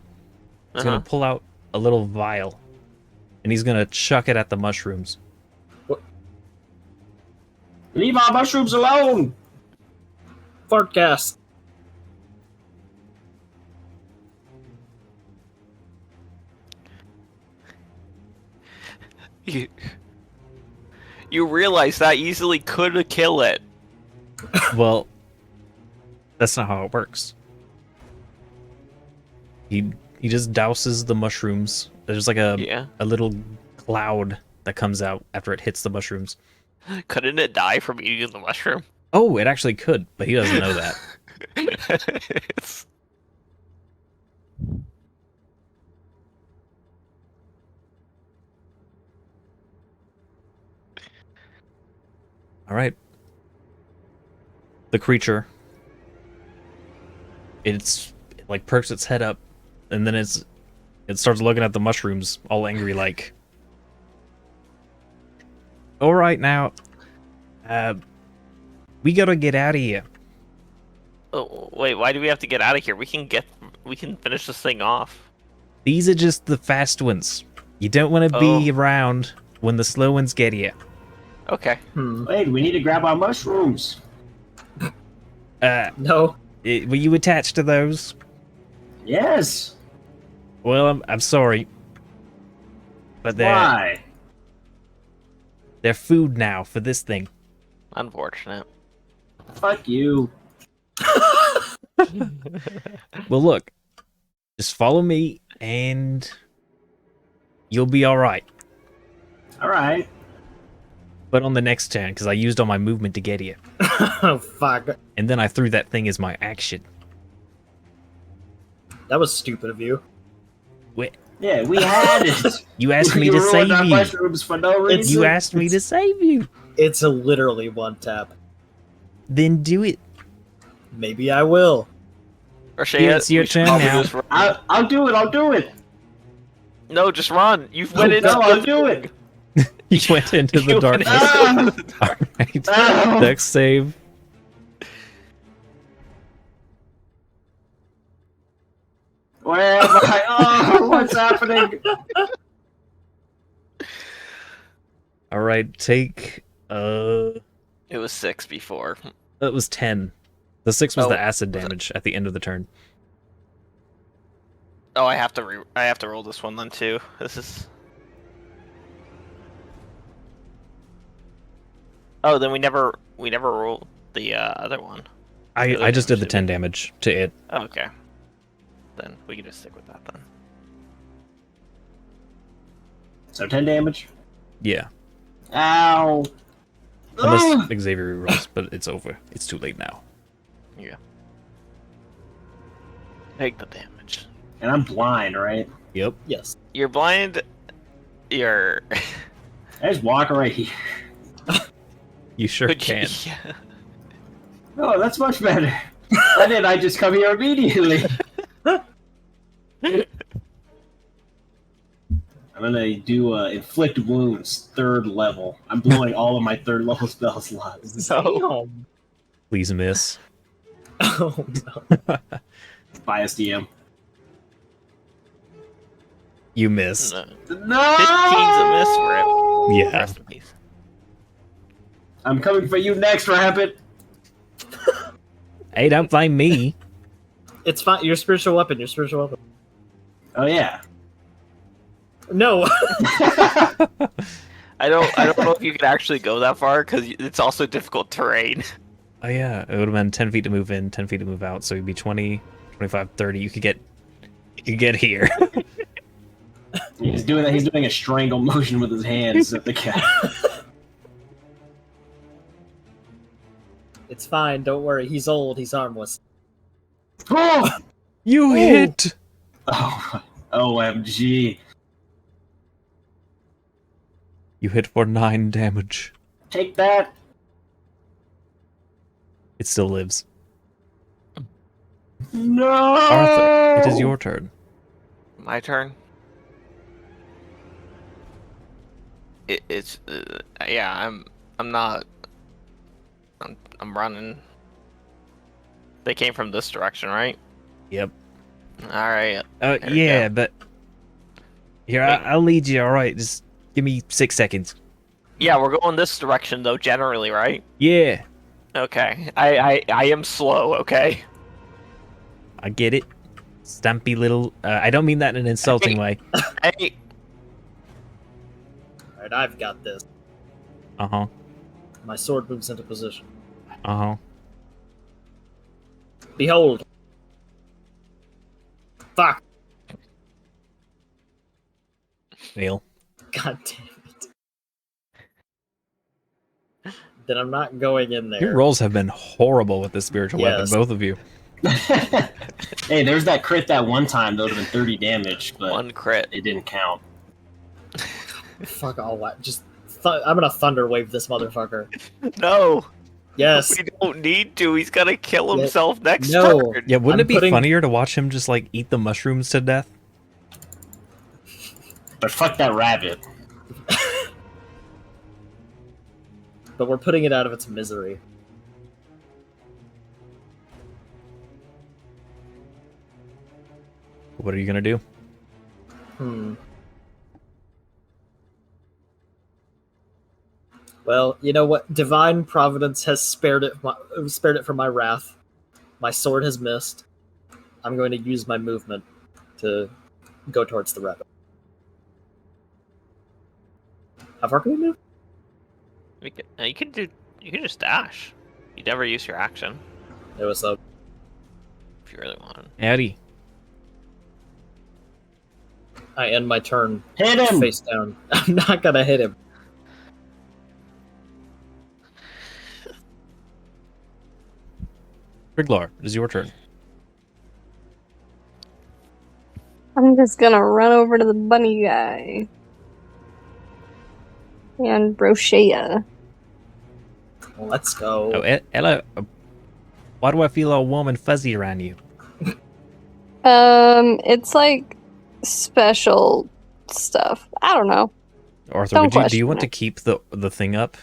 He's Uh-huh. gonna pull out a little vial, and he's gonna chuck it at the mushrooms. Leave our mushrooms alone. Fart gas. You realize that easily could kill it. Well, that's not how it works. He just douses the mushrooms. There's like Yeah. a little cloud that comes out after it hits the mushrooms. Couldn't it die from eating the mushroom? Oh, it actually could, but he doesn't know that. It's- All right. The creature. It like perks its head up, and then it starts looking at the mushrooms, all angry, like. All right, now, we gotta get out of here. Oh, wait, why do we have to get out of here? We can finish this thing off. These are just the fast ones. You don't want to be around when the slow ones get here. Okay. Wait, we need to grab our mushrooms. No. Were you attached to those? Yes. Well, I'm sorry, but Why? they're food now for this thing. Unfortunate. Fuck you. Well, look, just follow me, and you'll be all right. All right. But on the next turn, because I used all my movement to get here, Oh, fuck. and then I threw that thing as my action. That was stupid of you. Yeah, we had it. You asked me You to ruined save our you. mushrooms for no reason. You asked me to save you. It's a literally one tap. Then do it. Maybe I will. Or Yeah, it's your turn now. I'll do it. I'll do it. No, just run. You've went into No, I'll do it. You went into the You darkness. went Ah! All right. Ah! Dex save. Where am I? Oh, what's happening? All right. Take. It was 6 before. That was 10. The 6 was Oh, the acid was it? damage at the end of the turn. Oh, I have to roll this one then too. This is. Oh, then we never rolled the other one. I just did the 10 damage to it. Oh, okay. Then we can just stick with that then. So 10 damage. Yeah. Ow. Unless Ugh. Xavier rolls, but it's over. It's too late now. Yeah. Take the damage. And I'm blind, right? Yep. Yes. You're blind. You're. I just walk right here. You sure Could you- can. Yeah. Oh, that's much better. Why didn't I just come here immediately? I'm gonna do inflict wounds, 3rd level. I'm blowing all of my 3rd level spell slots. No. Please miss. Oh, no. Bias DM. You miss. No. No! 15's a miss for it. Yeah. Rest in peace. I'm coming for you next, Rabbit. Hey, don't blame me. It's fine. Your spiritual weapon. Your spiritual weapon. Oh yeah. No. I don't know if you can actually go that far because it's also difficult terrain. Oh yeah, it would have been 10 feet to move in, 10 feet to move out, so it'd be 20, 25, 30. You could get here. He's doing that. He's doing a strangle motion with his hands at the cat. It's fine. Don't worry. He's old. He's harmless. Oh! You hit! Oh, OMG. You hit for 9 damage. Take that. It still lives. No. Arthur, it is your turn. My turn. It's yeah. I'm not. I'm running. They came from this direction, right? Yep. All right. There we Yeah, go. but here Wait. I'll lead you. All right, just give me 6 seconds. Yeah, we're going this direction though, generally, right? Yeah, Okay. I am slow. Okay. I get it. Stumpy little. I don't mean that in an insulting way. Hey. Alright, I've got this. Uh huh. My sword moves into position. Uh huh. Behold! Fuck! Fail. God damn it. Then I'm not going in there. Your rolls have been horrible with this spiritual weapon, Yes. both of you. Hey, there's that crit that one time. That would have been 30 damage, but One crit. it didn't count. Fuck all that. Just. I'm gonna thunder wave this motherfucker. No. Yes! We don't need to. He's gonna kill himself next No. turn. Yeah, wouldn't I'm it be putting- funnier to watch him just like eat the mushrooms to death? But fuck that rabbit. But we're putting it out of its misery. What are you gonna do? Well, you know what? Divine Providence has spared it from my wrath. My sword has missed. I'm going to use my movement to go towards the rabbit. How far can we move? You can just dash. You never use your action It was a if you really want. Howdy. I end my turn Hit him! face down. I'm not gonna hit him. Briglar, it is your turn. I'm just gonna run over to the bunny guy. And Brochea. Let's go. Oh, hello. Why do I feel all warm and fuzzy around you? It's like special stuff. I don't know. Arthur, Don't do you question want to it. keep the thing up?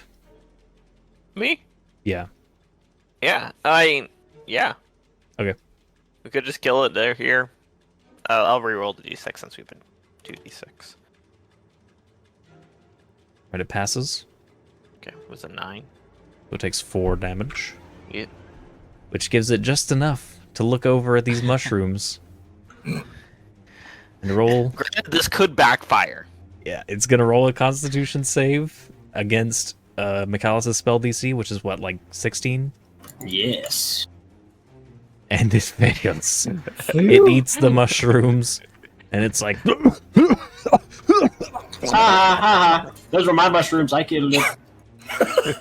Me? Yeah. Yeah. I mean, yeah. Okay. We could just kill it there here. I'll reroll the d6 since we've been 2d6. Right, it passes. Okay, it was a 9. So it takes 4 damage. Yeah. Which gives it just enough to look over at these mushrooms. And roll. Granted, this could backfire. Yeah, it's gonna roll a Constitution save against MICHALIS' spell DC, which is what, like 16? Yes. And it fails. It eats the mushrooms, and it's like. Ha ha ha! Those were my mushrooms. I killed it.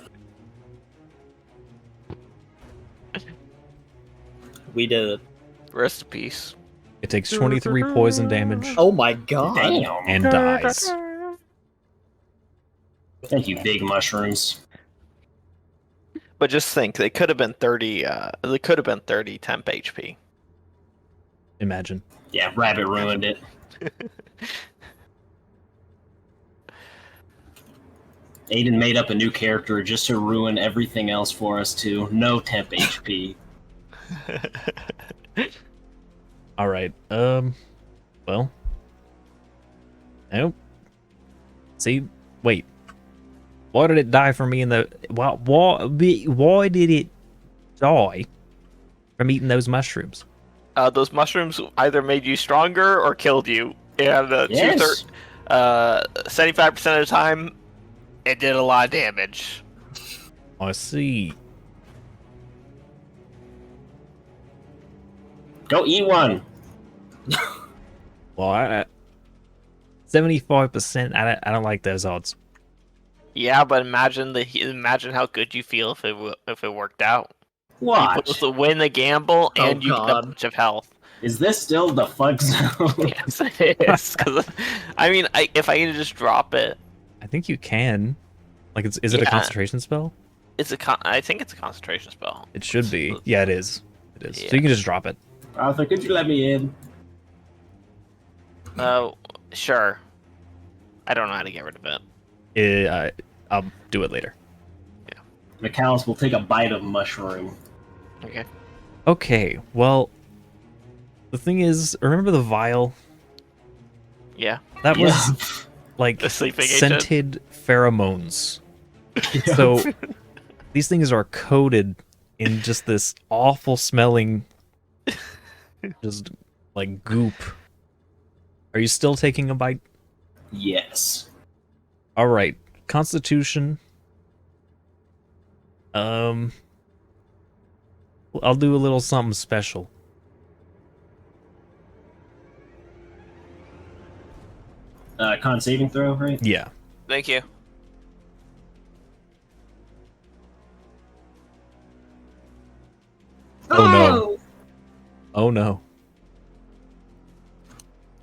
We did it. Rest in peace. It takes 23 poison damage Oh my god. Damn. and dies. Thank you, big mushrooms. But just think, they could have been 30. They could have been 30 temp HP. Imagine. Yeah, rabbit ruined it. Aiden made up a new character just to ruin everything else for us too. No temp HP. All right. Well. Nope. See, wait. Why did it die from me in the? Why did it die from eating those mushrooms? Those mushrooms either made you stronger or killed you. And Yes. 75% of the time, it did a lot of damage. I see. Go eat one. Well, 75%. I don't like those odds. Yeah, but imagine how good you feel if it worked out. You Watch. both win the gamble Oh, and you get a God. bunch of health. Is this still the fuck zone? Yes, it is. 'Cause, I mean, if I can just drop it. I think you can. Like, is it a Yeah. concentration spell? I think it's a concentration spell. It should be. Yeah, it is. It is. So Yeah. you can just drop it. Arthur, could you let me in? Oh, sure. I don't know how to get rid of it. I'll do it later. MICHALIS will take a bite of mushroom. Okay. Okay, well, the thing is, remember the vial? Yeah. That was like The sleeping agent? scented pheromones. So these things are coated in just this awful smelling, just like goop. Are you still taking a bite? Yes. All right, Constitution. I'll do a little something special. Con saving throw, right? Yeah. Thank you. Oh no. Oh no.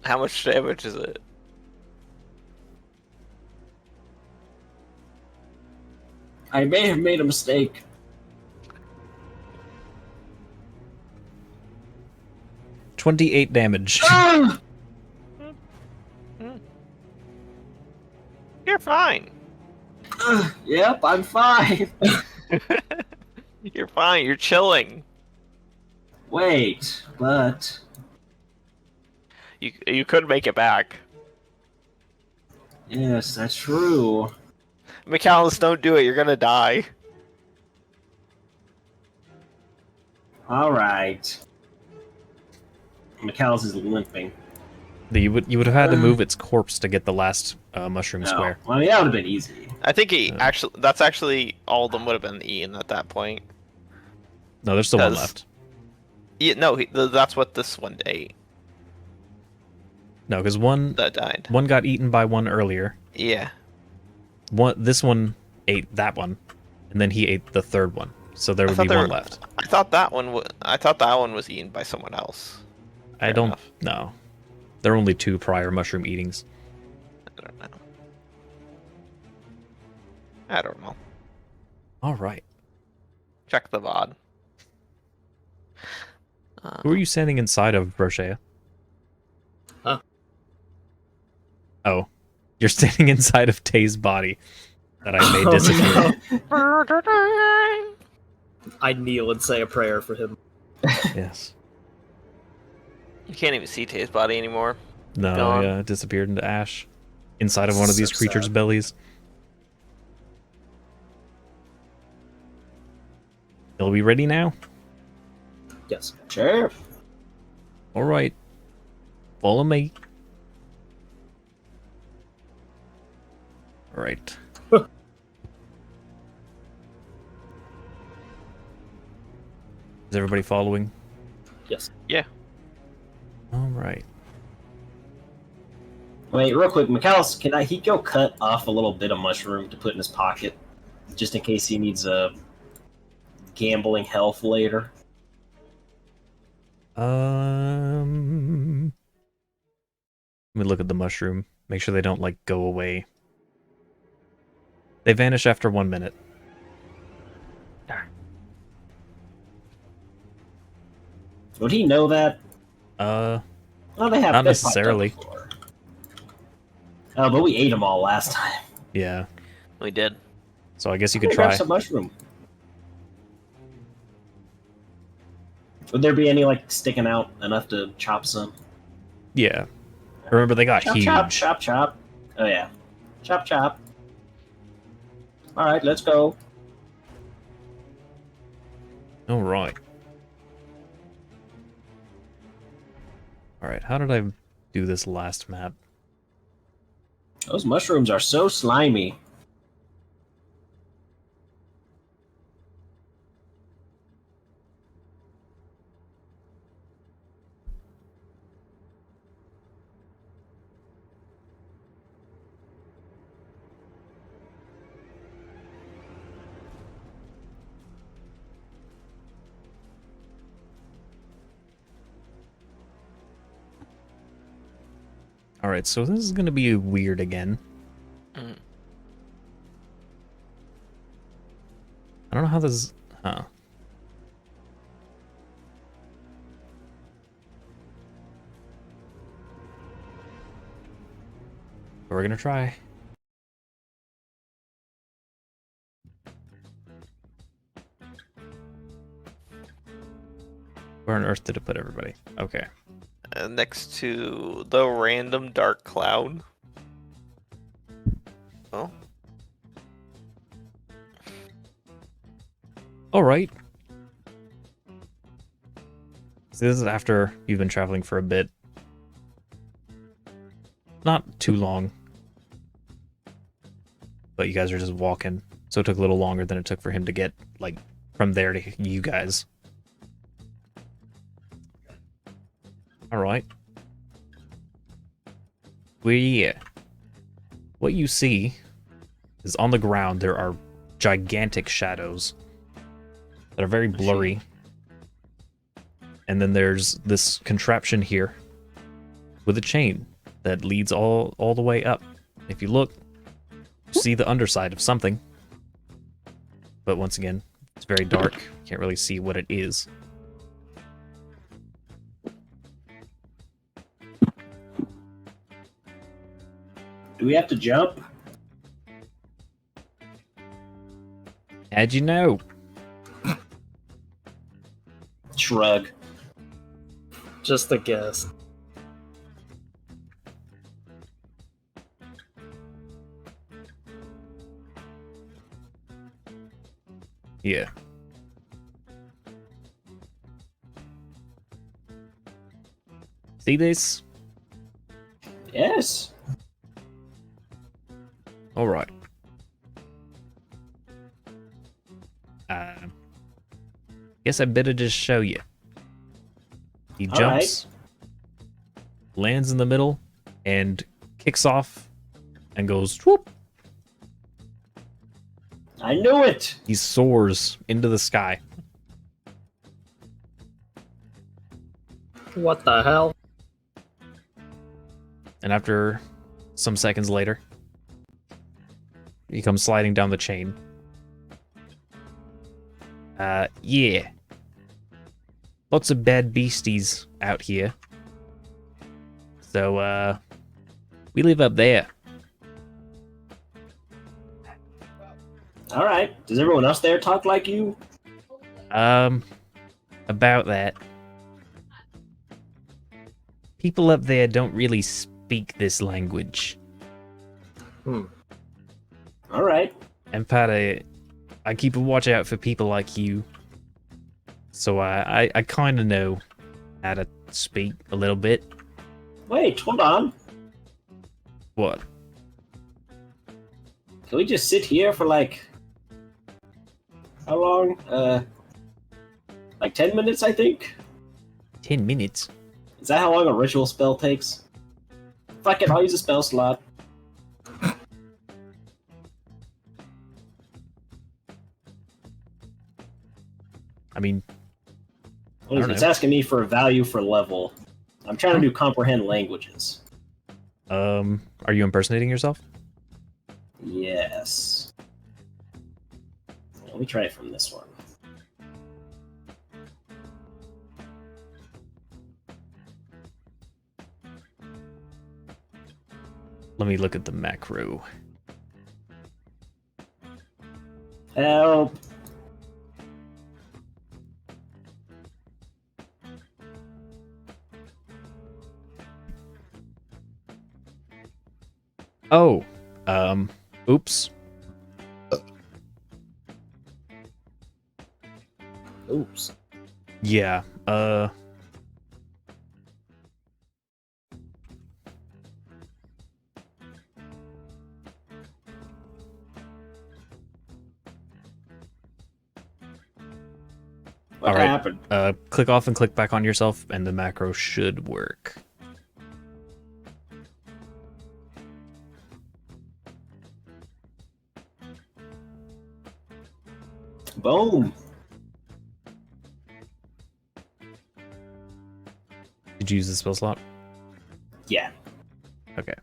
How much damage is it? I may have made a mistake. $28 damage. You're fine. Yep, I'm fine. You're fine. You're chilling. Wait, but You could make it back. yes, that's true. MICHALIS, don't do it. You're gonna die. All right. MICHALIS is limping. You would have had to move its corpse to get the last mushroom No, square. I mean that would have been easy. I think that's actually all of them would have been Ian at that point. No, there's still one 'Cause- left. Yeah, no, that's what this one ate No, because one that died. got eaten by one earlier. Yeah. This one ate that one, and then he ate the third one. So there would thought be there one were- left. I thought that one was eaten by someone else. I Fair don't enough. know. There are only 2 prior mushroom eatings. I don't know. I don't know. All right. Check the VOD. Who are you standing inside of, Brochea? Huh? Oh, you're standing inside of Tay's body that I made Oh, disappear. no. I kneel and say a prayer for him. Yes. You can't even see Tay's body anymore. No, Gone. yeah, it disappeared into ash inside of one of these So creatures' sad. bellies. Are we ready now? Yes. Sure. All right. Follow me. All right. Is everybody following? Yes. Yeah. All right. Wait, real quick, MICHALIS, can he go cut off a little bit of mushroom to put in his pocket, just in case he needs a gambling health later? Let me look at the mushroom. Make sure they don't like go away. They vanish after 1 minute. Would he know that? Uh, Well, they have Not they've popped up necessarily. before. Oh, but we ate them all last time. yeah. We did. So I guess you could Okay, grab try. some mushroom. Would there be any like sticking out enough to chop some? Yeah. Remember, they got Chop, huge. chop, chop, chop. Oh yeah, chop, chop. All right, let's go. All right. All right. How did I do this last map? Those mushrooms are so slimy. All right. So this is gonna be weird again. Mm. does... Huh. We're gonna try. Where on earth did it put everybody? Okay. Next to the random dark cloud. Oh. Alright. So this is after you've been traveling for a bit. Not too long. But you guys are just walking. So it took a little longer than it took for him to get, like, from there to you guys. Alright. What you see is on the ground there are gigantic shadows that are very blurry. And then there's this contraption here with a chain that leads all the way up. If you look, you see the underside of something. But once again, it's very dark. Can't really see what it is. Do we have to jump? How'd you know? Shrug. Just a guess. Yeah. See this? Yes. All right. Guess I better just show you. He All jumps, lands in the middle, and kicks off, and goes whoop. I knew it. He soars into the sky. What the hell? And after some seconds later, he comes sliding down the chain. Yeah. Lots of bad beasties out here. So, we live up there. All right. Does everyone else there talk like you? About that. People up there don't really speak this language. All right. And I keep a watch out for people like you. So I kind of know how to speak a little bit. Wait, hold on. What? Can we just sit here for like how long? Like 10 minutes, I think. 10 minutes? Is that how long a ritual spell takes? Fuck it, I'll use a spell slot. I mean, It's asking me for a value for level. I'm trying to do comprehend languages. are you impersonating yourself? Yes. Let me try it from this one. Let me look at the macro. Help. Oh, oops. Oops. Yeah, What All right. happened? click off and click back on yourself, and the macro should work. Boom. Did you use the spell slot? Yeah. Okay.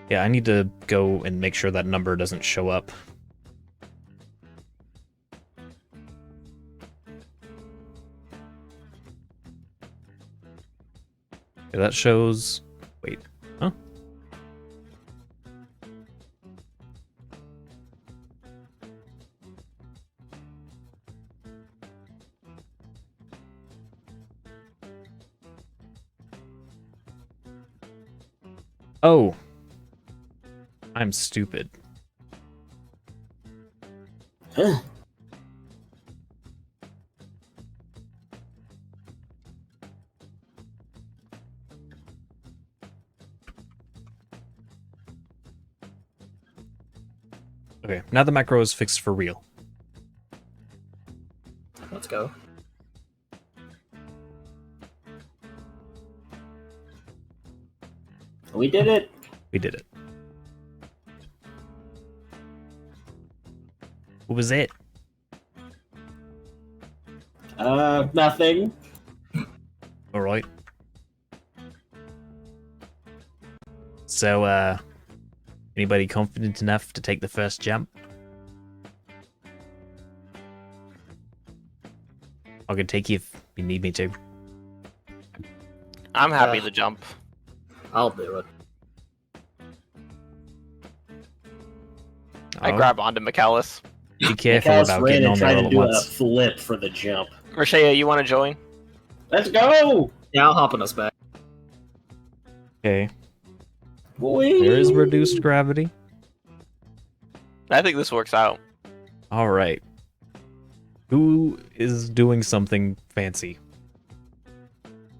Yeah, I need to go and make sure that number doesn't show up. Okay, that shows. Wait. Huh? Oh. I'm stupid. Huh. Okay, now the macro is fixed for real. Let's go. We did it. We did it. What was it? Nothing. Alright. So, anybody confident enough to take the first jump? I can take you if you need me to. I'm happy to jump. I'll do it. I Oh, grab onto MICHALIS. Be careful Michalis about ran getting and on tried there all to at do a once. flip for the jump. Rashea, you want to join? Let's go! Yeah, I'll hop on us back. Okay, Boy. there is reduced gravity. I think this works out. Alright. Who is doing something fancy?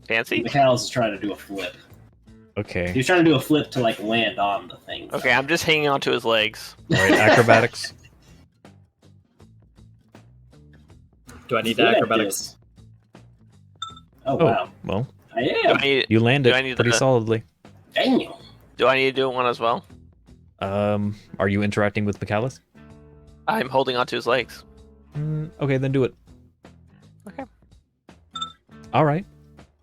Fancy? Michalis is trying to do a flip. Okay. He's trying to do a flip to like land on the thing. Okay, I'm just hanging onto his legs. Alright, acrobatics. Do I need Good at acrobatics? this. Oh, Oh, wow. well, I Do am. I need, you land Do I it need pretty the- solidly. Damn. do I need to do one as well? Are you interacting with MICHALIS? I'm holding onto his legs. Okay, then do it. Okay. Alright.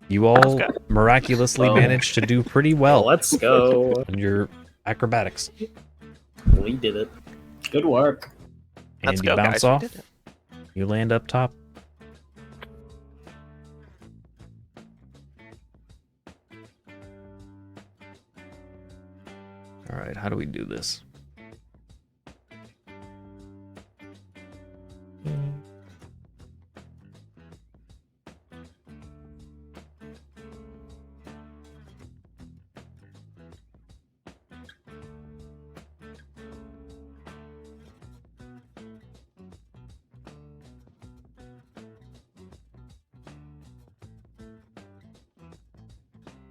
You all go. miraculously Oh. managed to do pretty well Let's go. on your acrobatics. We did it. Good work. And Let's you go, bounce guys. We off. did it. You land up top. Alright, how do we do this?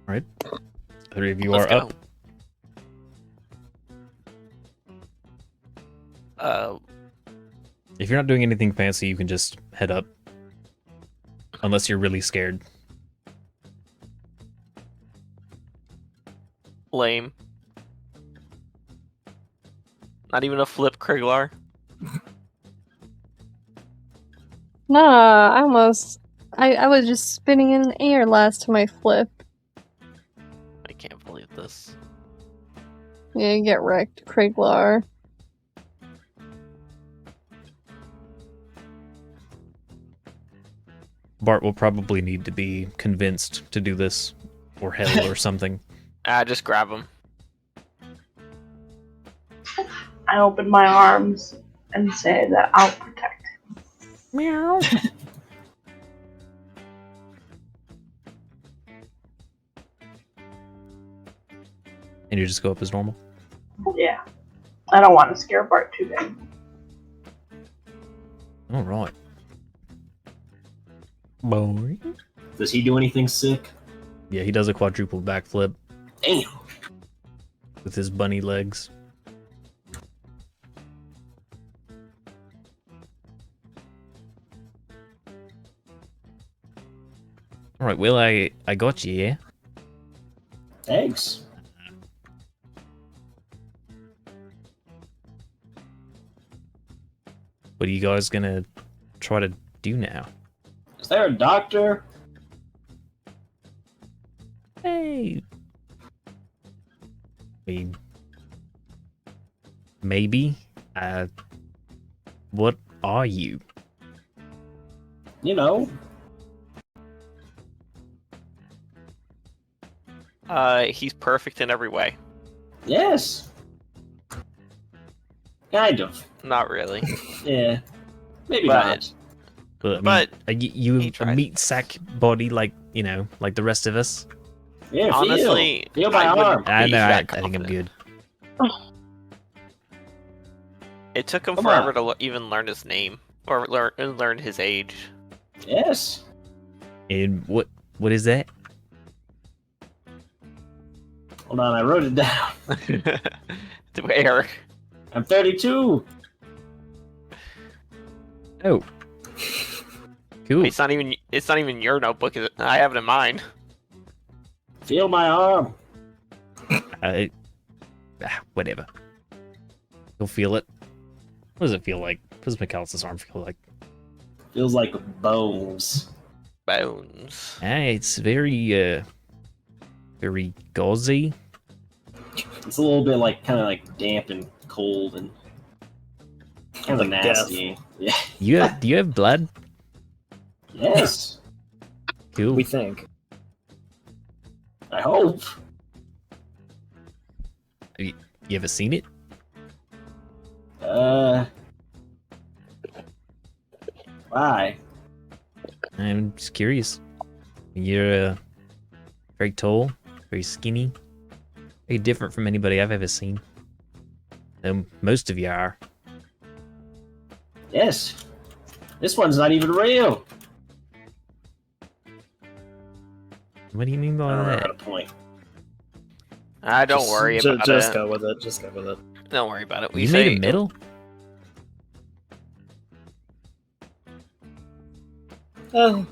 Alright. 3 of you Let's are go. up. If you're not doing anything fancy, you can just head up. Unless you're really scared. Lame. Not even a flip, Kriglar. Nah, I almost. I was just spinning in the air last time I flipped. I can't believe this. Yeah, you get wrecked, Kriglar. Bart will probably need to be convinced to do this, or hell or something. Just grab him. I open my arms and say that I'll protect him. Meow. And you just go up as normal? Yeah. I don't want to scare Bart too bad. Alright. Boy. Does he do anything sick? Yeah, he does a quadruple backflip Damn. with his bunny legs. Alright, Will, I got you, yeah? Thanks. What are you guys gonna try to do now? Is there a doctor? Hey. Maybe. What are you? You know. He's perfect in every way. Yes. Kind of. Not really. Yeah. Maybe But- not. But, I mean, But are you he a tried. meat sack body like like the rest of us? Yeah, Honestly, feel my I wouldn't arm. I be know. I that think I'm confident. good. It took him Come forever on. to even learn his name or learn his age. Yes. And what is that? Hold on, I wrote it down. To Eric. I'm 32. Oh, cool. It's not even your notebook. Is it? I have it in mine. Feel my arm. Whatever. You'll feel it. What does it feel like? What does MICHALIS' arm feel like? Feels like bones. Bones. It's very very gauzy. It's a little bit like kind of like damp and cold and kind of Like nasty. Yeah. Do you have blood? Yes. Cool. We think. I hope. You ever seen it? Why? I'm just curious. You're very tall, very skinny, very different from anybody I've ever seen. Most of you are. Yes. This one's not even real. What do you mean by I that? got a point. Don't Just- worry ju- about just it. go with it. Just go with it. Don't worry about it. We You say made a medal? Oh,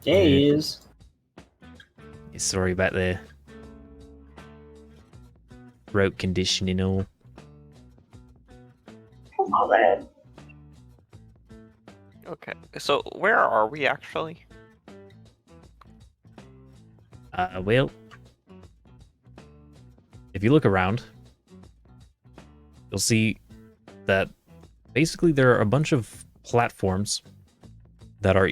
Yeah, he is. Sorry about the throat condition and all. Come on, man. Okay. So where are we actually? Well, if you look around, you'll see that basically there are a bunch of platforms that are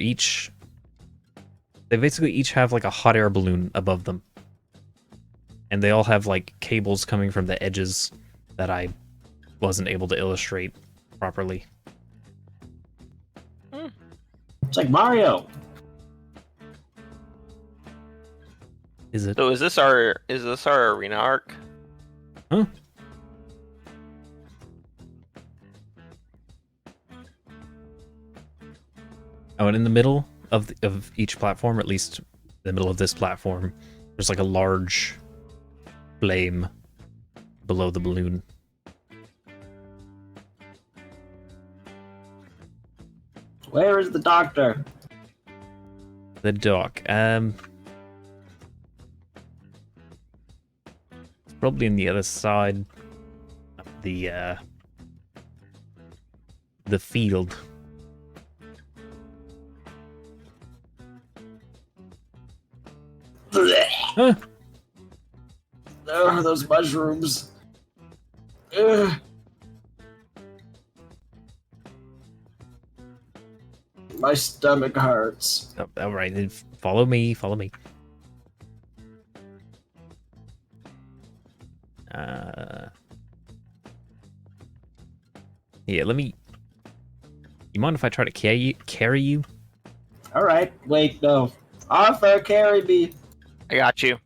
they basically each have like a hot air balloon above them. And they all have like cables coming from the edges that I wasn't able to illustrate properly. It's like Mario. Is it? So is this our arena arc? Huh? Oh, and in the middle of each platform, at least in the middle of this platform, there's like a large flame below the balloon. Where is the doctor? The dock. It's probably on the other side of the field. Huh? Oh, those mushrooms. Ugh. My stomach hurts. Oh, all right, then follow me. Follow me. Yeah, let me. You mind if I try to carry you? All right, wait, no. Arthur, carry me. I got you.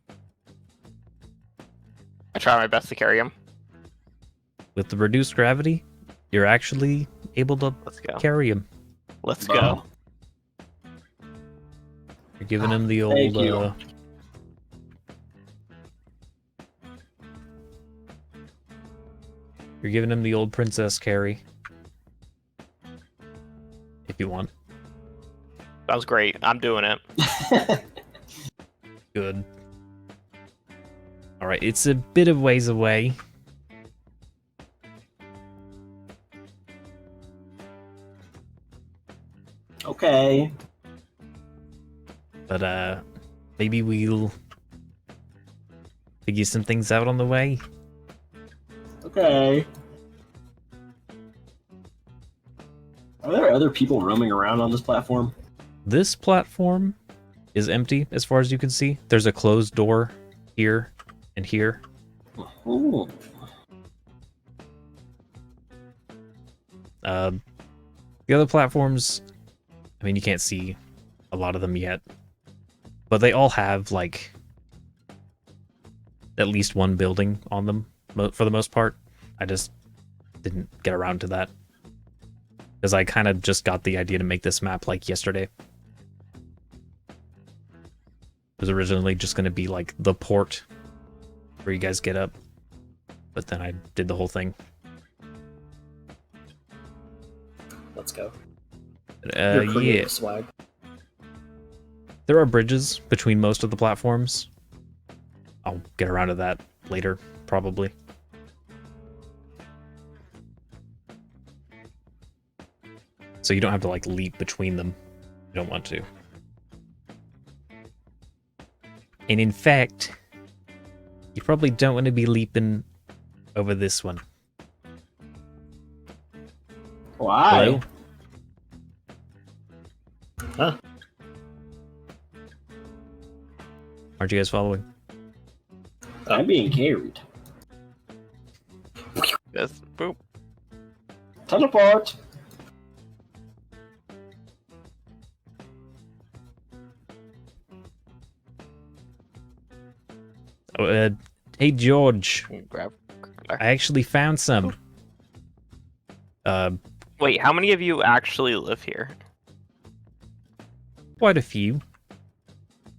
I try my best to carry him. With the reduced gravity, you're actually able to Let's go. carry him. Let's Bro. go. You're giving him the Thank old. you. You're giving him the old princess carry. If you want. That was great. I'm doing it. Good. Alright, it's a bit of ways away. Okay. But, maybe we'll figure some things out on the way. Okay. Are there other people roaming around on this platform? This platform is empty as far as you can see. There's a closed door here and here. Ooh. The other platforms, I mean, you can't see a lot of them yet, but they all have like at least one building on them for the most part. I just didn't get around to that because I kind of just got the idea to make this map like yesterday. It was originally just going to be like the port where you guys get up, but then I did the whole thing. Let's go. Your creative Yeah. swag. There are bridges between most of the platforms. I'll get around to that later, probably. So you don't have to like leap between them. You don't want to. And in fact, you probably don't want to be leaping over this one. Why? Hello? Huh? Aren't you guys following? I'm being carried. Yes. Boop. Teleport. Oh, hey George, Grab. I actually found some. Wait, how many of you actually live here? Quite a few.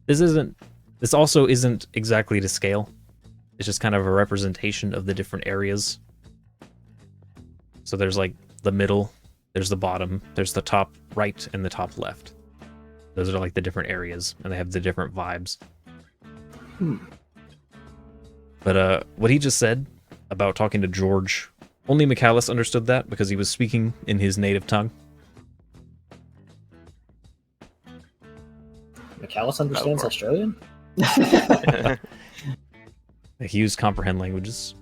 This also isn't exactly to scale. It's just kind of a representation of the different areas. So there's like the middle, there's the bottom, there's the top right and the top left. Those are like the different areas and they have the different vibes. But what he just said about talking to George, only MICHALIS understood that because he was speaking in his native tongue. MICHALIS understands course. Australian? He used comprehend languages.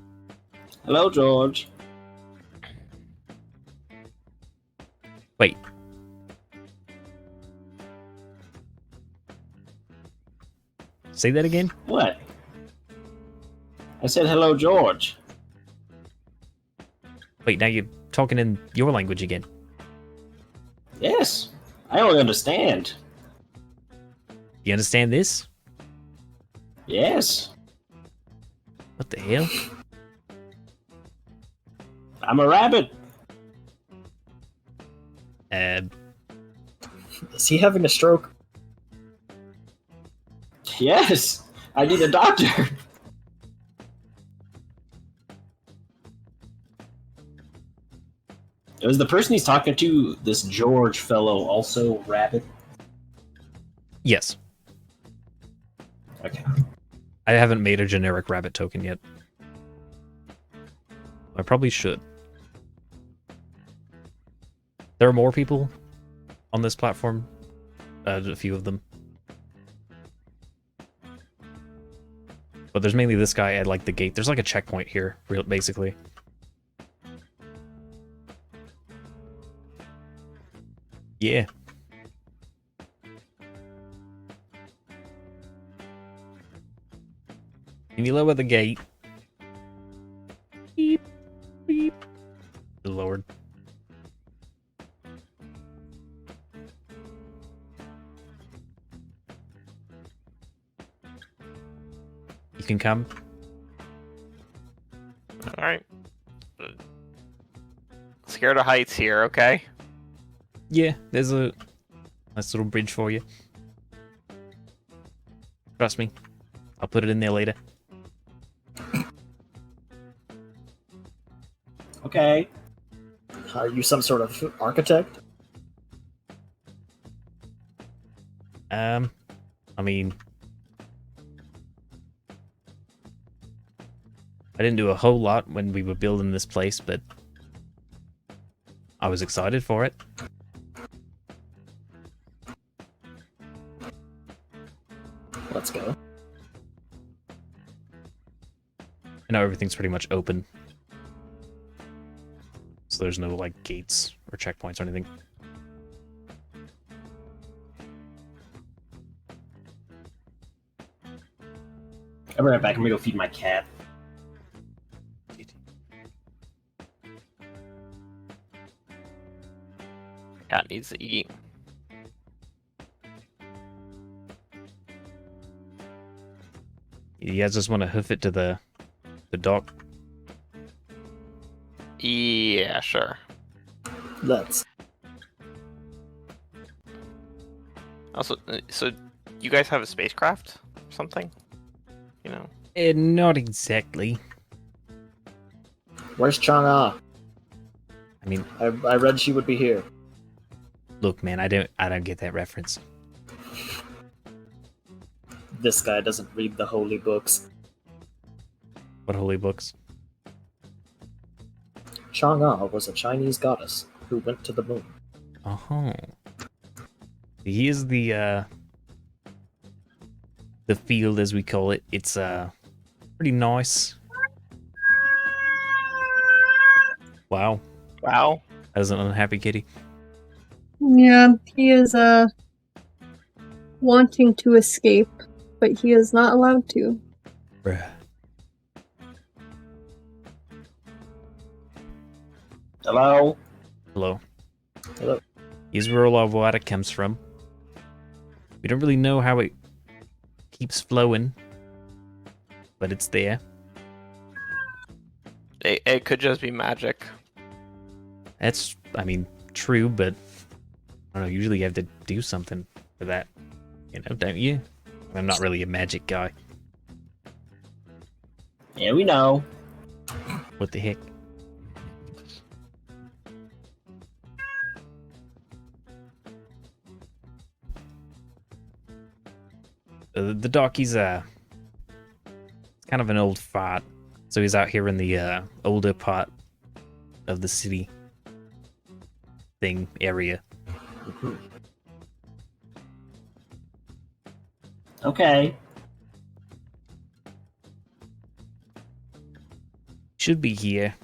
Hello, George. Wait. Say that again? What? I said hello, George. Wait, now you're talking in your language again. Yes, I only understand. You understand this? Yes, What the hell? I'm a rabbit. Is he having a stroke? Yes, I need a doctor. Was the person he's talking to, this George fellow, also rabbit? Yes. Okay. I haven't made a generic rabbit token yet. I probably should. There are more people on this platform. A few of them. But there's mainly this guy at like the gate. There's like a checkpoint here, basically. Yeah. Can you lower the gate? Beep, beep. It's lowered. You can come. Alright. Scared of heights here, okay? Yeah, there's a nice little bridge for you. Trust me. I'll put it in there later. Okay. Are you some sort of architect? I mean, I didn't do a whole lot when we were building this place, but I was excited for it. Let's go. I know everything's pretty much open. So there's no, like, gates or checkpoints or anything. I'll be right back. I'm gonna go feed my cat. Cat needs to eat. You guys just want to hoof it to the dock? Yeah, sure. Let's. Also, so you guys have a spacecraft? Or something? You know? Not exactly. Where's Chang'e? I mean, I read she would be here. look, man, I don't get that reference. This guy doesn't read the holy books. What holy books? Chang'e was a Chinese goddess who went to the moon. Oh. He is the field, as we call it. It's pretty nice. Wow, Wow. that was an unhappy kitty. Yeah, he is wanting to escape, but he is not allowed to. Bruh. Hello? Hello. Hello. Here's where all our water comes from. We don't really know how it keeps flowing, but it's there. It could just be magic. That's, I mean, true, but I don't know, usually you have to do something for that. You know, don't you? I'm not really a magic guy. Yeah, we know. What the heck? The doc, he's kind of an old fart, so he's out here in the older part of the city thing area. Okay. Should be here.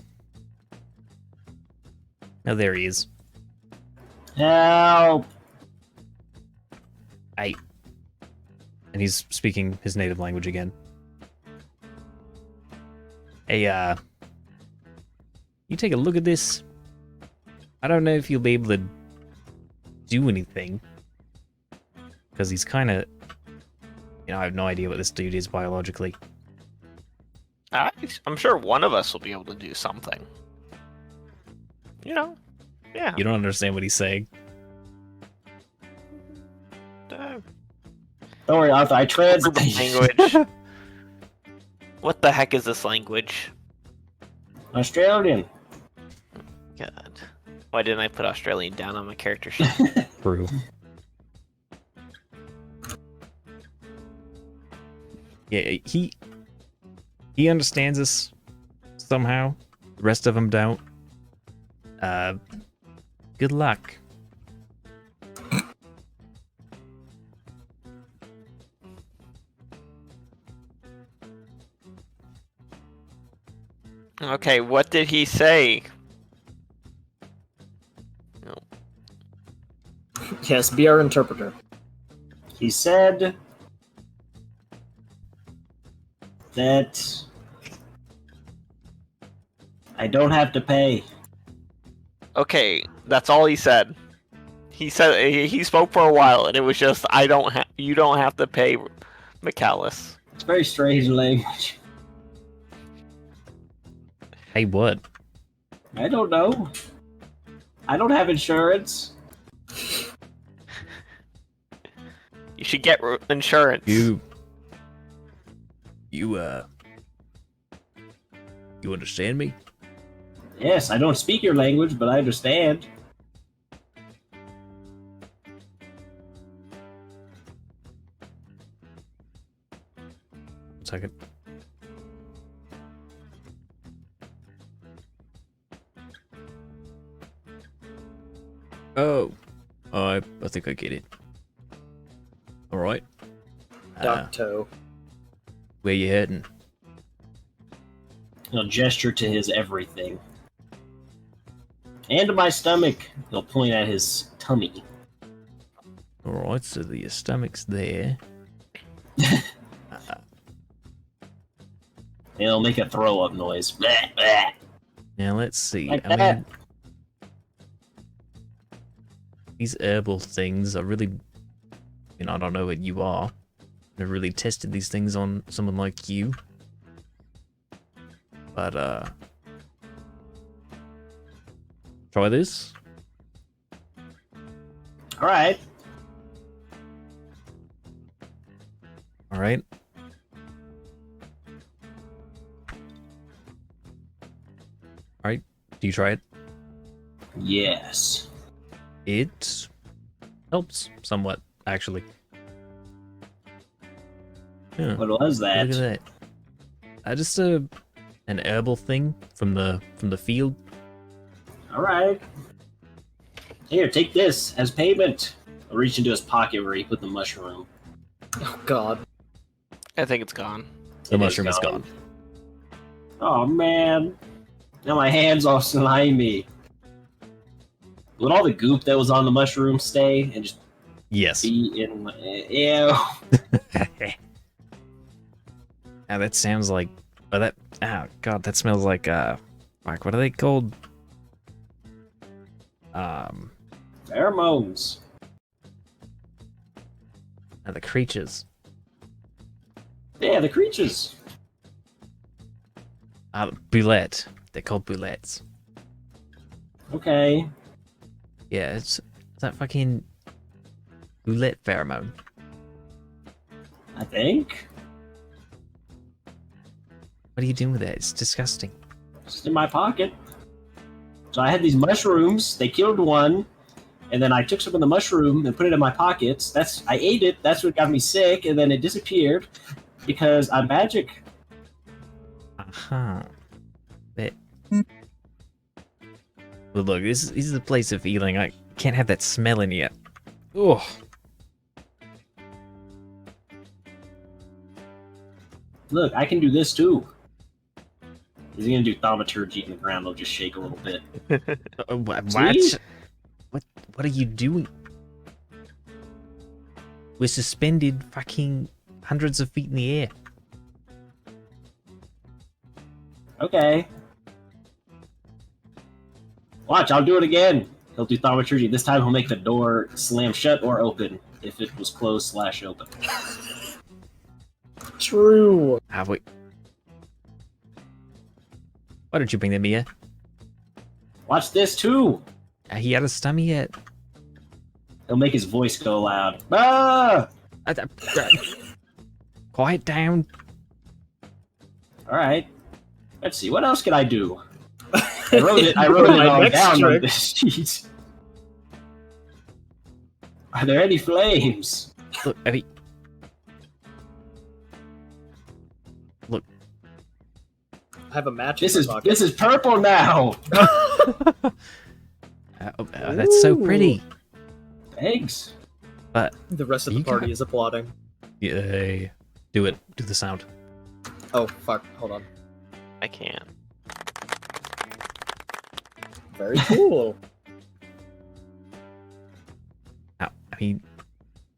Oh, there he is. Help! And he's speaking his native language again. Hey, you take a look at this. I don't know if you'll be able to do anything. Because he's kind of... You know, I have no idea what this dude is biologically. I'm sure one of us will be able to do something. You know? Yeah. You don't understand what he's saying. Don't worry, Arthur, I translate. Language. What the heck is this language? Australian. God. Why didn't I put Australian down on my character sheet? True. Yeah, he understands us somehow. The rest of them don't. Good luck. Okay, what did he say? Yes, be our interpreter. He said that I don't have to pay. Okay, that's all he said. He said he spoke for a while, and it was just you don't have to pay, MICHALIS. It's very strange language. Hey, what? I don't know. I don't have insurance. You should get insurance. You understand me? Yes, I don't speak your language, but I understand. One second. Oh, I think I get it. All right. Ducktale. Where you heading? He'll gesture to his everything. And to my stomach. He'll point at his tummy. All right, so the stomach's there. It'll make a throw up noise. Bleh, bleh. Now let's see. Like I that. mean, these herbal things are really. I don't know what you are. I've really tested these things on someone like you. But try this. All right. All right. All right. Do you try it? Yes. It helps somewhat, actually. Yeah. What was that? Look at that. Just an herbal thing from the field. All right. Here, take this as payment. I'll reach into his pocket where he put the mushroom. Oh God. I think it's gone. The It is mushroom is gone. gone. Oh man. Now my hand's all slimy. Would all the goop that was on the mushroom stay and just Yes. be in my... Ew. Now that sounds like. Oh God, that smells like Fuck, what are they called? Pheromones. The creatures. Yeah, the creatures. Boulette. They're called boulettes. Okay. Yeah, it's that fucking boulette pheromone. I think. What are you doing with that? It's disgusting. Just in my pocket. So I had these mushrooms. They killed one. And then I took some of the mushroom and put it in my pockets. I ate it. That's what got me sick. And then it disappeared because I'm magic. Uh-huh. But well, look, this is a place of healing. I can't have that smell in here. Ugh. Look, I can do this too. He's gonna do thaumaturgy in the ground. They'll just shake a little bit. What? See? What are you doing? We're suspended fucking hundreds of feet in the air. Okay. Watch, I'll do it again. He'll do thaumaturgy. This time he'll make the door slam shut or open if it was closed / open. True. Wait. Why don't you bring them here? Watch this too. He had a stomach yet. He'll make his voice go loud. Ah! Quiet down. All right. Let's see. What else can I do? I wrote it My all next down on trick. this sheet. Are there any flames? Look, Abby. Look. I have a match. This in is my pocket. this is purple now. That's so pretty. Thanks. But The rest of You the party got- is applauding. yay. Do it. Do the sound. Oh fuck! Hold on. I can't. Very cool. Now, I mean,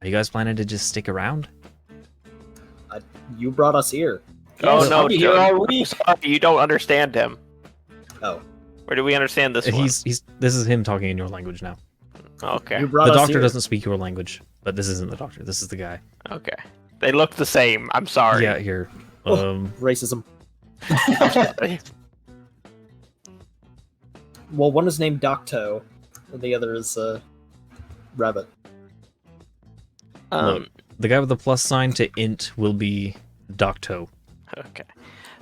are you guys planning to just stick around? You brought us here. Oh Yes, no, I'll be here Joe, all week. sorry, you don't understand him. Oh, Where do we understand this one? He's this is him talking in your language now. Okay, you brought The us doctor here. doesn't speak your language, but this isn't the doctor. This is the guy. okay. They look the same. I'm sorry. Yeah, here. Racism. Well, one is named Docto, and the other is Rabbit. Look, the guy with the plus sign to int will be Docto. Okay.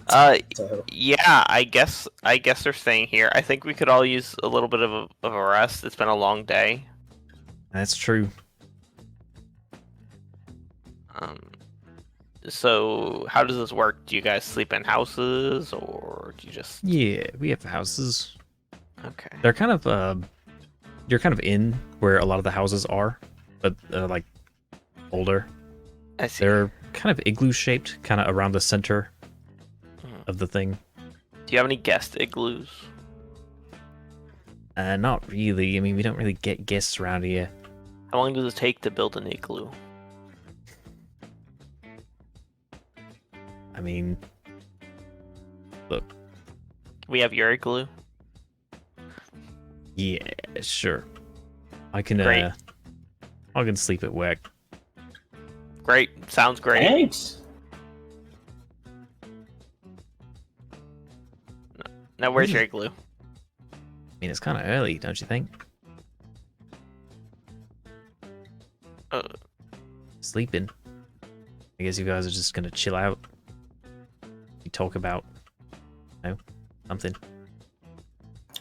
So Yeah, I guess they're staying here. I think we could all use a little bit of a rest. It's been a long day. That's true. So how does this work? Do you guys sleep in houses, or do you just? Yeah, we have houses. Okay. They're kind of you're kind of in where a lot of the houses are, but like older. I see. They're kind of igloo shaped, kind of around the center Mhm. of the thing. Do you have any guest igloos? Not really. I mean, we don't really get guests around here. How long does it take to build an igloo? I mean, We have Yuri glue. Yeah, sure. I can Great. I can sleep at work. Great. Sounds great. Thanks. Now where's Yuri glue? I mean, it's kind of early, don't you think? Sleeping. I guess you guys are just gonna chill out. You talk about, something.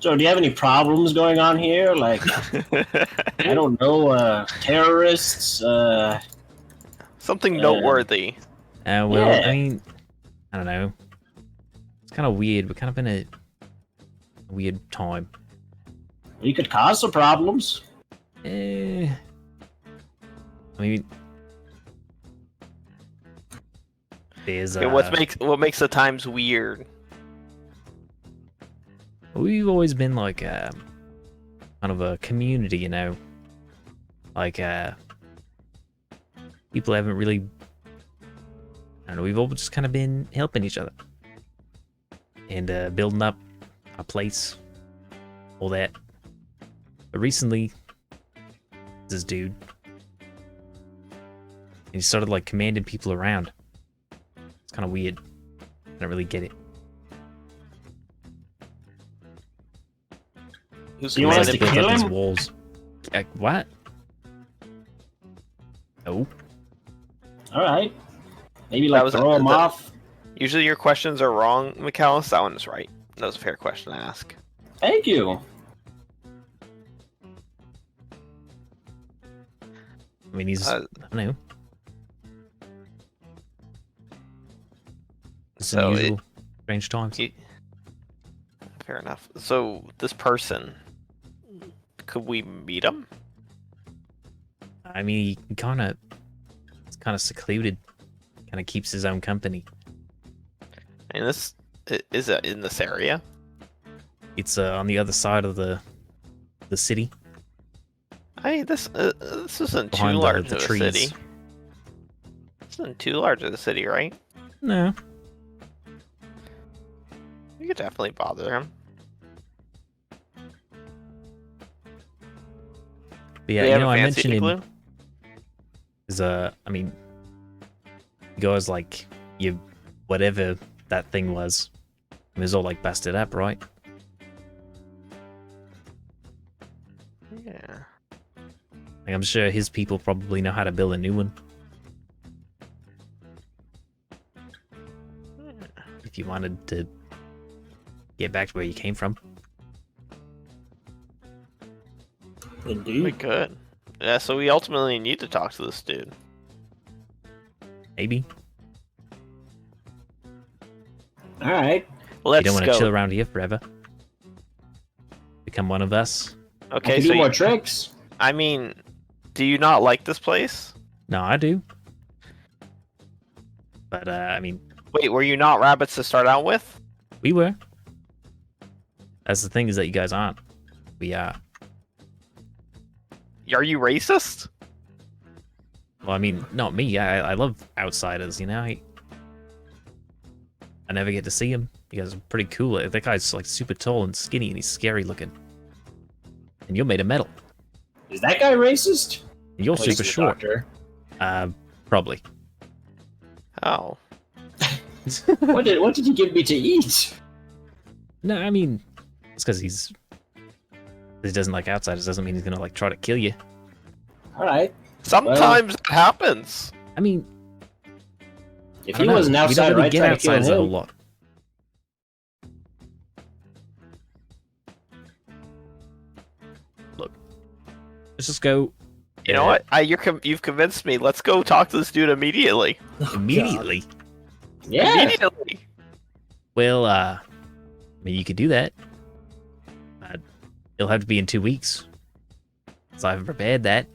So, do you have any problems going on here? Like, I don't know, terrorists. Something noteworthy. Well, Yeah. I mean, I don't know. It's kind of weird. We're kind of in a weird time. You could cause some problems. I mean, there's Okay, what makes the times weird? we've always been like kind of a community, you know. Like people haven't really, I don't know. We've all just kind of been helping each other and building up a place, all that. But recently, this dude, he started like commanding people around. It's kind of weird. I don't really get it. Who's You want us He to built kill up these him? walls. What? No. All right. Maybe That like was throw them that- off. Usually your questions are wrong, MICHALIS. That one is right. That was a fair question to ask. Thank you. I mean, he's, I don't know. It's So unusual, strange times. Fair enough. So this person, could we meet him? I mean, he it's kind of secluded. Kind of keeps his own company. And this is it in this area? It's on the other side of the city. Hey, this isn't too Behind large the of a trees. city. This isn't too large of a city, right? No. You could definitely bother him. But yeah, Do you have know, a I fancy mentioned him igloo? is I mean, he goes like you, whatever that thing was. It was all like busted up, right? Yeah. Like, I'm sure his people probably know how to build a new one. If you wanted to get back to where you came from. We Indeed. could. Yeah, so we ultimately need to talk to this dude. Maybe. All right. Let's you don't want to go. chill around here forever. Become one of us. I Okay, can so do more tricks. I mean, do you not like this place? No, I do. But I mean, Wait, were you not rabbits to start out with? we were. That's the thing, is that you guys aren't. We are. Are you racist? Well, I mean, not me. I love outsiders, you know? I never get to see him. You guys are pretty cool. That guy's like super tall and skinny and he's scary looking. And you're made of metal. Is that guy racist? And you're Well, he's super the short. doctor. Probably. Oh. What did he give me to eat? No, I mean, it's because he doesn't like outsiders doesn't mean he's gonna like try to kill you. All right. Sometimes it happens. I mean, If I he don't know. wasn't We outside, don't really I'd get try to kill outsiders a whole him. lot. Look, let's just go You know what? You've convinced me. Let's go talk to this dude immediately. immediately. Yeah. Immediately. Well, I mean, you could do that. It'll have to be in 2 weeks. So I haven't prepared that.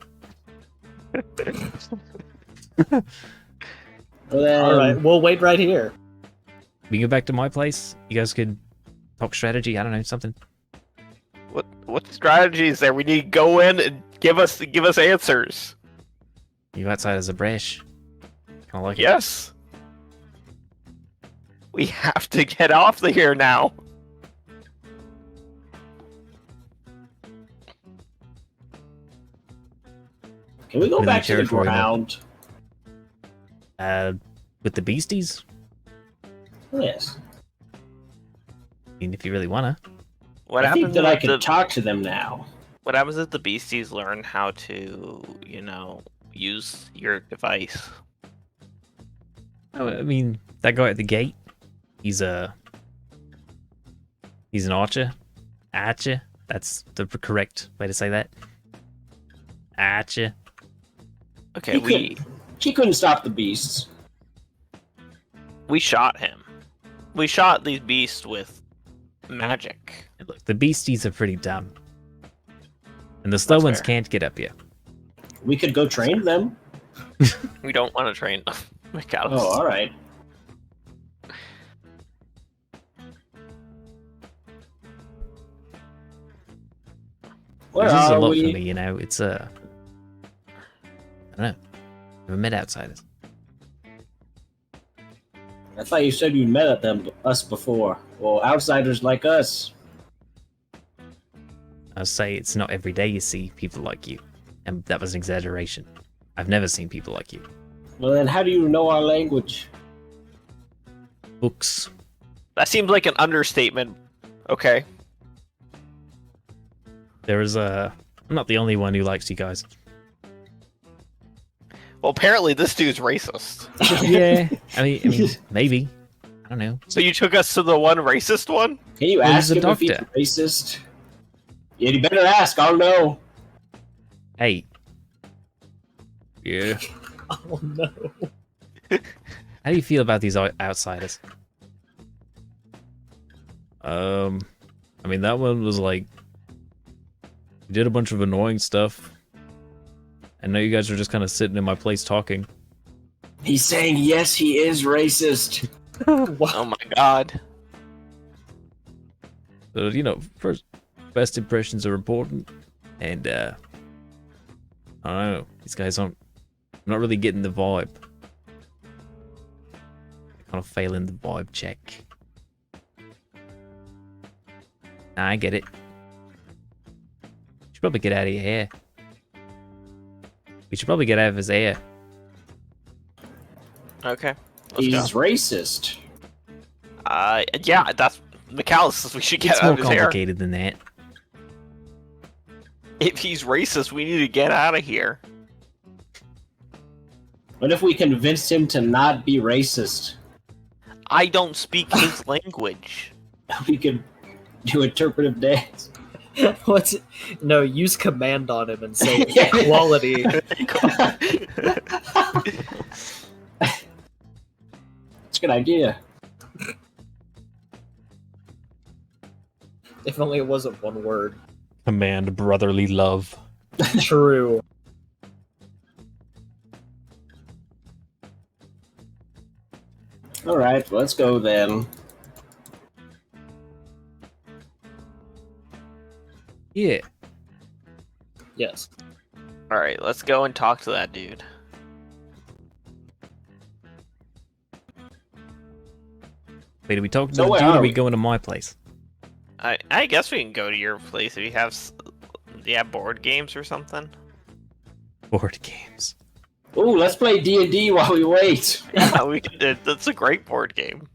Well, then, All right, we'll wait right here. We can go back to my place. You guys could talk strategy. I don't know, something. What strategy is there? We need to go in and give us answers. You outside as a brash. Kind of like it. Yes. We have to get off the here now. Can we go Within back to the territory, though. ground? With the beasties? Yes. I mean, if you really wanna. What I think happens that I if can the talk to them now. What happens if the beasties learn how to, use your device? Oh, I mean, that guy at the gate, he's an archer. Archer? That's the correct way to say that. Archer. Okay, He couldn't stop the beasts. we shot him. We shot these beasts with magic. And look, the beasties are pretty dumb. And the slow That's ones fair. can't get up here. We could go train them. We don't want to train them. MICHALIS. Oh, all right. Where This is a are lot we? for me, you know. It's I don't know. Never met outsiders. I thought you said you met us before. Well, outsiders like us. I'll say it's not every day you see people like you. And that was an exaggeration. I've never seen people like you. Well, then how do you know our language? Books. That seems like an understatement. Okay. There is I'm not the only one who likes you guys. Well, apparently this dude's racist. Yeah. I mean, maybe. I don't know. So you took us to the one racist one? Can you Well, ask he's him a if he's doctor. racist? Yeah, you better ask. I'll know. Hey. Yeah. Oh no. How do you feel about these outsiders? I mean, that one was like, he did a bunch of annoying stuff. And now you guys are just kind of sitting in my place talking. He's saying yes, he is racist. Oh my god. So, first, best impressions are important. And, I don't know. These guys aren't, I'm not really getting the vibe. Kind of failing the vibe check. Nah, I get it. Should probably get out of your hair. We should probably get out of his hair. Okay. Let's He's racist. go. Yeah, that's MICHALIS. We should get It's out more of his hair. complicated than that. If he's racist, we need to get out of here. What if we convinced him to not be racist? I don't speak his language. We could do interpretive dance. What's it? No, use command on him and say Yeah. equality. It's a good idea. If only it wasn't one word. Command brotherly love. True. Alright, let's go then. Yeah. Yes. Alright, let's go and talk to that dude. Wait, are we talking So to the where dude or are are we we? going to my place? I guess we can go to your place if you have board games or something. Board games. Ooh, let's play D&D while we wait. Yeah, we can. That's a great board game.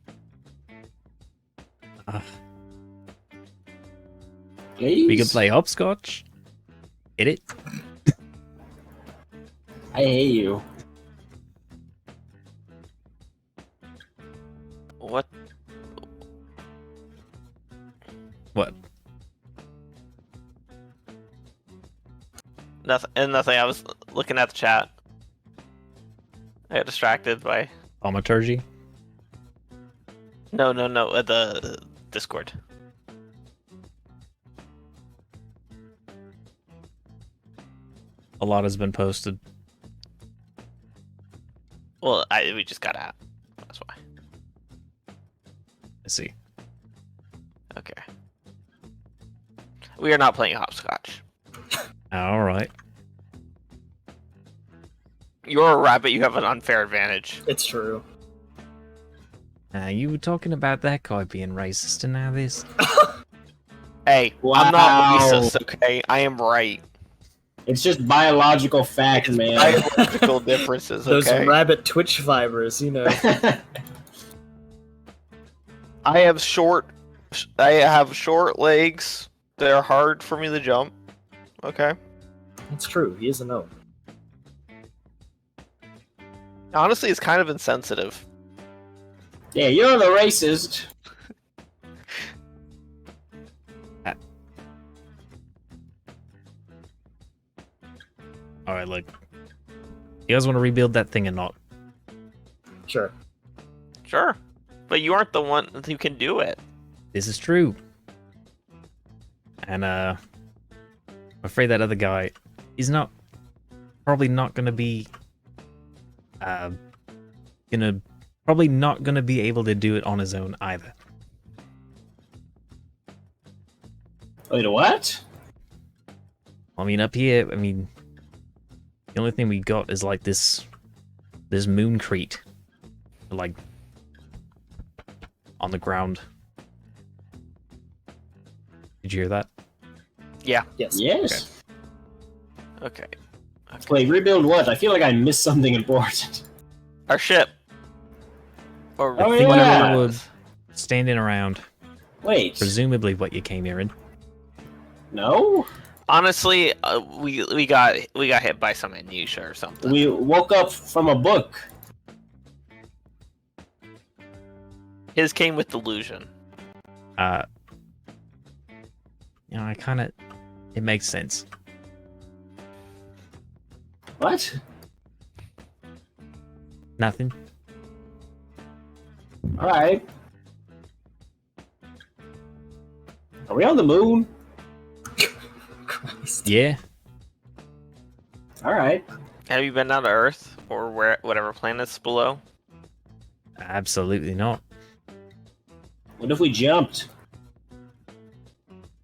Please? We can play hopscotch. Hit it. I hate you. What? What? Nothing. I was looking at the chat. I got distracted by. Thaumaturgy? No. The Discord. A lot has been posted. Well, we just got out. That's why. I see. Okay. We are not playing hopscotch. Alright. You're a rabbit. You have an unfair advantage. It's true. You were talking about that guy being racist and now this. Hey, I'm not racist, okay? I am right. It's just biological fact, It's man. biological differences, Those okay? rabbit twitch fibers, you know. I have short legs. They're hard for me to jump. Okay. It's true. He is a gnome. Honestly, it's kind of insensitive. Yeah, you're the racist. Alright, look. You guys want to rebuild that thing or not? Sure. Sure. But you aren't the one who can do it. This is true. And, I'm afraid that other guy is probably not gonna be, able to do it on his own either. Wait, what? I mean, up here, the only thing we got is like this mooncrete, like, on the ground. Did you hear that? Yeah. Yes. Yes. Okay. Wait, rebuild what? I feel like I missed something important. Our ship. Or Oh, Think yeah. you were standing around, Wait. presumably what you came here in. No? honestly, we got hit by some amnesia or something. We woke up from a book. His came with delusion. It makes sense. What? Nothing. Alright. Are we on the moon? Christ. Yeah. Alright. Have you been down to Earth or whatever planets below? Absolutely not. What if we jumped?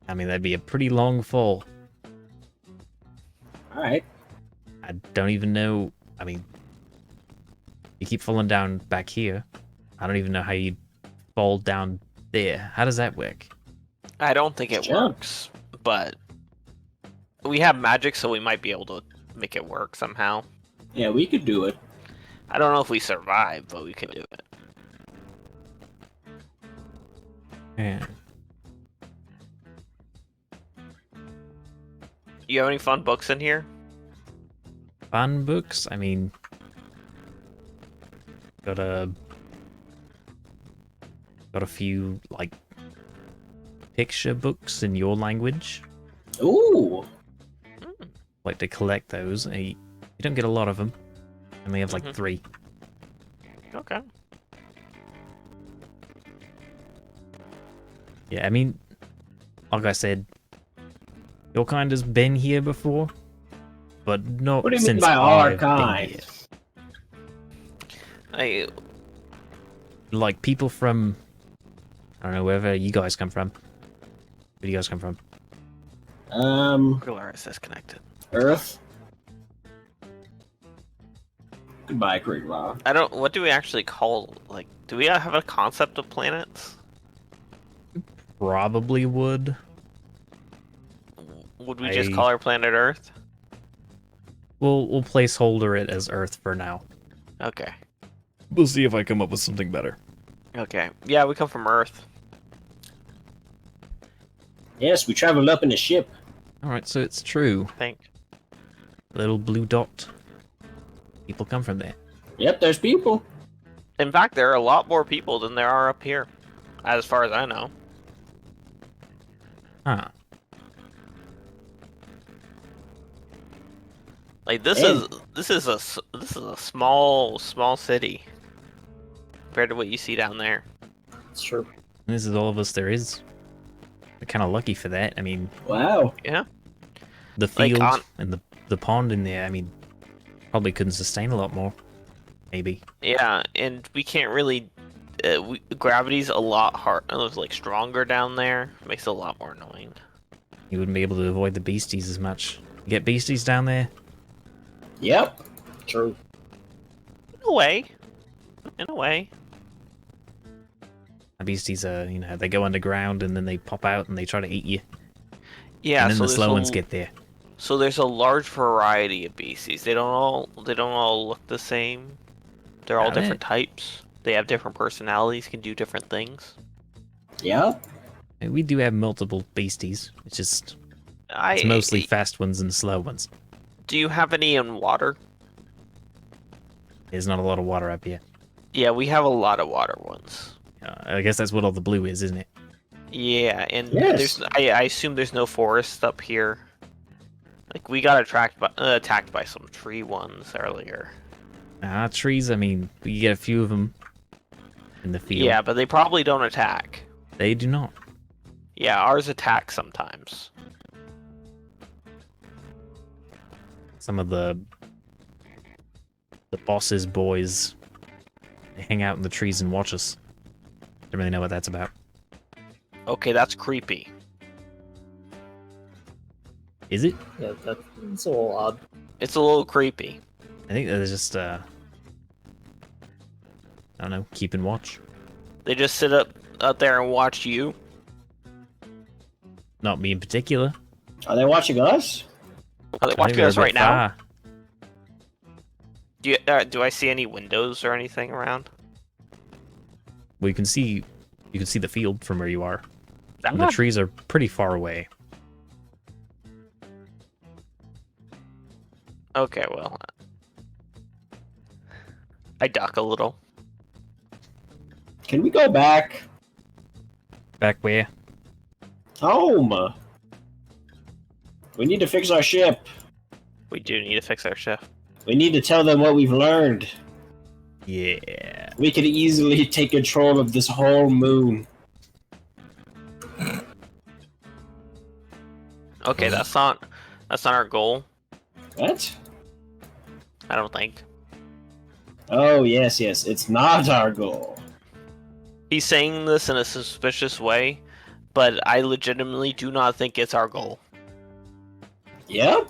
I mean, that'd be a pretty long fall. Alright. I don't even know. I mean, you keep falling down back here. I don't even know how you fall down there. How does that work? I don't think it Jump. works, but we have magic, so we might be able to make it work somehow. Yeah, we could do it. I don't know if we survive, but we can do it. Yeah. You have any fun books in here? Fun books? I mean, got a few like picture books in your language. Ooh. Like to collect those. You don't get a lot of them. I only have like Mhm. 3. Okay. Yeah, I mean, like I said, your kind has been here before, but not What do you mean since by our I've been kind? here. Like people from, I don't know, wherever you guys come from. Where do you guys come from? Galaris disconnected. Earth. Goodbye, Kriglaw. I don't. What do we actually call? Like, do we have a concept of planets? Probably would. Would we just call our planet Earth? We'll placeholder it as Earth for now. Okay. We'll see if I come up with something better. Okay. Yeah, we come from Earth. Yes, we traveled up in a ship. Alright, so it's true. I think. Little blue dot. People come from there. Yep, there's people. In fact, there are a lot more people than there are up here, as far as I know. Huh. Like this is a small city compared to what you see down there. It's true. And this is all of us there is. We're kind of lucky for that. I mean, Wow. Yeah. the Like, field and the pond in there, I mean, probably couldn't sustain a lot more. Maybe. Yeah, and we can't really. Gravity's a lot hard, like stronger down there. Makes it a lot more annoying. You wouldn't be able to avoid the beasties as much. You get beasties down there? Yep. True. In a way. In a way. Beasties are, they go underground and then they pop out and they try to eat you. Yeah, And then so the there's slow a, ones get there. so there's a large variety of beasties. They don't all look the same. They're all Got it. different types. They have different personalities, can do different things. Yep. We do have multiple beasties. It's just I it's mostly fast ones and slow ones. Do you have any in water? There's not a lot of water up here. Yeah, we have a lot of water ones. I guess that's what all the blue is, isn't it? Yeah, and Yes. I assume there's no forest up here. Like we got attacked by some tree ones earlier. Trees, I mean, we get a few of them in the field. Yeah, but they probably don't attack. They do not. Yeah, ours attack sometimes. Some of the boss's boys, they hang out in the trees and watch us. Don't really know what that's about. Okay, that's creepy. Is it? Yeah, that's a little odd. It's a little creepy. I think they're just, I don't know, keeping watch. They just sit up there and watch you. Not me in particular. Are they watching us? Are they I think watching they're us a bit right now? far. Do I see any windows or anything around? Well, you can see the field from where you are. I'm And the not- trees are pretty far away. Okay, well, I duck a little. Can we go back Back where? home? We need to fix our ship. We do need to fix our ship. We need to tell them what we've learned. Yeah. We could easily take control of this whole moon. Okay, that's not our goal. What? I don't think. Oh, yes, it's not our goal. He's saying this in a suspicious way, but I legitimately do not think it's our goal. Yep.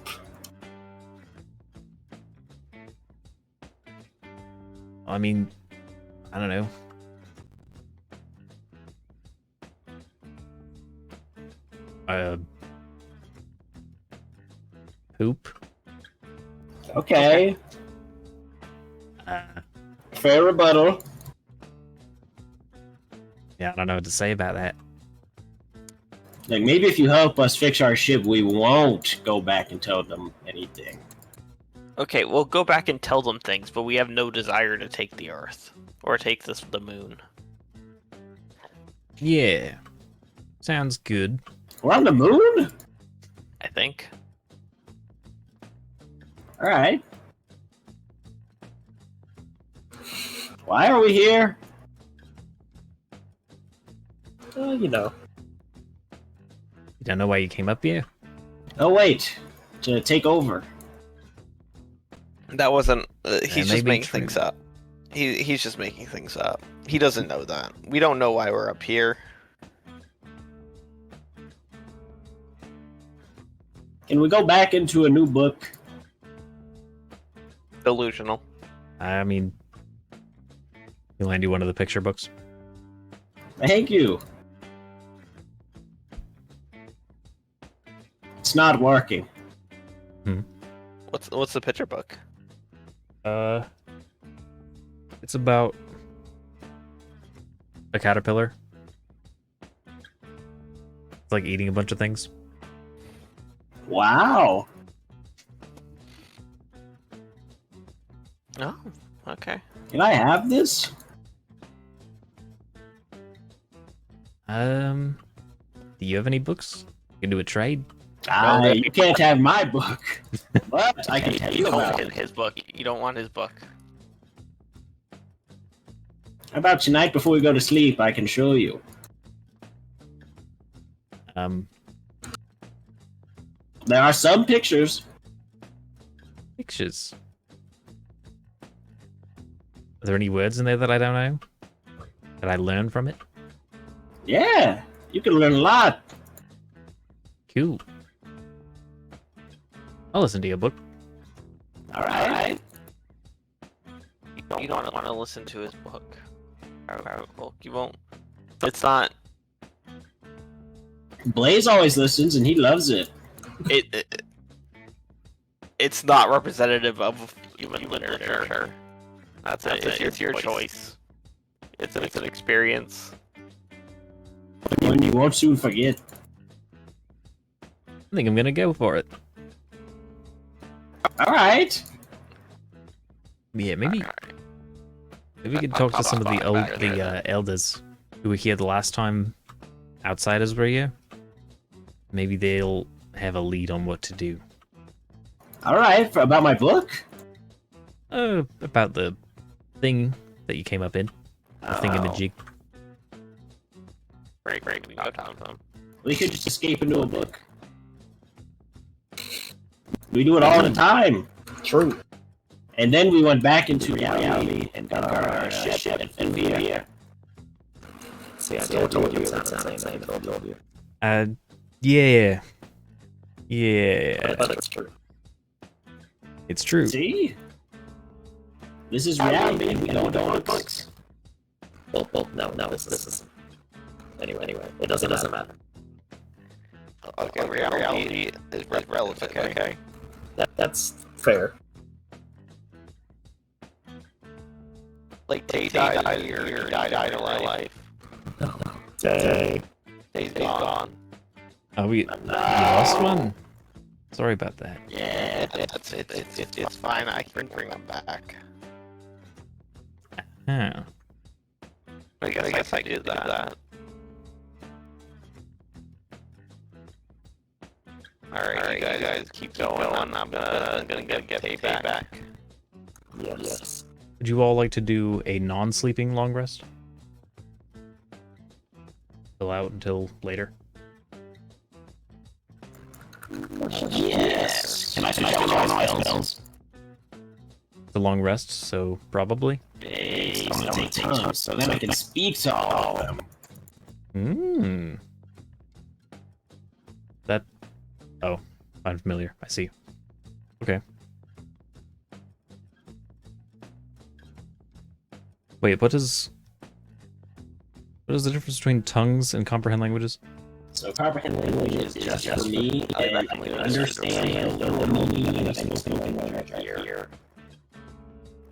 I mean, I don't know. Poop. Okay. Fair rebuttal. Yeah, I don't know what to say about that. Like, maybe if you help us fix our ship, we won't go back and tell them anything. Okay, we'll go back and tell them things, but we have no desire to take the Earth or take the moon. Yeah. Sounds good. We're on the moon? I think. Alright. Why are we here? You know. You don't know why you came up here? Oh, wait. To take over. That wasn't. He's may just be making true. things up. He's just making things up. He doesn't know that. We don't know why we're up here. Can we go back into a new book? Delusional. I mean, you land you one of the picture books. Thank you. It's not working. What's the picture book? It's about a caterpillar. It's like eating a bunch of things. Wow. Oh, okay. Can I have this? Do you have any books? You can do a trade. You can't have my book. But I can tell you You don't about want it. his book. You don't want his book. How about tonight before we go to sleep, I can show you. There are some pictures. Pictures. Are there any words in there that I don't know? That I learned from it? Yeah, you can learn a lot. Cool. I'll listen to your book. Alright. You don't want to listen to his book. Well, you won't. It's not. Blaze always listens, and he loves it. It's not representative of human literature. That's it. It's your choice. It's an experience. One you won't soon forget. I think I'm gonna go for it. All right. Yeah, maybe we could talk to some of the elders who were here the last time outsiders were here. Maybe they'll have a lead on what to do. All right. About my book? About the thing that you came up in. The thingamajig. Great. No time. We could just escape into a book. We do it all the time. True. And then we went back into reality and got our ship and flew here. See, I told you it sounded the same. I told you. Yeah. But it's true. It's true. See? This is reality and we don't know books. Well, no, this is. Anyway, it doesn't matter. Okay, reality is relative. Okay. That's fair. Like Tay died here, you died in life. Dang. Tay's gone. Oh, we lost one? Sorry about that. Yeah, it's fine. I can bring them back. Huh. I guess I did that. Alright, you guys keep going. I'm gonna get Tay back. Yes. Would you all like to do a non-sleeping long rest? Chill out until later. Yes. Can I switch out all my spells? It's a long rest, so probably. Hey, I'm gonna take tongues, so then I can speak to all of them. That... Oh, unfamiliar. I see. Okay. Wait, what is the difference between tongues and comprehend languages? So comprehend language is just for me, and I can understand the meaning of spoken literature.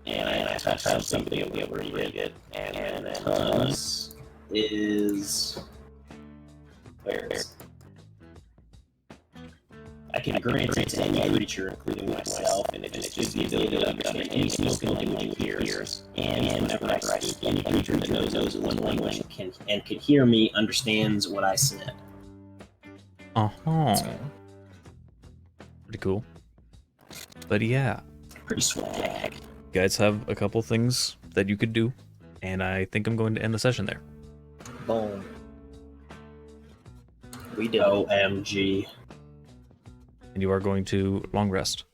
And I touch on something, I'll be able to read it. And then tongues is... Where is... I can grant it to any creature, including myself, and it just gives the ability to understand any spoken language it hears. And whenever I speak, any creature that knows one language and can hear me understands what I said. Pretty cool. But yeah. Pretty swag. You guys have a couple things that you could do, and I think I'm going to end the session there. Boom. We do. OMG. And you are going to long rest.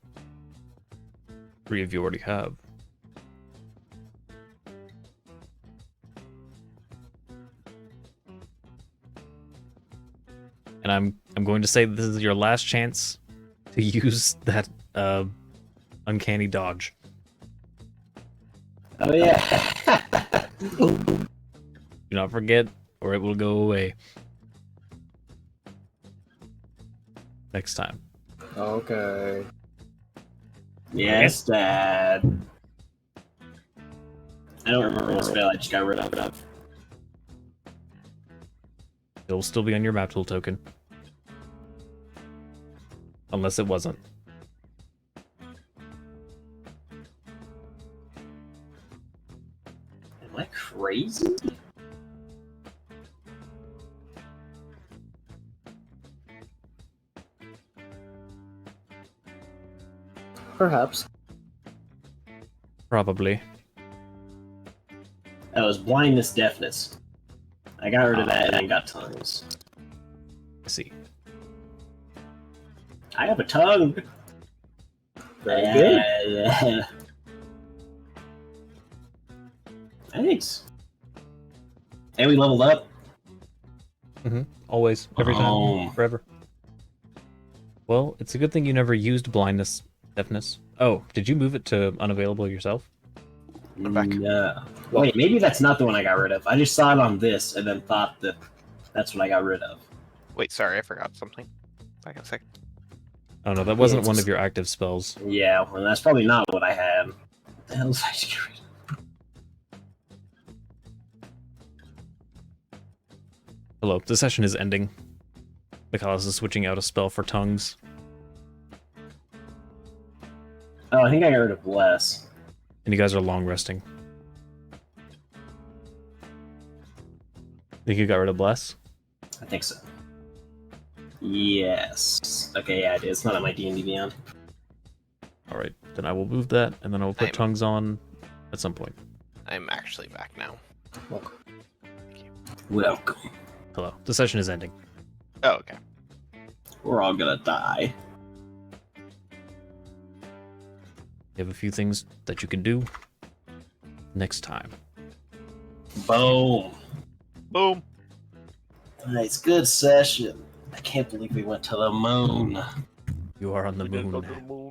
3 of you already have. And I'm going to say this is your last chance to use that uncanny dodge. Oh yeah. Do not forget, or it will go away. Next time. Okay. Yes, Dad. I don't remember what spell I just got rid of. It'll still be on your Maptool token. Unless it wasn't. Am I crazy? Perhaps. Probably. That was blindness, deafness. I got rid of that and I got tongues. I see. I have a tongue. Very good. Yeah. Thanks. And we leveled up. Always. Every time. Forever. Well, it's a good thing you never used blindness, deafness. Oh, did you move it to unavailable yourself? I'm back. No. Wait, maybe that's not the one I got rid of. I just saw it on this and then thought that that's what I got rid of. Wait, sorry, I forgot something. Back in a second. Oh no, that wasn't It's- one of your active spells. Yeah, well, that's probably not what I had. What the hell did I just get rid of? Hello, the session is ending. Michalis is switching out a spell for tongues. Oh, I think I got rid of Bless. And you guys are long resting. Think you got rid of Bless? I think so. Yes. Okay, yeah, I did. It's not on my D&D Beyond. Alright, then I will move that, and then I will put I'm- tongues on at some point. I'm actually back now. Welcome. Welcome. Hello, the session is ending. Oh, okay. We're all gonna die. You have a few things that you can do next time. Boom. Boom. Nice, good session. I can't believe we went to the moon. You are on the We did moon. go to the moon.